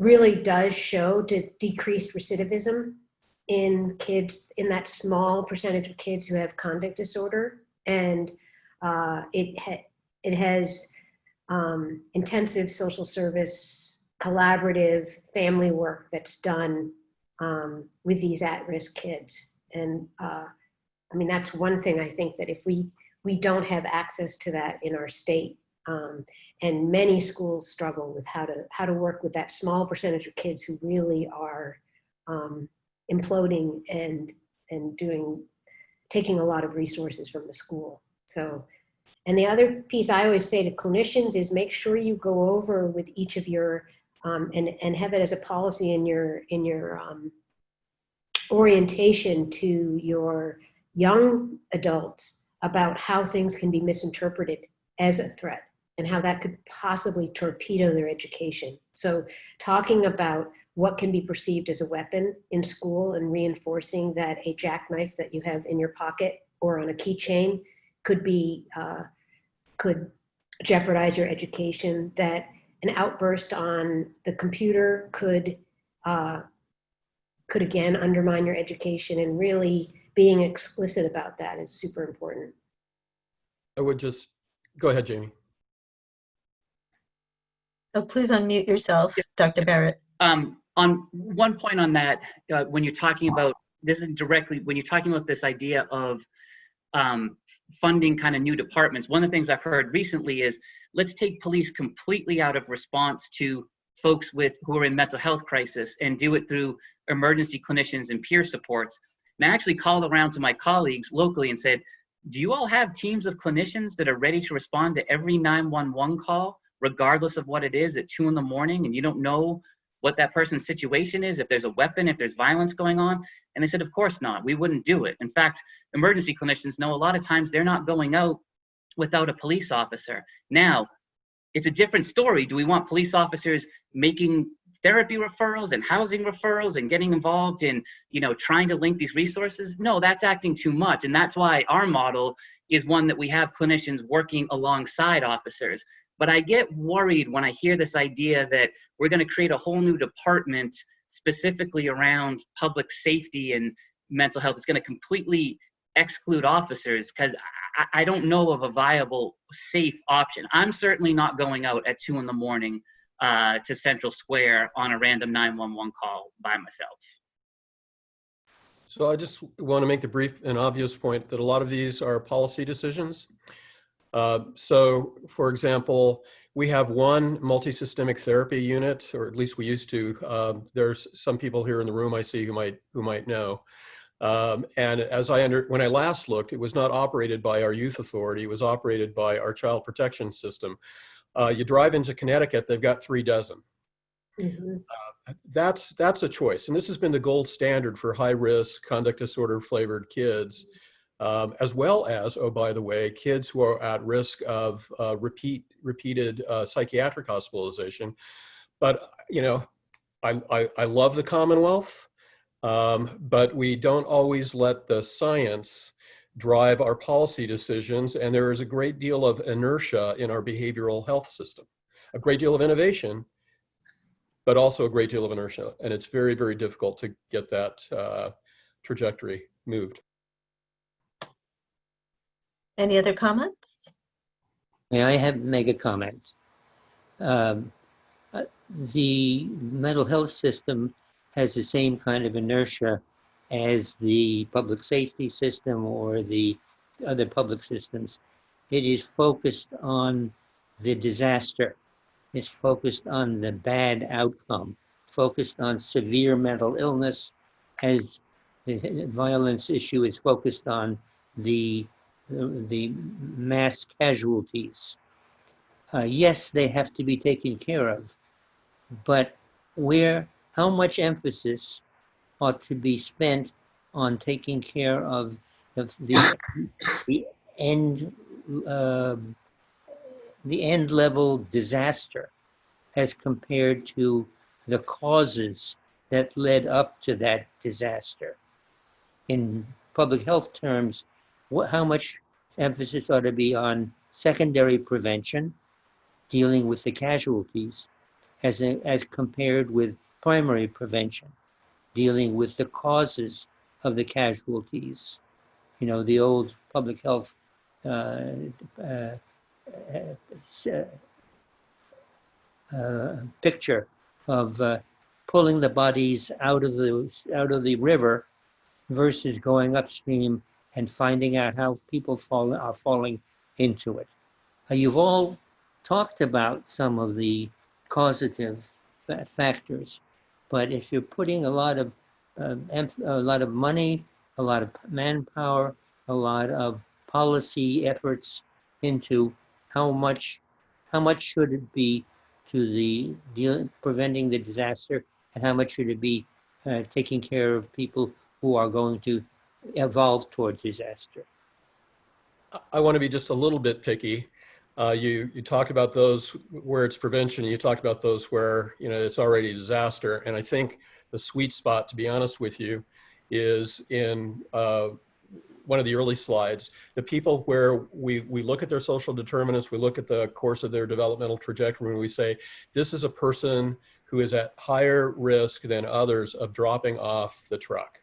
really does show to decreased recidivism in kids, in that small percentage of kids who have conduct disorder. And it has intensive social service, collaborative family work that's done with these at-risk kids. And I mean, that's one thing I think that if we we don't have access to that in our state. And many schools struggle with how to work with that small percentage of kids who really are imploding and taking a lot of resources from the school. So, and the other piece I always say to clinicians is make sure you go over with each of your and have it as a policy in your orientation to your young adults about how things can be misinterpreted as a threat and how that could possibly torpedo their education. So talking about what can be perceived as a weapon in school and reinforcing that a jackknife that you have in your pocket or on a keychain could jeopardize your education, that an outburst on the computer could again undermine your education, and really being explicit about that is super important. I would just, go ahead, Jamie. Oh, please unmute yourself, Dr. Barrett. On one point on that, when you're talking about, this is directly, when you're talking about this idea of funding kind of new departments, one of the things I've heard recently is, let's take police completely out of response to folks who are in mental health crisis and do it through emergency clinicians and peer supports. And I actually called around to my colleagues locally and said, do you all have teams of clinicians that are ready to respond to every 911 call, regardless of what it is, at 2 in the morning, and you don't know what that person's situation is, if there's a weapon, if there's violence going on? And they said, of course not, we wouldn't do it. In fact, emergency clinicians know a lot of times they're not going out without a police officer. Now, it's a different story. Do we want police officers making therapy referrals and housing referrals and getting involved in, trying to link these resources? No, that's acting too much. And that's why our model is one that we have clinicians working alongside officers. But I get worried when I hear this idea that we're going to create a whole new department specifically around public safety and mental health. It's going to completely exclude officers, because I don't know of a viable, safe option. I'm certainly not going out at 2 in the morning to Central Square on a random 911 call by myself. So I just want to make the brief and obvious point that a lot of these are policy decisions. So, for example, we have one multisystemic therapy unit, or at least we used to. There's some people here in the room I see who might know. And as when I last looked, it was not operated by our youth authority. It was operated by our child protection system. You drive into Connecticut, they've got 3 dozen. Mm-hmm. That's a choice. And this has been the gold standard for high risk conduct disorder flavored kids, as well as, oh, by the way, kids who are at risk of repeated psychiatric hospitalization. But, I love the Commonwealth. But we don't always let the science drive our policy decisions, and there is a great deal of inertia in our behavioral health system, a great deal of innovation, but also a great deal of inertia, and it's very, very difficult to get that trajectory moved. Any other comments? May I make a comment? The mental health system has the same kind of inertia as the public safety system or the other public systems. It is focused on the disaster. It's focused on the bad outcome, focused on severe mental illness, as the violence issue is focused on the mass casualties. Yes, they have to be taken care of, but how much emphasis ought to be spent on taking care of the end level disaster as compared to the causes that led up to that disaster. In public health terms, how much emphasis ought to be on secondary prevention, dealing with the casualties, as compared with primary prevention, dealing with the causes of the casualties. The old public health picture of pulling the bodies out of the river versus going upstream and finding out how people are falling into it. You've all talked about some of the causative factors, but if you're putting a lot of money, a lot of manpower, a lot of policy efforts into how much should it be to the preventing the disaster, and how much should it be taking care of people who are going to evolve towards disaster. I want to be just a little bit picky. You talked about those where it's prevention. You talked about those where it's already a disaster. And I think the sweet spot, to be honest with you, is in one of the early slides. The people where we look at their social determinants, we look at the course of their developmental trajectory, and we say this is a person who is at higher risk than others of dropping off the truck.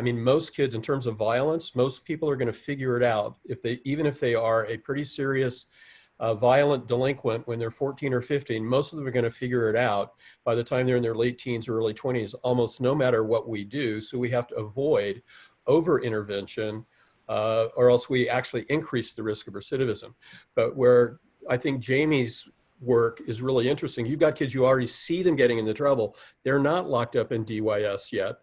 Most kids, in terms of violence, most people are going to figure it out even if they are a pretty serious violent delinquent when they're 14 or 15. Most of them are going to figure it out by the time they're in their late teens or early 20s, almost no matter what we do. So we have to avoid over intervention, or else we actually increase the risk of recidivism. But where I think Jaime's work is really interesting, you've got kids, you already see them getting into trouble. They're not locked up in DYS yet.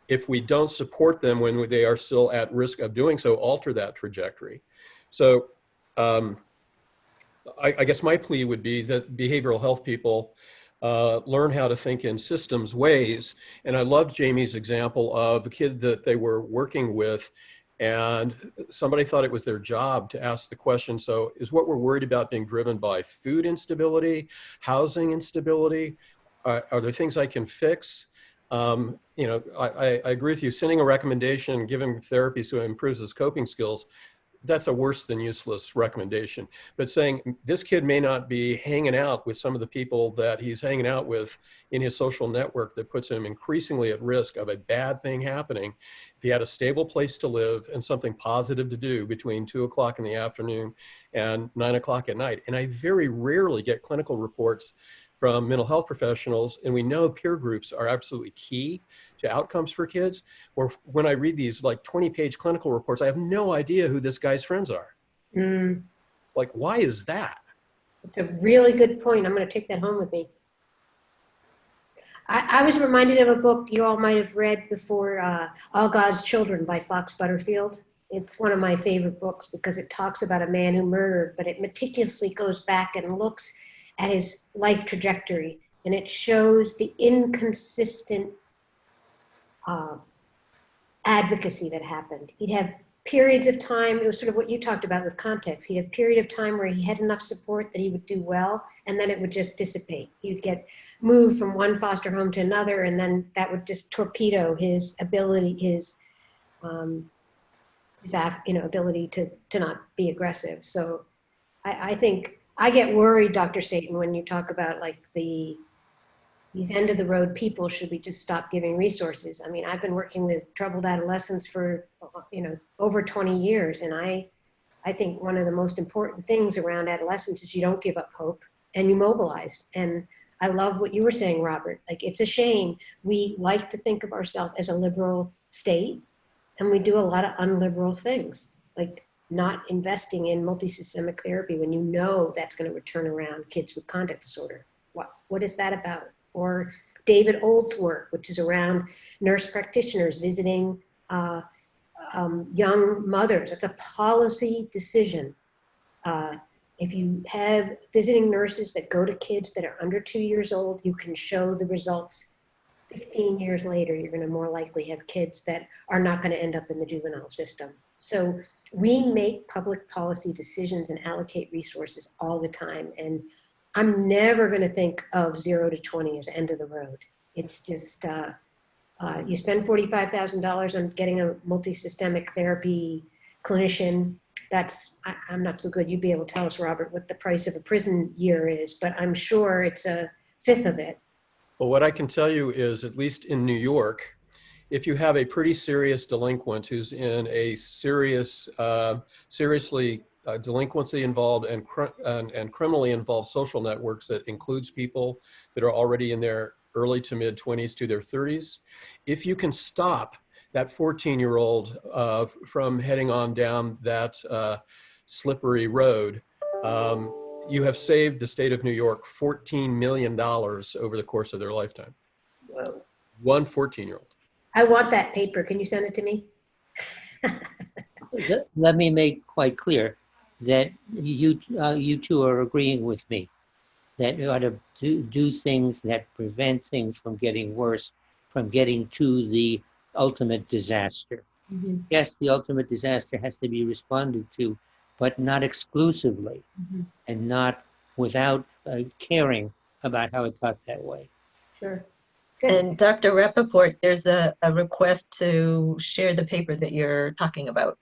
If we don't support them when they are still at risk of doing so, alter that trajectory. So I guess my plea would be that behavioral health people learn how to think in systems ways. And I loved Jaime's example of a kid that they were working with, and somebody thought it was their job to ask the question, so is what we're worried about being driven by food instability, housing instability? Are there things I can fix? I agree with you. Sending a recommendation, giving therapy so it improves his coping skills, that's a worse than useless recommendation. But saying this kid may not be hanging out with some of the people that he's hanging out with in his social network that puts him increasingly at risk of a bad thing happening. If he had a stable place to live and something positive to do between 2 o'clock in the afternoon and 9 o'clock at night. And I very rarely get clinical reports from mental health professionals, and we know peer groups are absolutely key to outcomes for kids. Or when I read these like 20-page clinical reports, I have no idea who this guy's friends are. Like, why is that? It's a really good point. I'm going to take that home with me. I was reminded of a book you all might have read before, All God's Children by Fox Butterfield. It's one of my favorite books because it talks about a man who murdered, but it meticulously goes back and looks at his life trajectory, and it shows the inconsistent advocacy that happened. He'd have periods of time, it was sort of what you talked about with context. He'd have a period of time where he had enough support that he would do well, and then it would just dissipate. He'd get moved from one foster home to another, and then that would just torpedo his ability, his ability to not be aggressive. So I think I get worried, Dr. Satan, when you talk about like these end of the road people, should we just stop giving resources? I mean, I've been working with troubled adolescents for, over 20 years. And I think one of the most important things around adolescence is you don't give up hope and you mobilize. And I love what you were saying, Robert. Like, it's a shame. We like to think of ourselves as a liberal state, and we do a lot of unliberal things, like not investing in multisystemic therapy when you know that's going to return around kids with conduct disorder. What is that about? Or David Old's work, which is around nurse practitioners visiting young mothers. It's a policy decision. If you have visiting nurses that go to kids that are under 2 years old, you can show the results 15 years later. You're going to more likely have kids that are not going to end up in the juvenile system. So we make public policy decisions and allocate resources all the time. And I'm never going to think of 0 to 20 as end of the road. It's just, you spend $45,000 on getting a multisystemic therapy clinician. I'm not so good. You'd be able to tell us, Robert, what the price of a prison year is, but I'm sure it's a fifth of it. Well, what I can tell you is, at least in New York, if you have a pretty serious delinquent who's in a seriously delinquency involved and criminally involved social networks that includes people that are already in their early to mid 20s to their 30s, if you can stop that 14-year-old from heading on down that slippery road, you have saved the state of New York $14 million over the course of their lifetime. Whoa. One 14-year-old. I want that paper. Can you send it to me? Let me make quite clear that you two are agreeing with me that you ought to do things that prevent things from getting worse, from getting to the ultimate disaster. Mhm. Yes, the ultimate disaster has to be responded to, but not exclusively, and not without caring about how it got that way. Sure. Good. And Dr. Rappaport, there's a request to share the paper that you're talking about.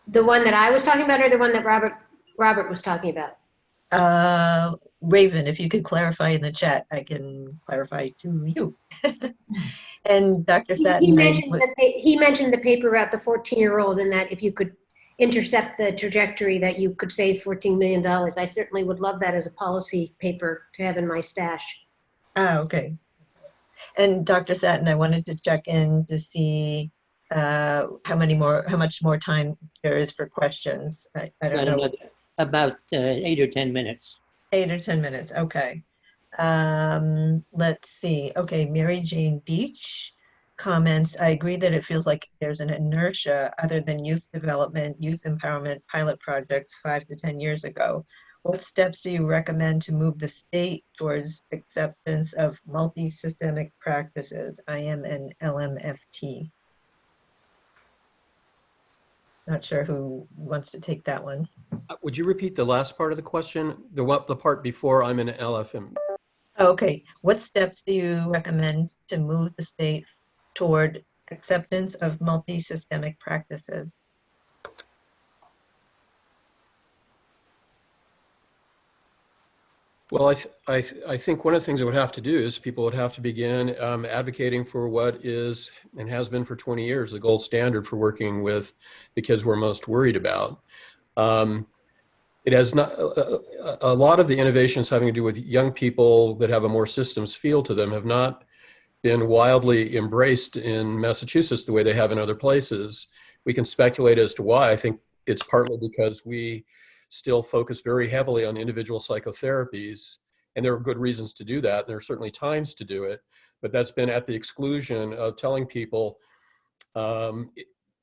The one that I was talking about, or the one that Robert was talking about? Raven, if you could clarify in the chat, I can clarify to you. And Dr. Satin, He mentioned the paper about the 14-year-old, and that if you could intercept the trajectory, that you could save $14 million. I certainly would love that as a policy paper to have in my stash. Ah, okay. And Dr. Satin, I wanted to check in to see how much more time there is for questions. I don't know. About 8 or 10 minutes. 8 or 10 minutes, okay. Let's see. Okay, Mary Jane Beach comments, I agree that it feels like there's an inertia other than youth development, youth empowerment pilot projects 5 to 10 years ago. What steps do you recommend to move the state towards acceptance of multi-systemic practices? I am an LMFT. Not sure who wants to take that one. Would you repeat the last part of the question? The part before I'm an LFM. Okay, what steps do you recommend to move the state toward acceptance of multi-systemic practices? Well, I think one of the things that would have to do is people would have to begin advocating for what is and has been for 20 years the gold standard for working with the kids we're most worried about. It has not a lot of the innovations having to do with young people that have a more systems feel to them have not been wildly embraced in Massachusetts the way they have in other places. We can speculate as to why. I think it's partly because we still focus very heavily on individual psychotherapies, and there are good reasons to do that. And there are certainly times to do it, but that's been at the exclusion of telling people,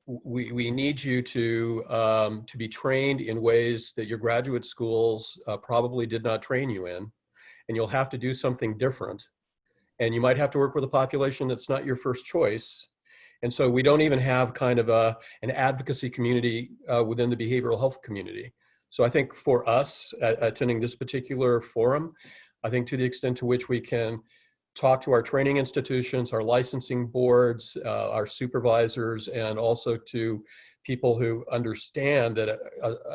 we need you to be trained in ways that your graduate schools probably did not train you in, and you'll have to do something different. And you might have to work with a population that's not your first choice. And so we don't even have kind of an advocacy community within the behavioral health community. So I think for us attending this particular forum, I think to the extent to which we can talk to our training institutions, our licensing boards, our supervisors, and also to people who understand that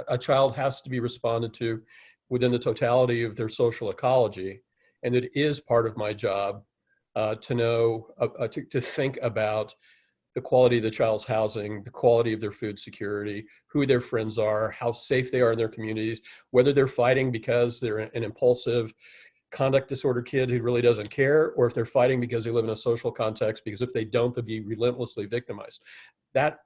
a child has to be responded to within the totality of their social ecology. And it is part of my job to know, to think about the quality of the child's housing, the quality of their food security, who their friends are, how safe they are in their communities, whether they're fighting because they're an impulsive conduct disorder kid who really doesn't care, or if they're fighting because they live in a social context, because if they don't, they'll be relentlessly victimized. That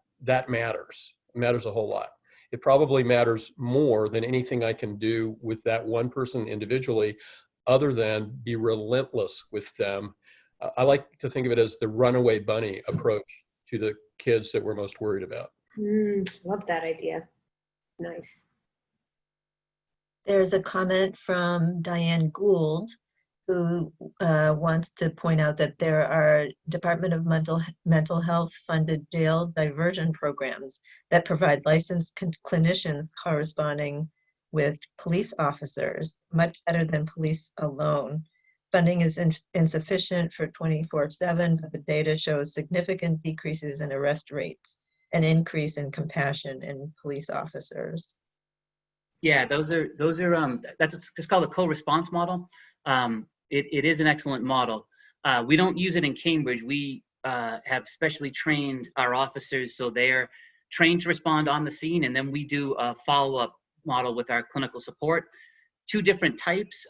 matters. It matters a whole lot. It probably matters more than anything I can do with that one person individually, other than be relentless with them. I like to think of it as the runaway bunny approach to the kids that we're most worried about. Love that idea. Nice. There's a comment from Diane Gould, who wants to point out that there are Department of Mental Health funded jail diversion programs that provide licensed clinicians corresponding with police officers, much better than police alone. Funding is insufficient for 24/7, but the data shows significant decreases in arrest rates, an increase in compassion in police officers. Yeah, those are that's just called a co-response model. It is an excellent model. We don't use it in Cambridge. We have specially trained our officers, so they're trained to respond on the scene, and then we do a follow-up model with our clinical support. Two different types.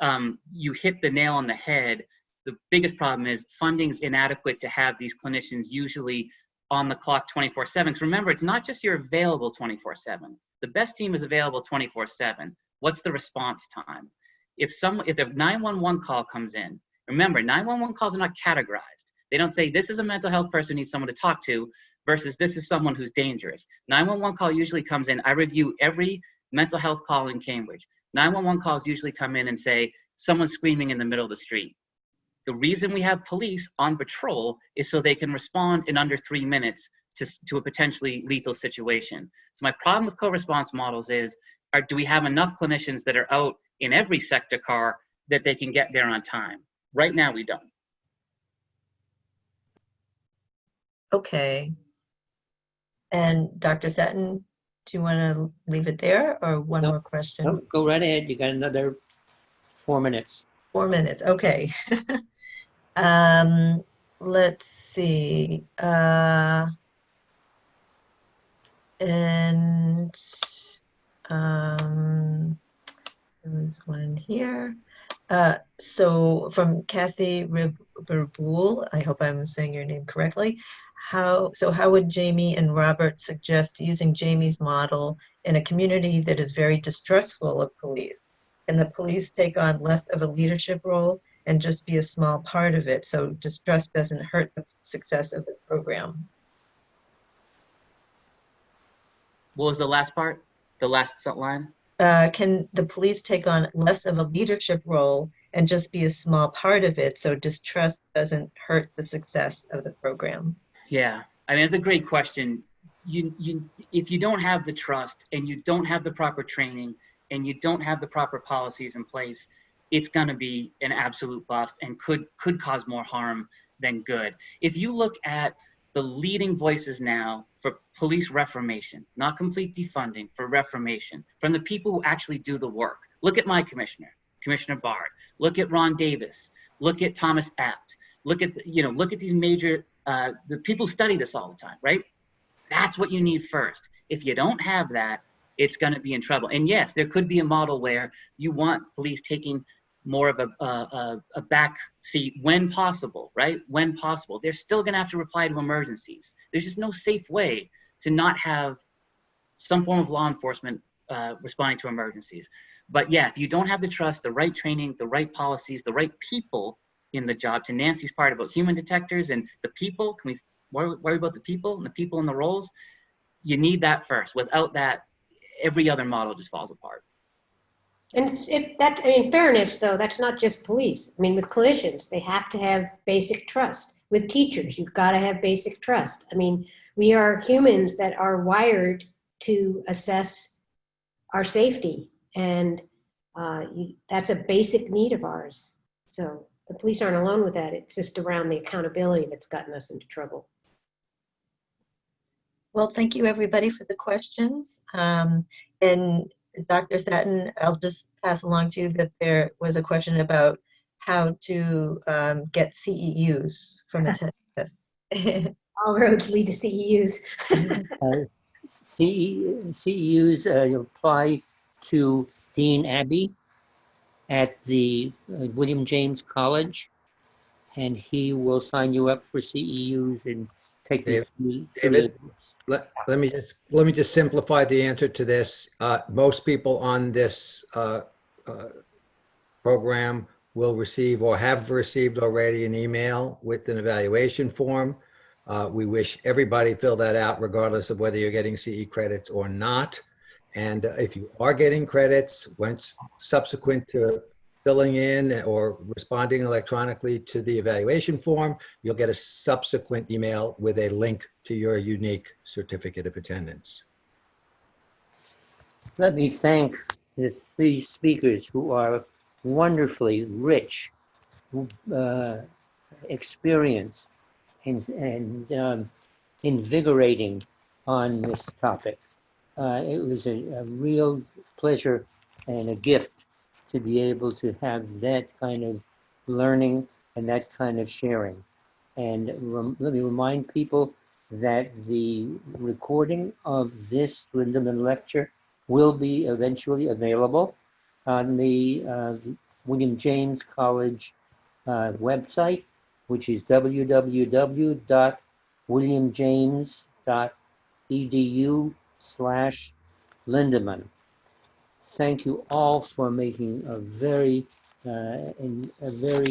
You hit the nail on the head. The biggest problem is funding is inadequate to have these clinicians usually on the clock 24/7. Because remember, it's not just you're available 24/7. The best team is available 24/7. What's the response time? If a 911 call comes in, remember, 911 calls are not categorized. They don't say this is a mental health person who needs someone to talk to versus this is someone who's dangerous. 911 call usually comes in. I review every mental health call in Cambridge. 911 calls usually come in and say someone's screaming in the middle of the street. The reason we have police on patrol is so they can respond in under 3 minutes to a potentially lethal situation. So my problem with co-response models is, do we have enough clinicians that are out in every sector car that they can get there on time? Right now, we don't. Okay. And Dr. Sutton, do you want to leave it there or one more question? No, go right ahead. You got another 4 minutes. 4 minutes. Okay. Let's see. And there was one here. So from Kathy Ribboul, I hope I'm saying your name correctly. How would Jamie and Robert suggest using Jamie's model in a community that is very distrustful of police? Can the police take on less of a leadership role and just be a small part of it so distrust doesn't hurt the success of the program? What was the last part? The last line? Can the police take on less of a leadership role and just be a small part of it so distrust doesn't hurt the success of the program? Yeah, I mean, it's a great question. If you don't have the trust and you don't have the proper training and you don't have the proper policies in place, it's going to be an absolute bust and could cause more harm than good. If you look at the leading voices now for police reformation, not complete defunding, for reformation, from the people who actually do the work. Look at my commissioner, Commissioner Barrett. Look at Ron Davis. Look at Thomas Apt. Look at these major, the people who study this all the time, right? That's what you need first. If you don't have that, it's going to be in trouble. And yes, there could be a model where you want police taking more of a back seat when possible, right? When possible. They're still going to have to reply to emergencies. There's just no safe way to not have some form of law enforcement responding to emergencies. But yeah, if you don't have the trust, the right training, the right policies, the right people in the job, to Nancy's part about human detectors and the people, can we worry about the people and the people in the roles? You need that first. Without that, every other model just falls apart. And in fairness, though, that's not just police. I mean, with clinicians, they have to have basic trust. With teachers, you've got to have basic trust. I mean, we are humans that are wired to assess our safety, and that's a basic need of ours. So the police aren't alone with that. It's just around the accountability that's gotten us into trouble. Well, thank you everybody for the questions. And Dr. Sutton, I'll just pass along to you that there was a question about how to get CEUs from attending this. All roads lead to CEUs. CEUs, you apply to Dean Abbey at the William James College, and he will sign you up for CEUs and take you through David, let me just simplify the answer to this. Most people on this program will receive or have received already an email with an evaluation form. We wish everybody fill that out regardless of whether you're getting CE credits or not. And if you are getting credits, once subsequent to filling in or responding electronically to the evaluation form, you'll get a subsequent email with a link to your unique certificate of attendance. Let me thank the three speakers who are wonderfully rich, experienced, and invigorating on this topic. It was a real pleasure and a gift to be able to have that kind of learning and that kind of sharing. And let me remind people that the recording of this Lindemann lecture will be eventually available on the William James College website, which is www.williamjames.edu/Lindemann. Thank you all for making a very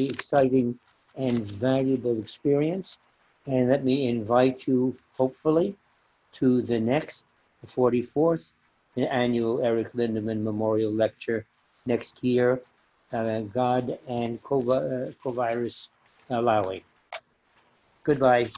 exciting and valuable experience. And let me invite you, hopefully, to the next, the 44th annual Erich Lindemann Memorial Lecture next year, God and COVID allowing. Goodbye.